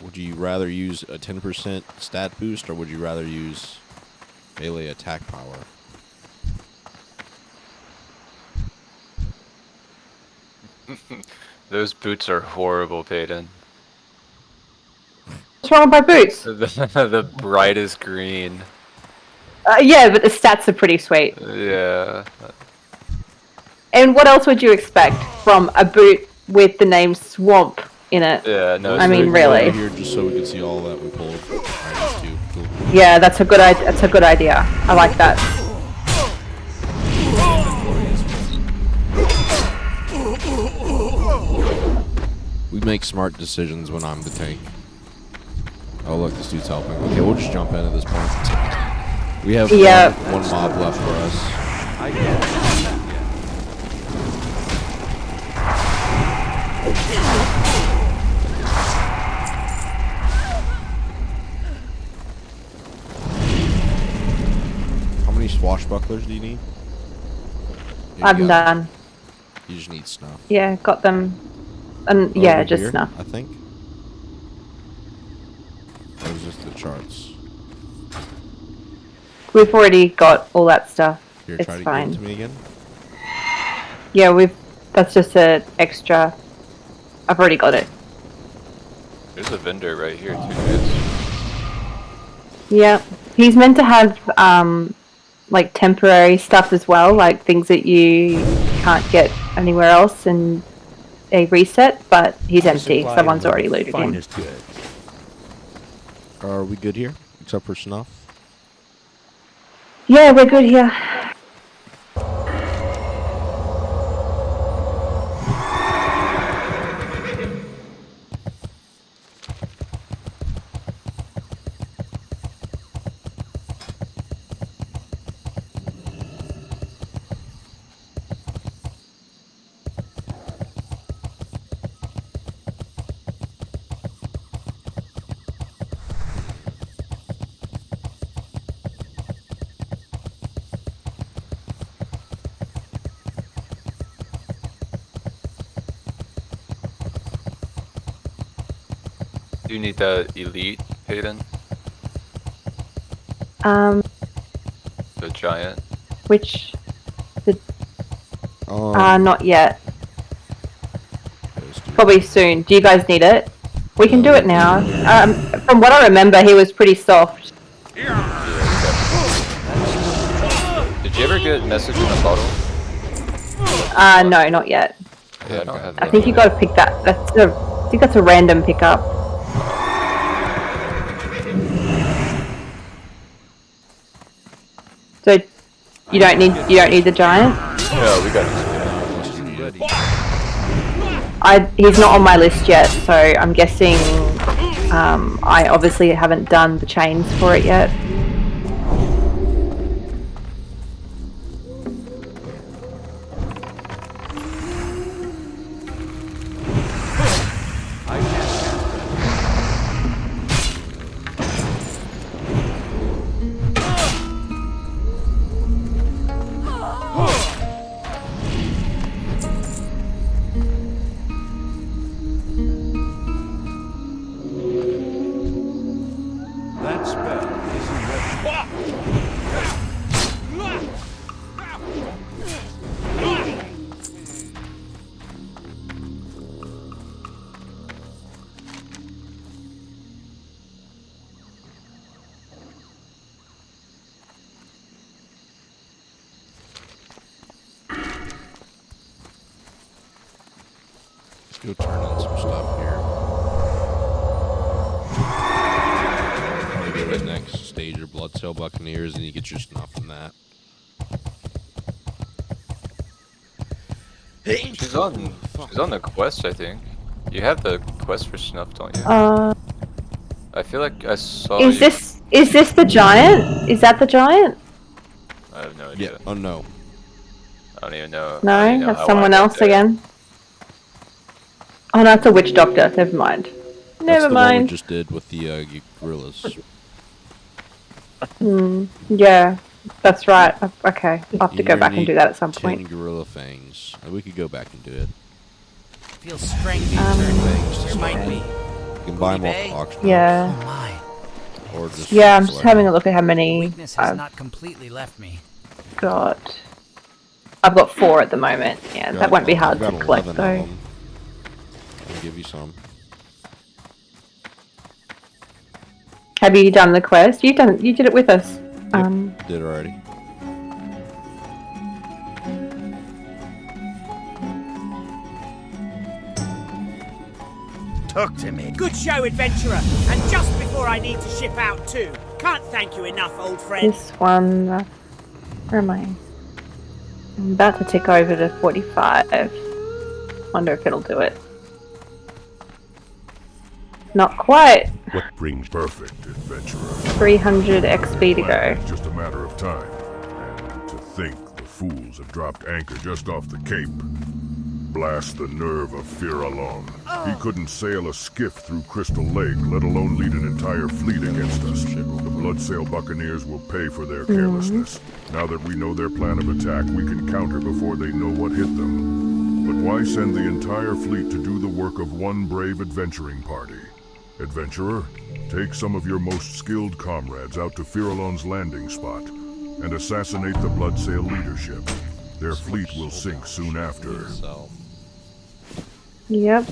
Would you rather use a 10% stat boost, or would you rather use melee attack power? Those boots are horrible, Peyton. What's wrong with my boots? The brightest green. Yeah, but the stats are pretty sweet. Yeah. And what else would you expect from a boot with the name Swamp in it? Yeah, no. I mean, really. Here, just so we can see all that we pulled. Alright, these two. Cool. Yeah, that's a good idea. That's a good idea. I like that. We make smart decisions when I'm the tank. Oh look, this dude's helping. Okay, we'll just jump in at this point. We have one mob left for us. I get it. How many swashbucklers do you need? I'm done. You just need snuff. Yeah, got them. And yeah, just here, snuff. I think. Or is this the charts? We've already got all that stuff. Here, It's try to fine. give it to me again. Yeah, that's just an extra. I've already got it. There's a vendor right here, too, guys. Yeah, he's meant to have like temporary stuff as well, like things that you can't get anywhere else, and a reset. But he's empty. Someone's already looted him. Are we good here? Except for snuff? Yeah, we're good here. Do you need the elite, Peyton? The giant? Which? Not yet. Probably soon. Do you guys need it? We can do it now. From what I remember, he was pretty soft. Did you ever get message in a bottle? No, not yet. Yeah, I don't have I think you got to pick that. I think that's a random pickup. So you don't need the giant. No, we got it. He's not on my list yet, so I'm guessing I obviously haven't done the chains for it yet. That spell isn't Let's go turn on some stuff here. Probably go to the next stage of Bloodsail Buccaneers and you get your snuff from that. She's on the quest, I think. You have the quest for snuff, don't you? I feel like I saw Is this the giant? Is that the giant? I have no idea. Yeah. Oh no. I don't even know. No, that's someone else again. Oh, no, that's a witch doctor. Never mind. That's the one we just did with the gorillas. Yeah, that's right. Okay, I'll have to go back and do that at some 10 point. gorilla fangs. We could go back and do it. Feels strangely turning. There might be can buy them off the auction. Yeah. Or just Yeah, I'm just select having a look at how many Weakness has I've not completely left me. got. I've got 4 at the moment. Yeah, that won't be hard to collect though. I'll give you some. Have you done the quest? You did it with us. Did already. Talk to me. Good show, adventurer. And just before I need to ship out too. Can't thank you enough, old friend. This one. Where am I? I'm about to tick over to 45. Wonder if it'll do it. Not quite. What brings perfect, adventurer? 300 XP to go. It's just a matter of time. And to think the fools have dropped anchor just off the Cape. Blast the nerve of Firalon. He couldn't sail a skiff through Crystal Lake, let alone lead an entire fleet against us. The Bloodsail Buccaneers will pay for their carelessness. Now that we know their plan of attack, we can counter before they know what hit them. But why send the entire fleet to do the work of one brave adventuring party? Adventurer, take some of your most skilled comrades out to Firalon's landing spot and assassinate the Bloodsail leadership. Their fleet will sink soon after. Yep.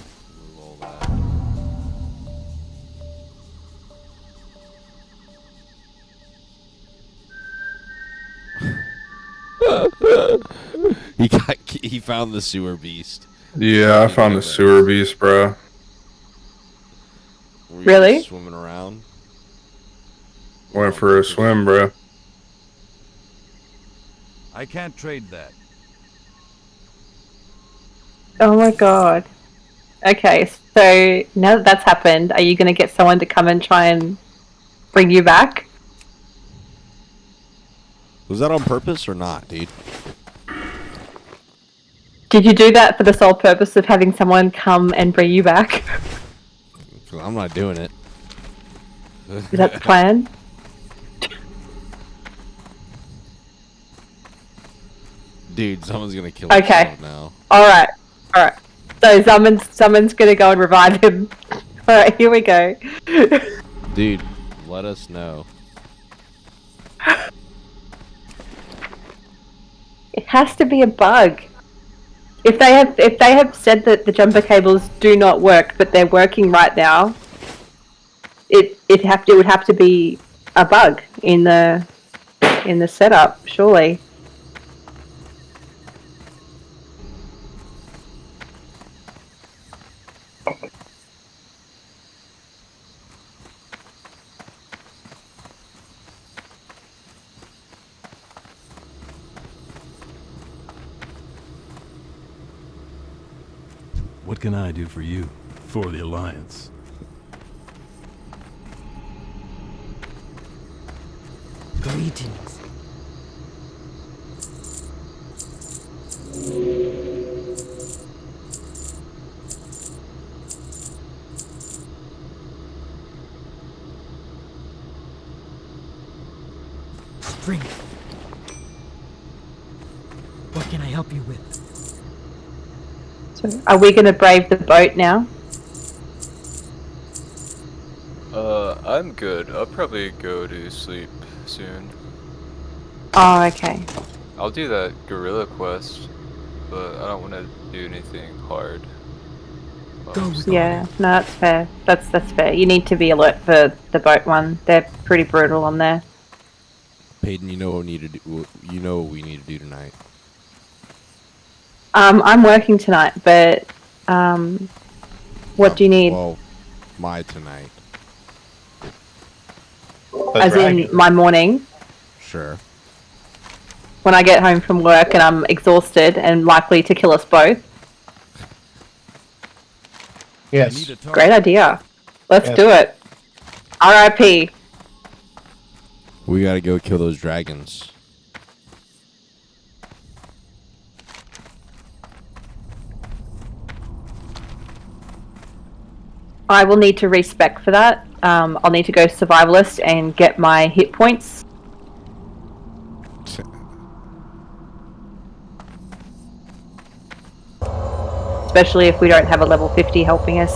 He found the sewer beast. Yeah, I found the sewer beast, bro. Were you Really? just swimming around? Went for a swim, bro. I can't trade that. Oh my god. Okay, so now that that's happened, are you going to get someone to come and try and bring you back? Was that on purpose or not, dude? Did you do that for the sole purpose of having someone come and bring you back? 'Cause I'm not doing it. Is that the plan? Dude, someone's gonna kill Okay. himself now. Alright. Alright. So someone's going to go and revive him. Alright, here we go. Dude, let us know. It has to be a bug. If they have said that the jumper cables do not work, but they're working right now, it would have to be a bug in the setup, surely. What can I do for you? For the Alliance? Greetings. Strength. What can I help you with? So are we going to brave the boat now? I'm good. I'll probably go to sleep soon. Oh, okay. I'll do that gorilla quest, but I don't want to do anything hard. Yeah, no, that's fair. That's fair. You need to be alert for the boat one. They're pretty brutal on there. Peyton, you know what we need to do. You know what we need to do tonight. I'm working tonight, but what do you need? Well, my tonight. As in my morning, Sure. when I get home from work and I'm exhausted and likely to kill us both. Yes. Great idea. Let's Yes. do it. R.I.P. We gotta go kill those dragons. I will need to respec for that. I'll need to go survivalist and get my hit points. Especially if we don't have a level 50 helping us.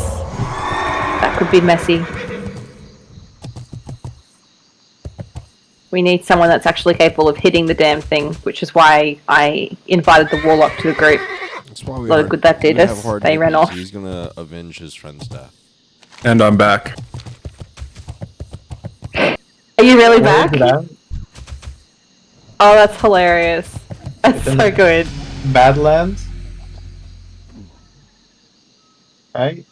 That could be messy. We need someone that's actually capable of hitting the damn thing, which is why I invited the warlock to the group. That's why we A lot of good that did us. They ran off. He's gonna avenge his friend's death. And I'm back. Are you really back? Where is it Oh, that's hilarious. That's It's in so good. Badlands? Right?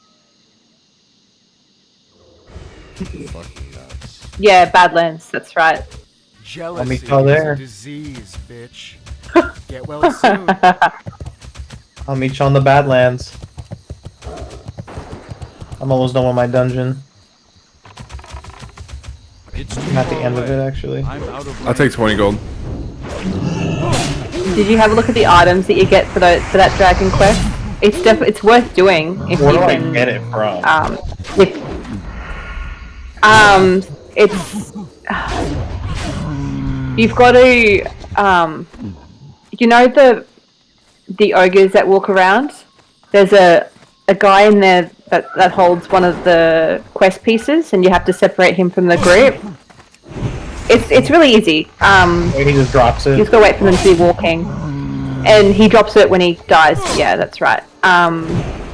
Fucking nuts. Yeah, Badlands, that's right. I'll meet y'all there. Disease, bitch. Get well soon. I'll meet you on the Badlands. I'm almost done with my dungeon. I'm at the end of it, actually. I'll take 20 gold. Did you have a look at the items that you get for that dragon quest? It's worth doing if Where you do I can. get it from? It's you've got to you know the ogres that walk around. There's a guy in there that holds one of the quest pieces, and you have to separate him from the group. It's really easy. He just drops it. You just gotta wait for them to be walking, and he drops it when he dies. Yeah, that's right.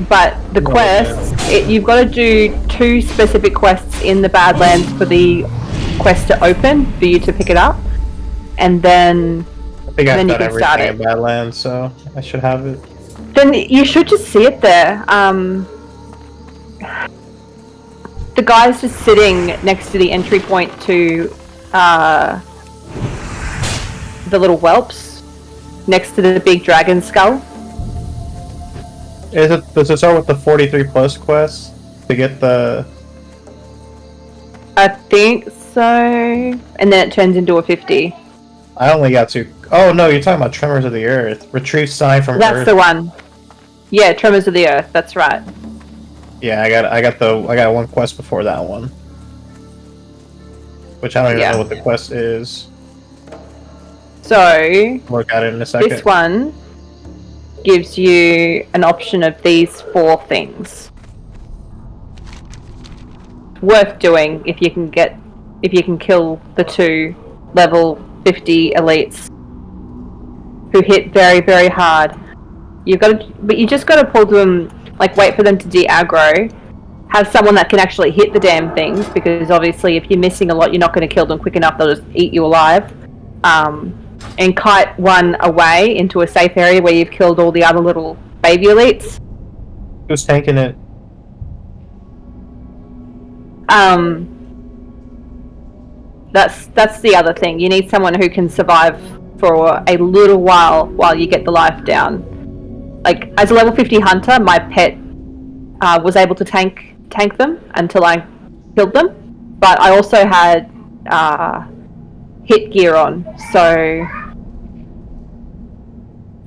But the quests, you've got to do 2 specific quests in the Badlands for the quest to open for you to pick it up, and then I think I've you done can start everything it. in Badlands, so I should have it. Then you should just see it there. The guy's just sitting next to the entry point to the little whelps, next to the big dragon skull. Does it start with the 43 plus quest to get the? I think so, and then it turns into a 50. I only got 2. Oh no, you're talking about Tremors of the Earth. Retrieve sign from Earth. That's the one. Yeah, Tremors of the Earth. That's right. Yeah, I got 1 quest before that one, which I don't even know what the quest is. So Look at it in a second. this one gives you an option of these 4 things. Worth doing if you can kill the 2 level 50 elites who hit very, very hard. But you just gotta pull them, like wait for them to de-aggro, have someone that can actually hit the damn things, because obviously if you're missing a lot, you're not gonna kill them quick enough, they'll just eat you alive. And kite one away into a safe area where you've killed all the other little baby elites. Who's tanking it? That's the other thing. You need someone who can survive for a little while you get the life down. Like, as a level 50 hunter, my pet was able to tank them until I killed them. But I also had hit gear on, so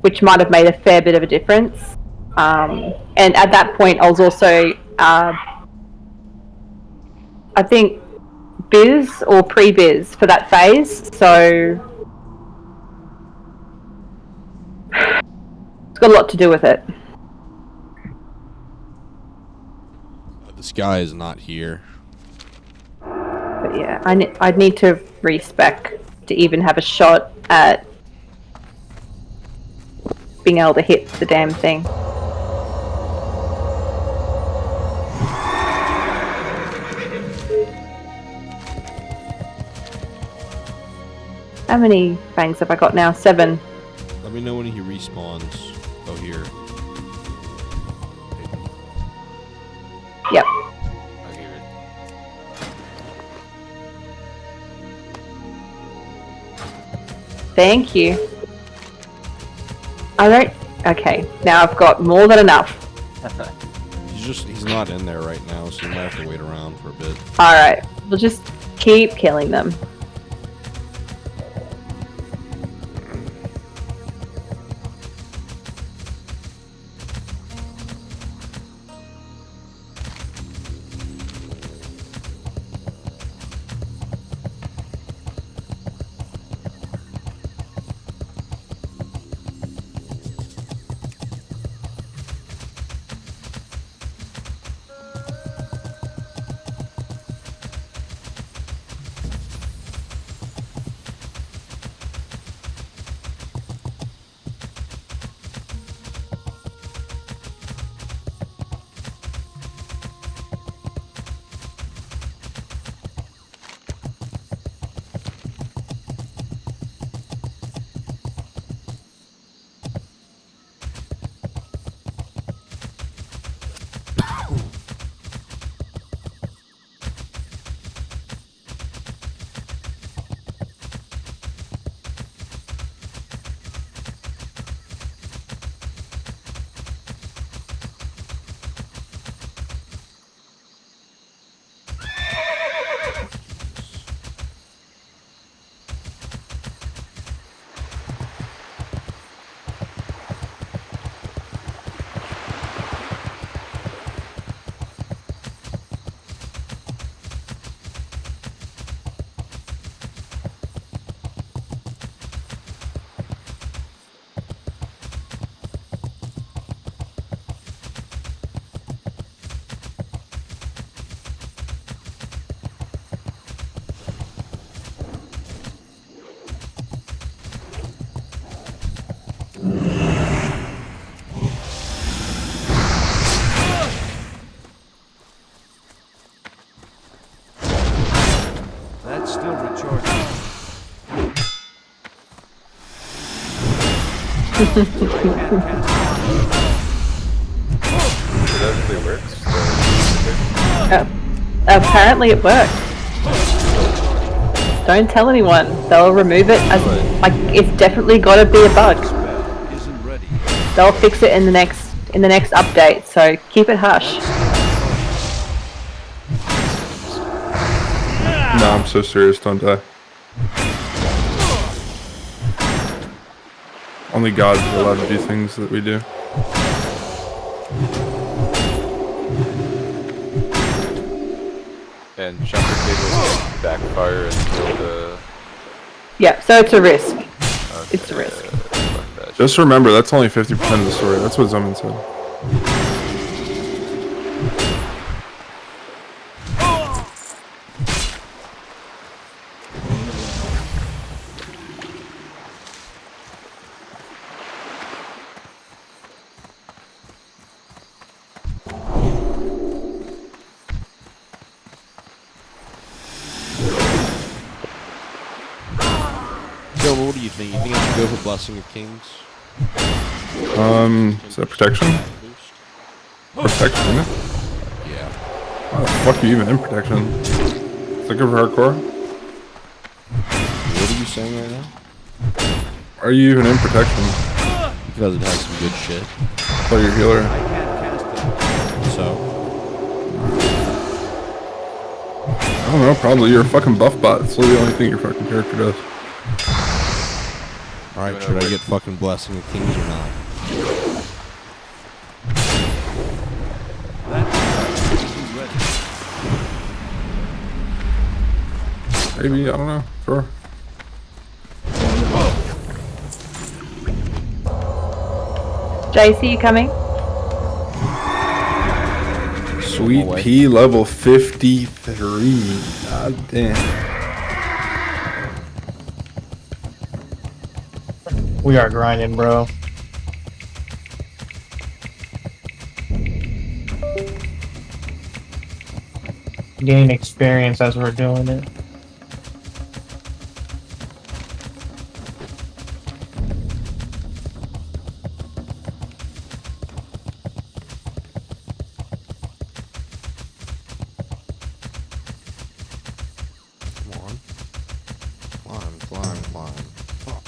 which might have made a fair bit of a difference. And at that point, I was also I think biz or pre-biz for that phase, so it's got a lot to do with it. This guy is not here. But yeah, I'd need to respec to even have a shot at being able to hit the damn thing. How many fangs have I got now? 7. Let me know when he respawns. Oh, here. Yep. Thank you. Okay, now I've got more than enough. He's not in there right now, so you might have to wait around for a bit. Alright, we'll just keep killing them. still recharging. That really works. Apparently it worked. Don't tell anyone. They'll remove it as like it's definitely got to be a bug. They'll fix it in the next update. So keep it hush. No, I'm so serious. Don't die. Only God is allowed to do things that we do. And jumper cables backfire and kill the... Yeah, so it's a risk. It's a risk. Just remember, that's only 50% of the story. That's what Zeman said. Joe, what do you think? You think I should go for Blessing of Kings? Is that protection? Protection, isn't it? Yeah. Why the fuck are you even in protection? Is that good for hardcore? What are you saying right now? Why are you even in protection? Because it has some good shit. I thought you're a healer. So? I don't know, probably you're a fucking buff bot. It's the only thing your fucking character does. Alright, should I get fucking Blessing of Kings or not? Maybe, I don't know. Sure. JC, you coming? Sweet P level 53. God damn. We are grinding, bro. Gain experience as we're doing it. Come on. Climb, climb, climb. Fuck.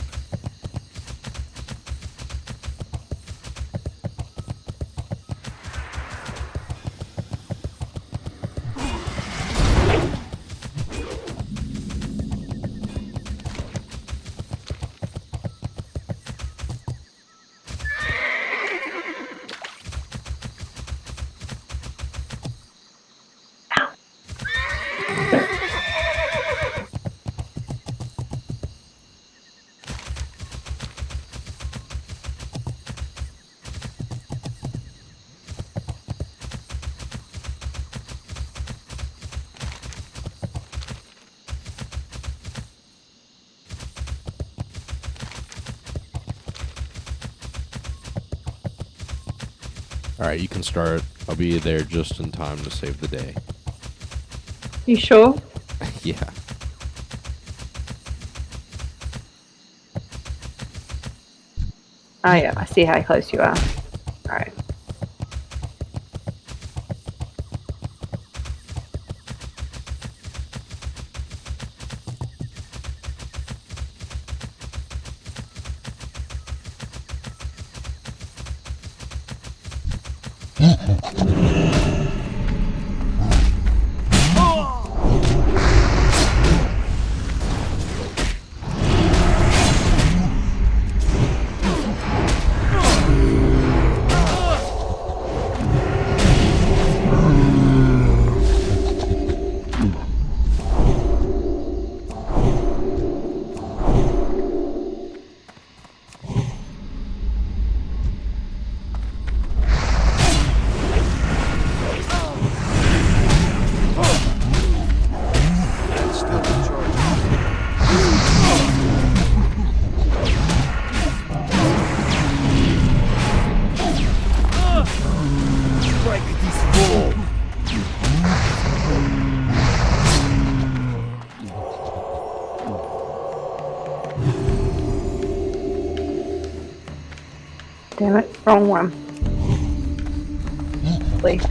Alright, you can start. I'll be there just in time to save the day. You sure? Yeah. Oh yeah, I see how close you are. Alright. Damn it, wrong one. Please.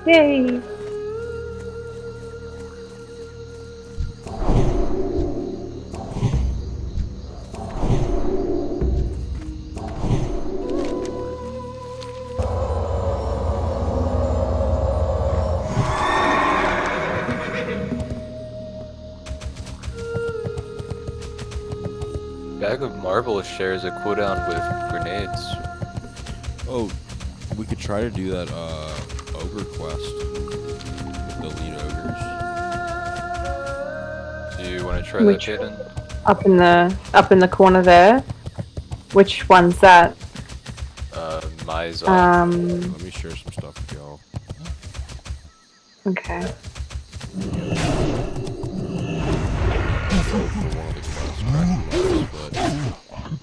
Yay! Bag of marbles shares a cooldown with grenades. Oh, we could try to do that ogre quest with the lead ogres. Do you want to try Which- that, Jaden? Up in the corner there. Which one's that? My's Let me share some stuff with y'all. Okay.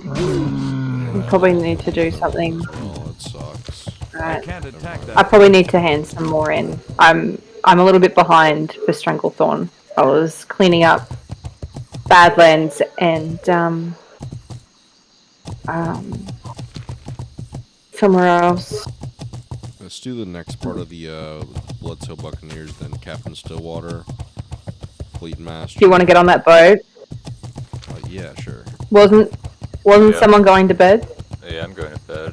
You probably need to do something. Oh, it sucks. Right. Can't attack that. I probably need to hand some more in. I'm a little bit behind for Stranglethorn. I was cleaning up Badlands and somewhere else. Let's do the next part of the Bloodsail Buccaneers, then Captain Stillwater, Fleet Master. Do you want to get on that boat? Yeah, sure. Wasn't Yeah. someone going to bed? Yeah, I'm going to bed.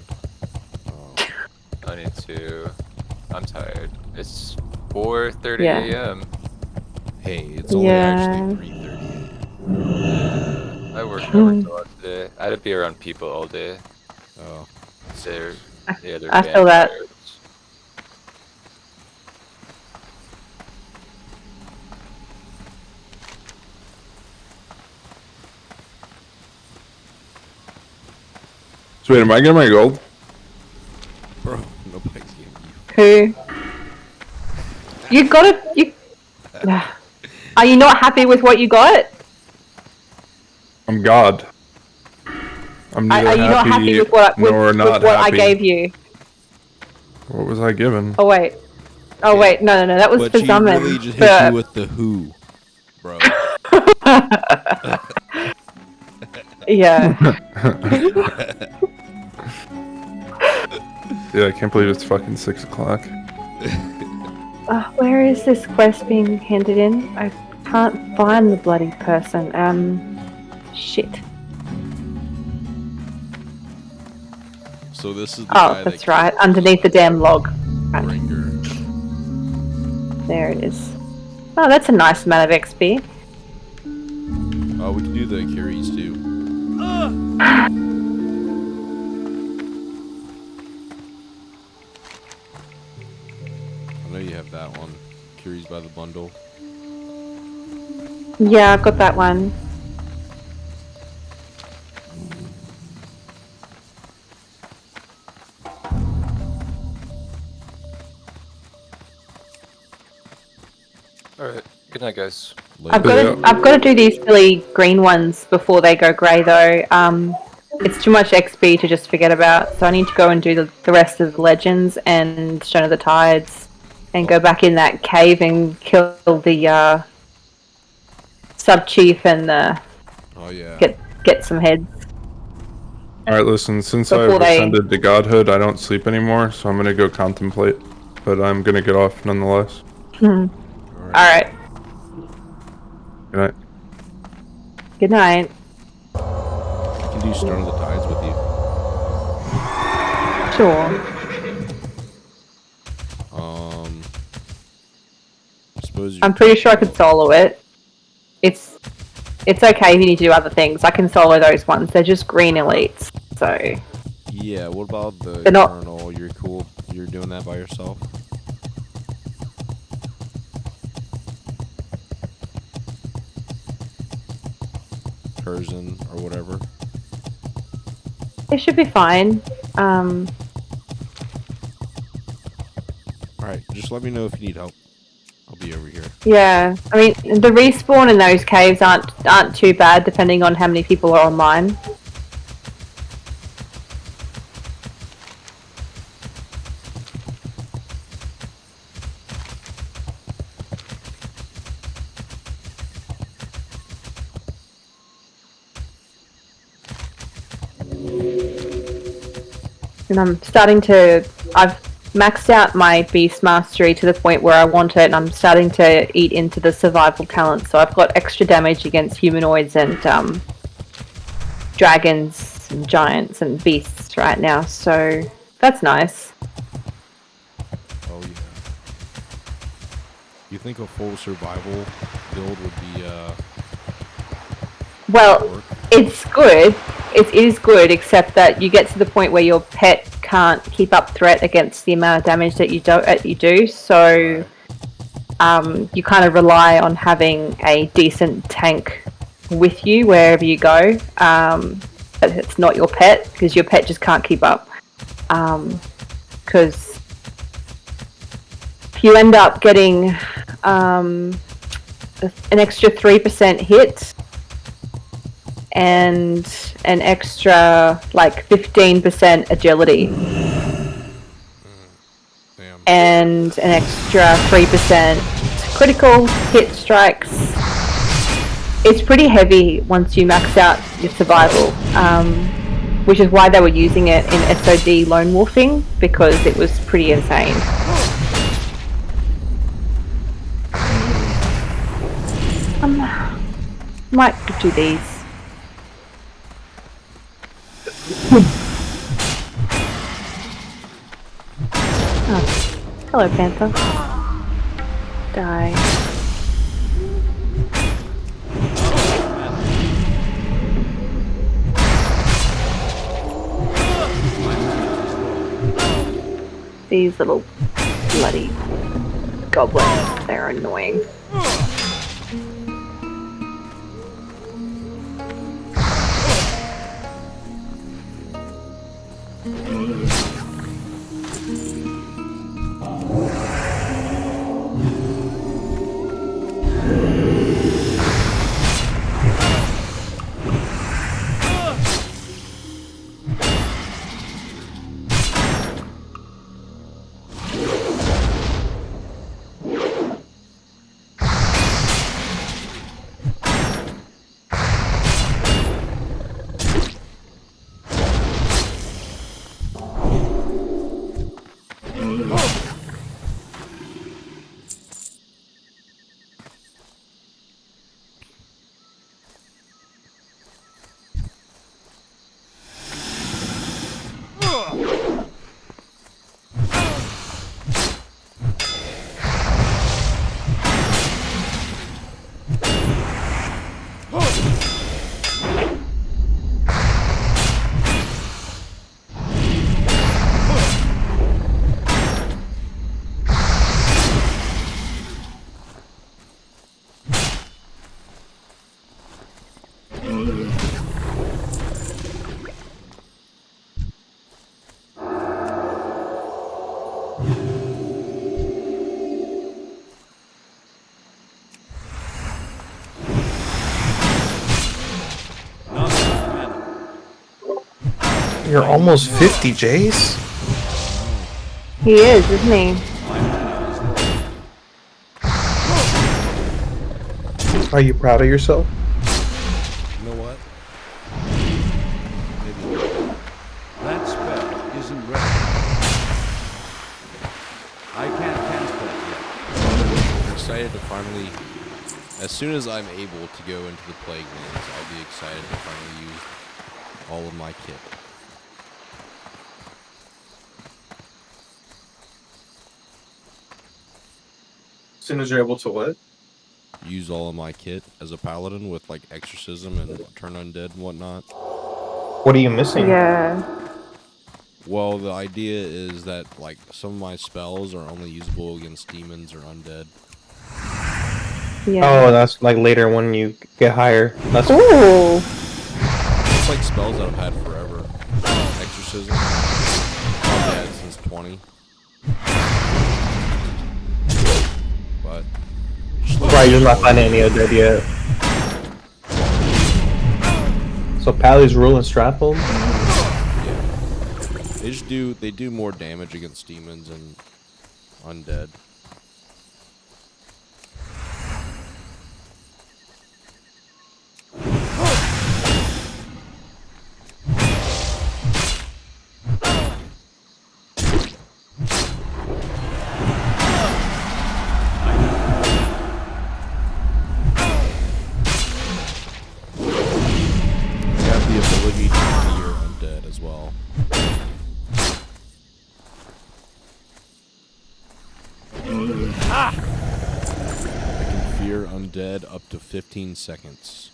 I need to. I'm tired. It's 4:30 Yeah. a.m. Hey, it's only actually 3:30 a.m. I worked a lot today. I had to be around people all day. Oh. So, yeah, they're I feel that. vampires. So wait, am I getting my gold? Bro, nobody's giving you. Who? You got it. You. Are you not happy with what you got? I'm God. I'm neither Are you not happy with what nor with not what I happy. gave you? What was I given? Oh wait. Oh wait. No. That was But for she summon. really just hit you with the who, bro. Yeah. Yeah, I can't believe it's fucking 6 o'clock. Where is this quest being handed in? I can't find the bloody person. Shit. So this is the Oh, guy that's that right. Underneath the damn log. Right. Bringer. There it is. Oh, that's a nice amount of XP. Oh, we can do the Curies too. I know you have that one. Curies by the bundle. Yeah, I've got that one. Alright, good night, guys. I've got to do these silly green ones before they go grey though. It's too much XP to just forget about, so I need to go and do the rest of the legends and Stone of the Tides, and go back in that cave and kill the sub chief and Oh yeah. get some heads. Alright, listen, since Before I've they- ascended to godhood, I don't sleep anymore, so I'm gonna go contemplate. But I'm gonna get off nonetheless. Alright. Good night. Good night. I can do Stone of the Tides with you. Sure. I suppose I'm pretty sure I could solo it. It's okay if you need to do other things. I can solo those ones. They're just green elites. So Yeah, what about the They're not- Eternal? You're cool. You're doing that by yourself? incursion or whatever? It should be fine. Alright, just let me know if you need help. I'll be over here. Yeah, I mean, the respawn in those caves aren't too bad, depending on how many people are online. And I've maxed out my beast mastery to the point where I want it, and I'm starting to eat into the survival talent, so I've got extra damage against humanoids and dragons and giants and beasts right now, so that's nice. Oh yeah. You think a full survival build would be Well, it's good. It is good, except that you get to the point where your pet can't keep up threat against the amount of damage that you do. So you kind of rely on having a decent tank with you wherever you go. But it's not your pet, because your pet just can't keep up. Because if you end up getting an extra 3% hit and an extra like 15% agility and an extra 3% critical hit strikes. It's pretty heavy once you max out your survival, which is why they were using it in SOD lone wolfing, because it was pretty insane. Might do these. Oh. Hello, Panther. Die. These little bloody goblins, they're annoying. You're almost 50, Jace. He is, isn't he? Are you proud of yourself? You know what? Maybe. That spell isn't ready. I can't cast that yet. I'm excited to finally, as soon as I'm able to go into the Plague Lands, I'll be excited to finally use all of my kit. As soon as you're able to what? Use all of my kit as a paladin with like exorcism and turn undead and whatnot. What are you missing? Yeah. Well, the idea is that like some of my spells are only usable against demons or undead. Yeah. Oh, that's like later when you get higher. That's Ooh. It's like spells that I've had forever. Exorcism. I've had since 20. But right. You're not finding any of that yet. So Pally's rule and Strapple. yeah, they do more damage against demons and undead. The ability to fear undead as well. I can fear undead up to 15 seconds.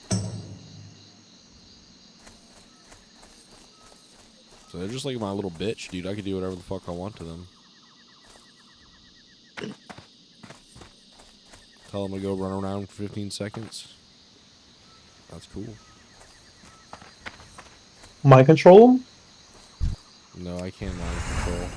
So they're just like my little bitch, dude. I can do whatever the fuck I want to them. Tell them to go run around for 15 seconds. That's cool. Mind control them? No, I can't mind control.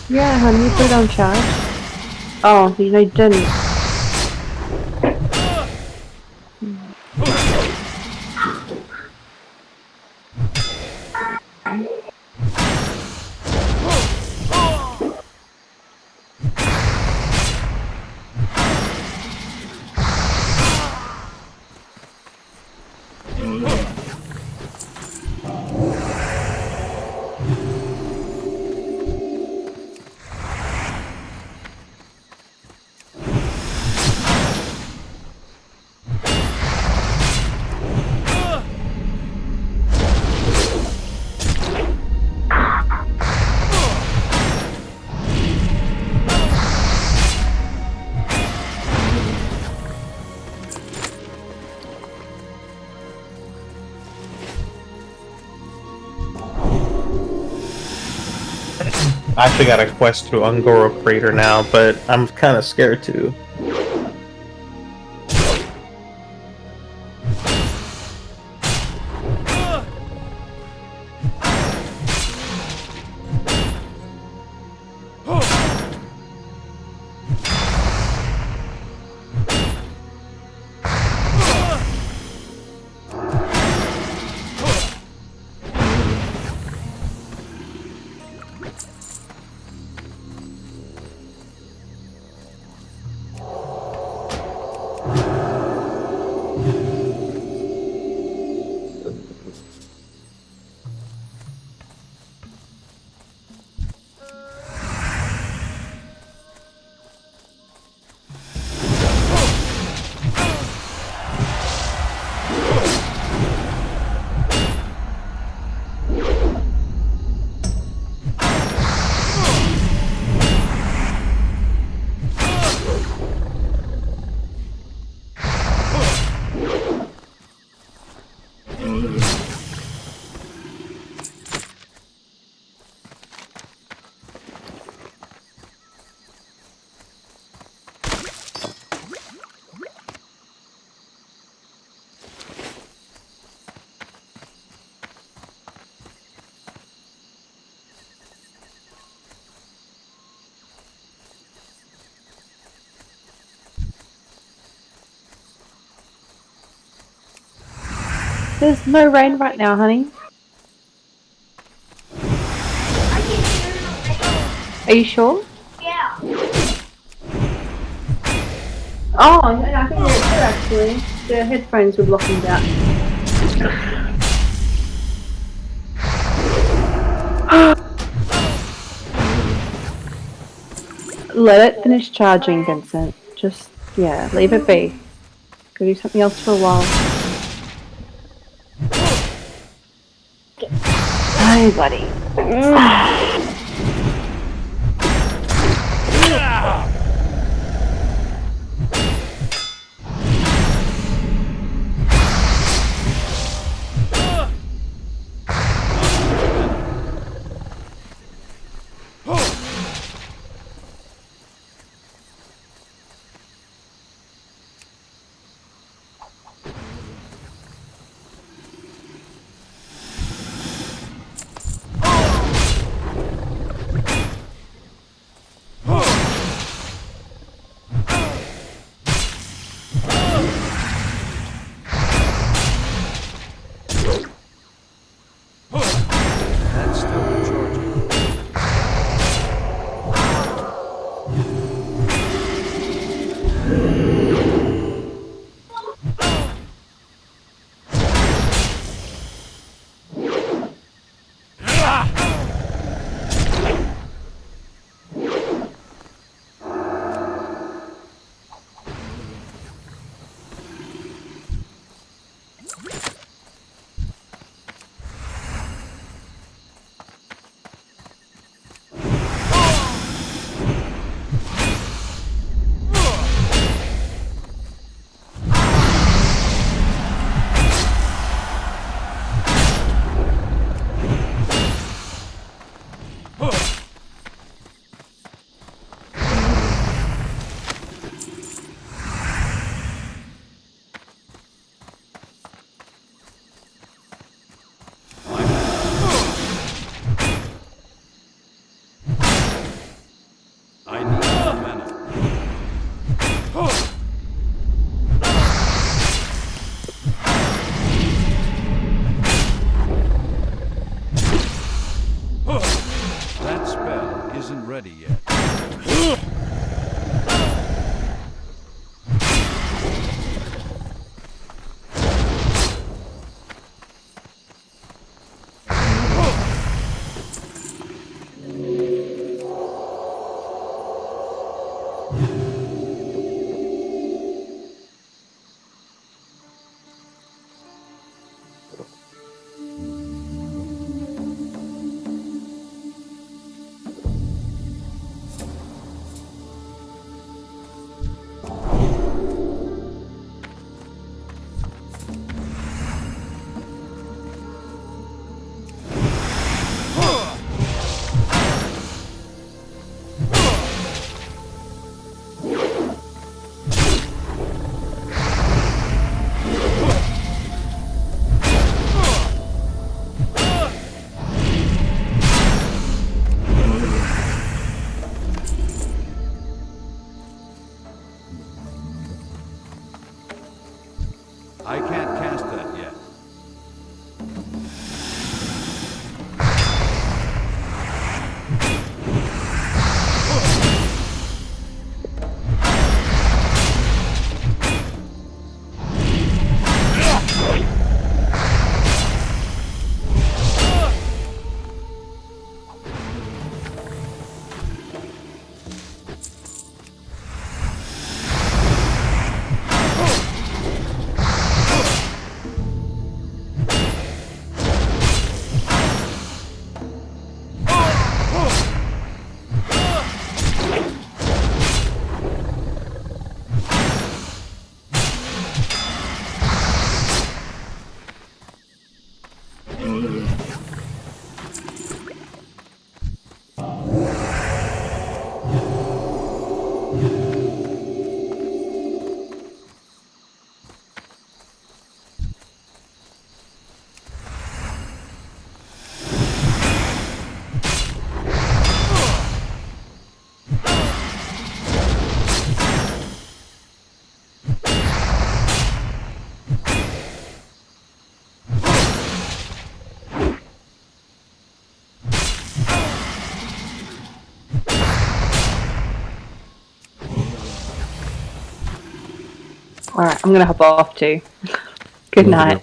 Yeah, honey, you put it on charge. Oh, you know you didn't. I actually got a quest through Ungoro Crater now, but I'm kind of scared too. There's no rain right now, honey. Are you sure? Yeah. Oh, I think it's good actually. The headphones were blocking that. Let it finish charging, Vincent. Just, yeah, leave it be. Go do something else for a while. Hi, buddy. That's still recharging. I need more mana. That spell isn't ready yet. I can't cast that yet. Alright, I'm gonna hop off too. Good night.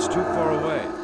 It's too far away.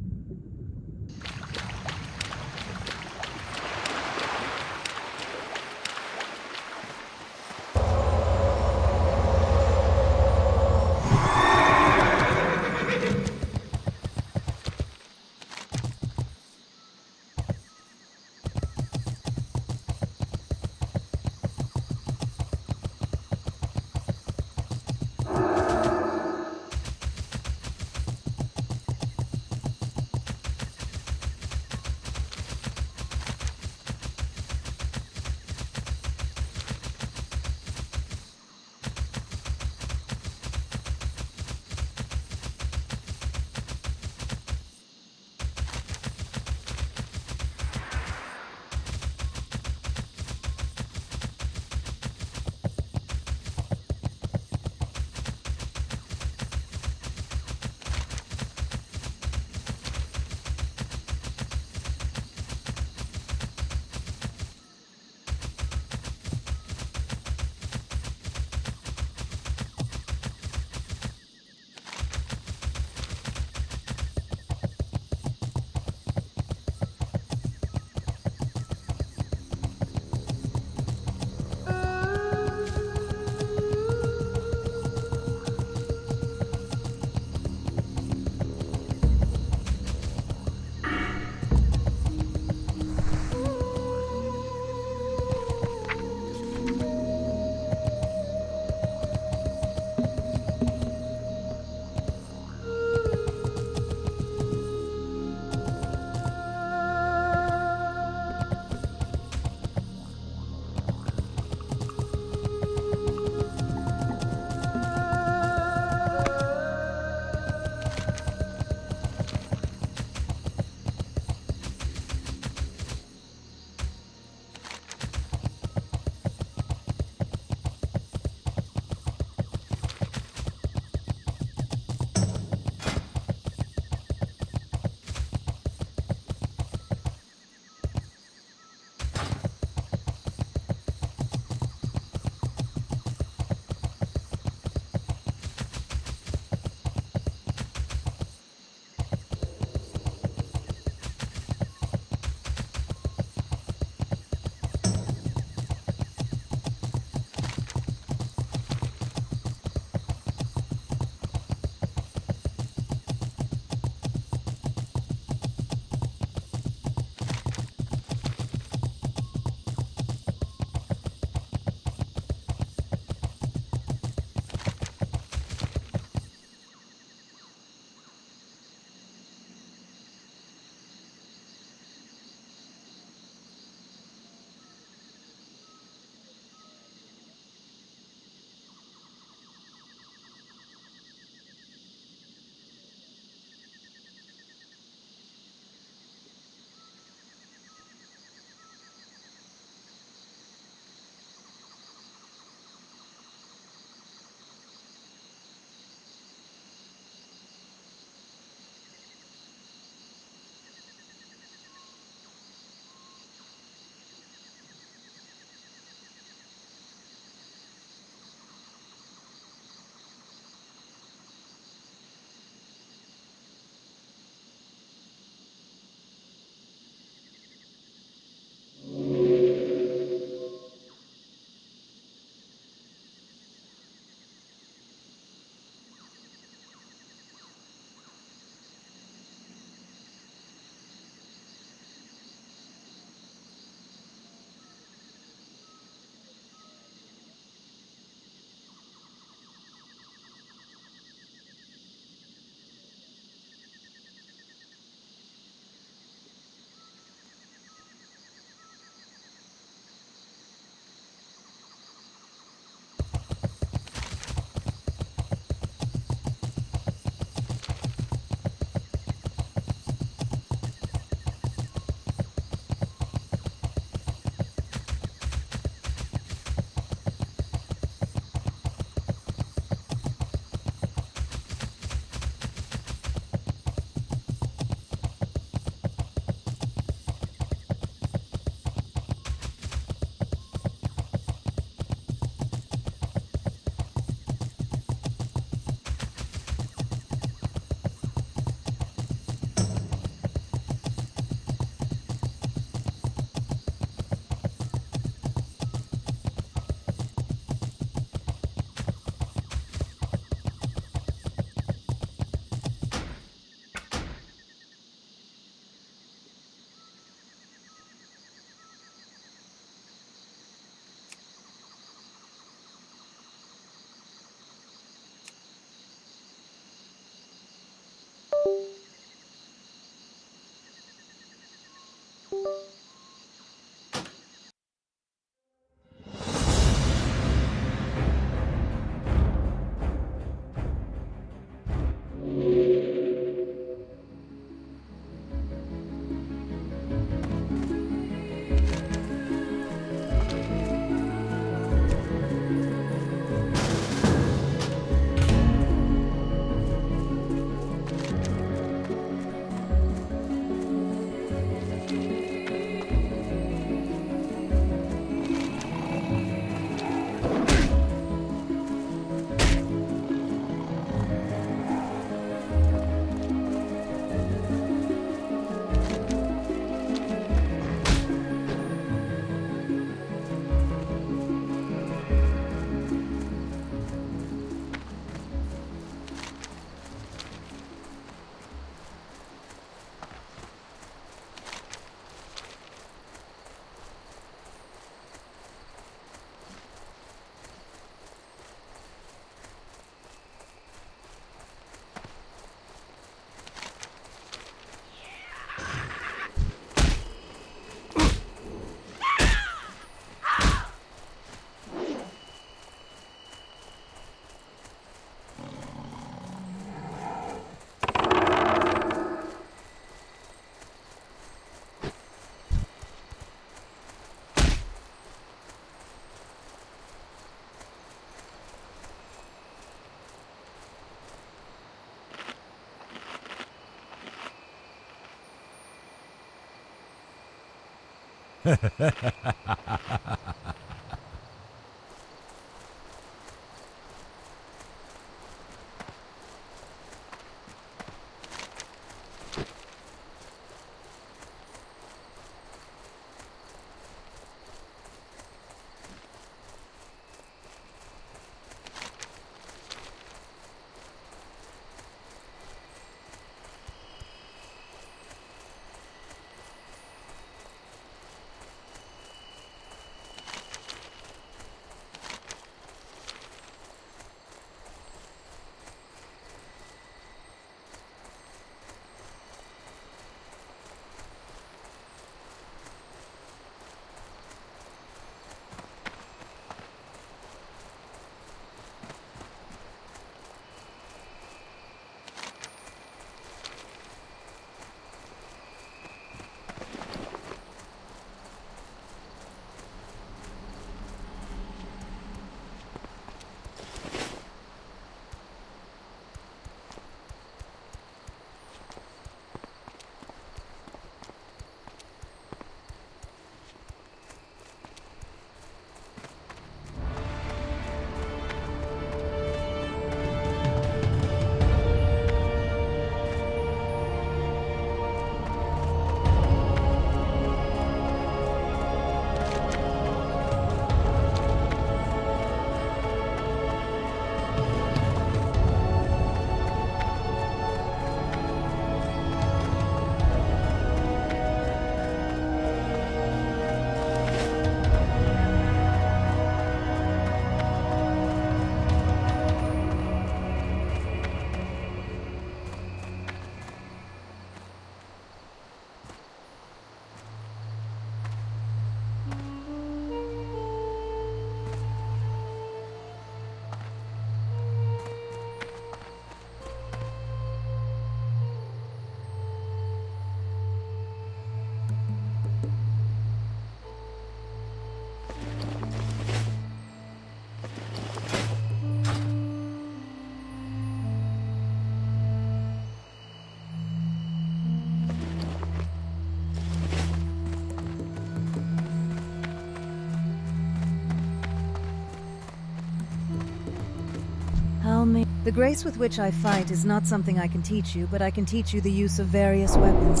The grace with which I fight is not something I can teach you, but I can teach you the use of various weapons.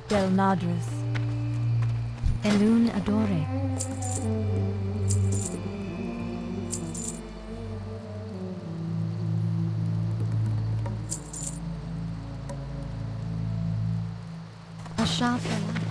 Del Nadras. Elun Adore. Ashafala.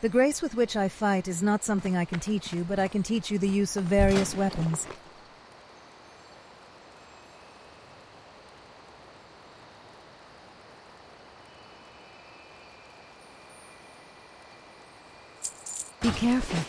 The grace with which I fight is not something I can teach you, but I can teach you the use of various weapons. Be careful.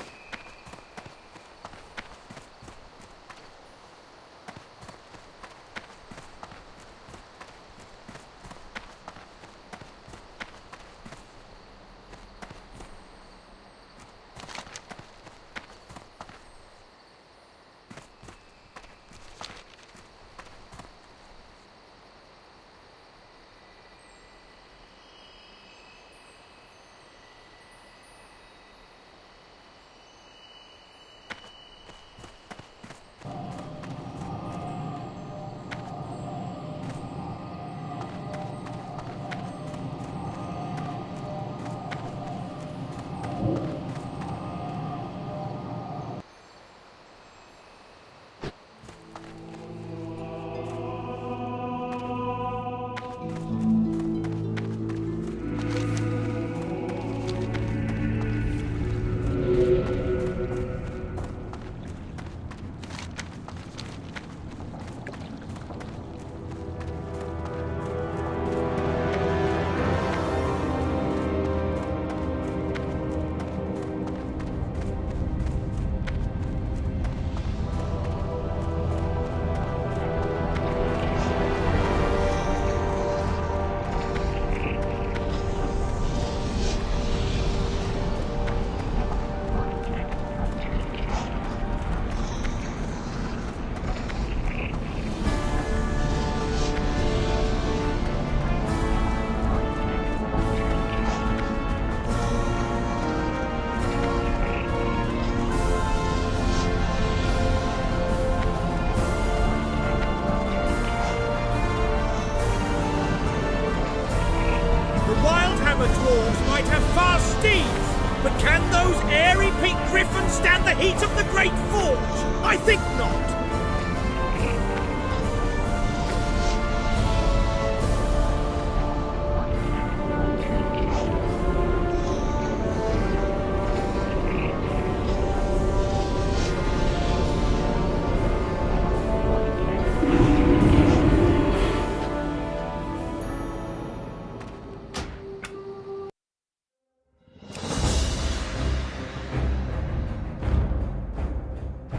of the Great Forge? I think not.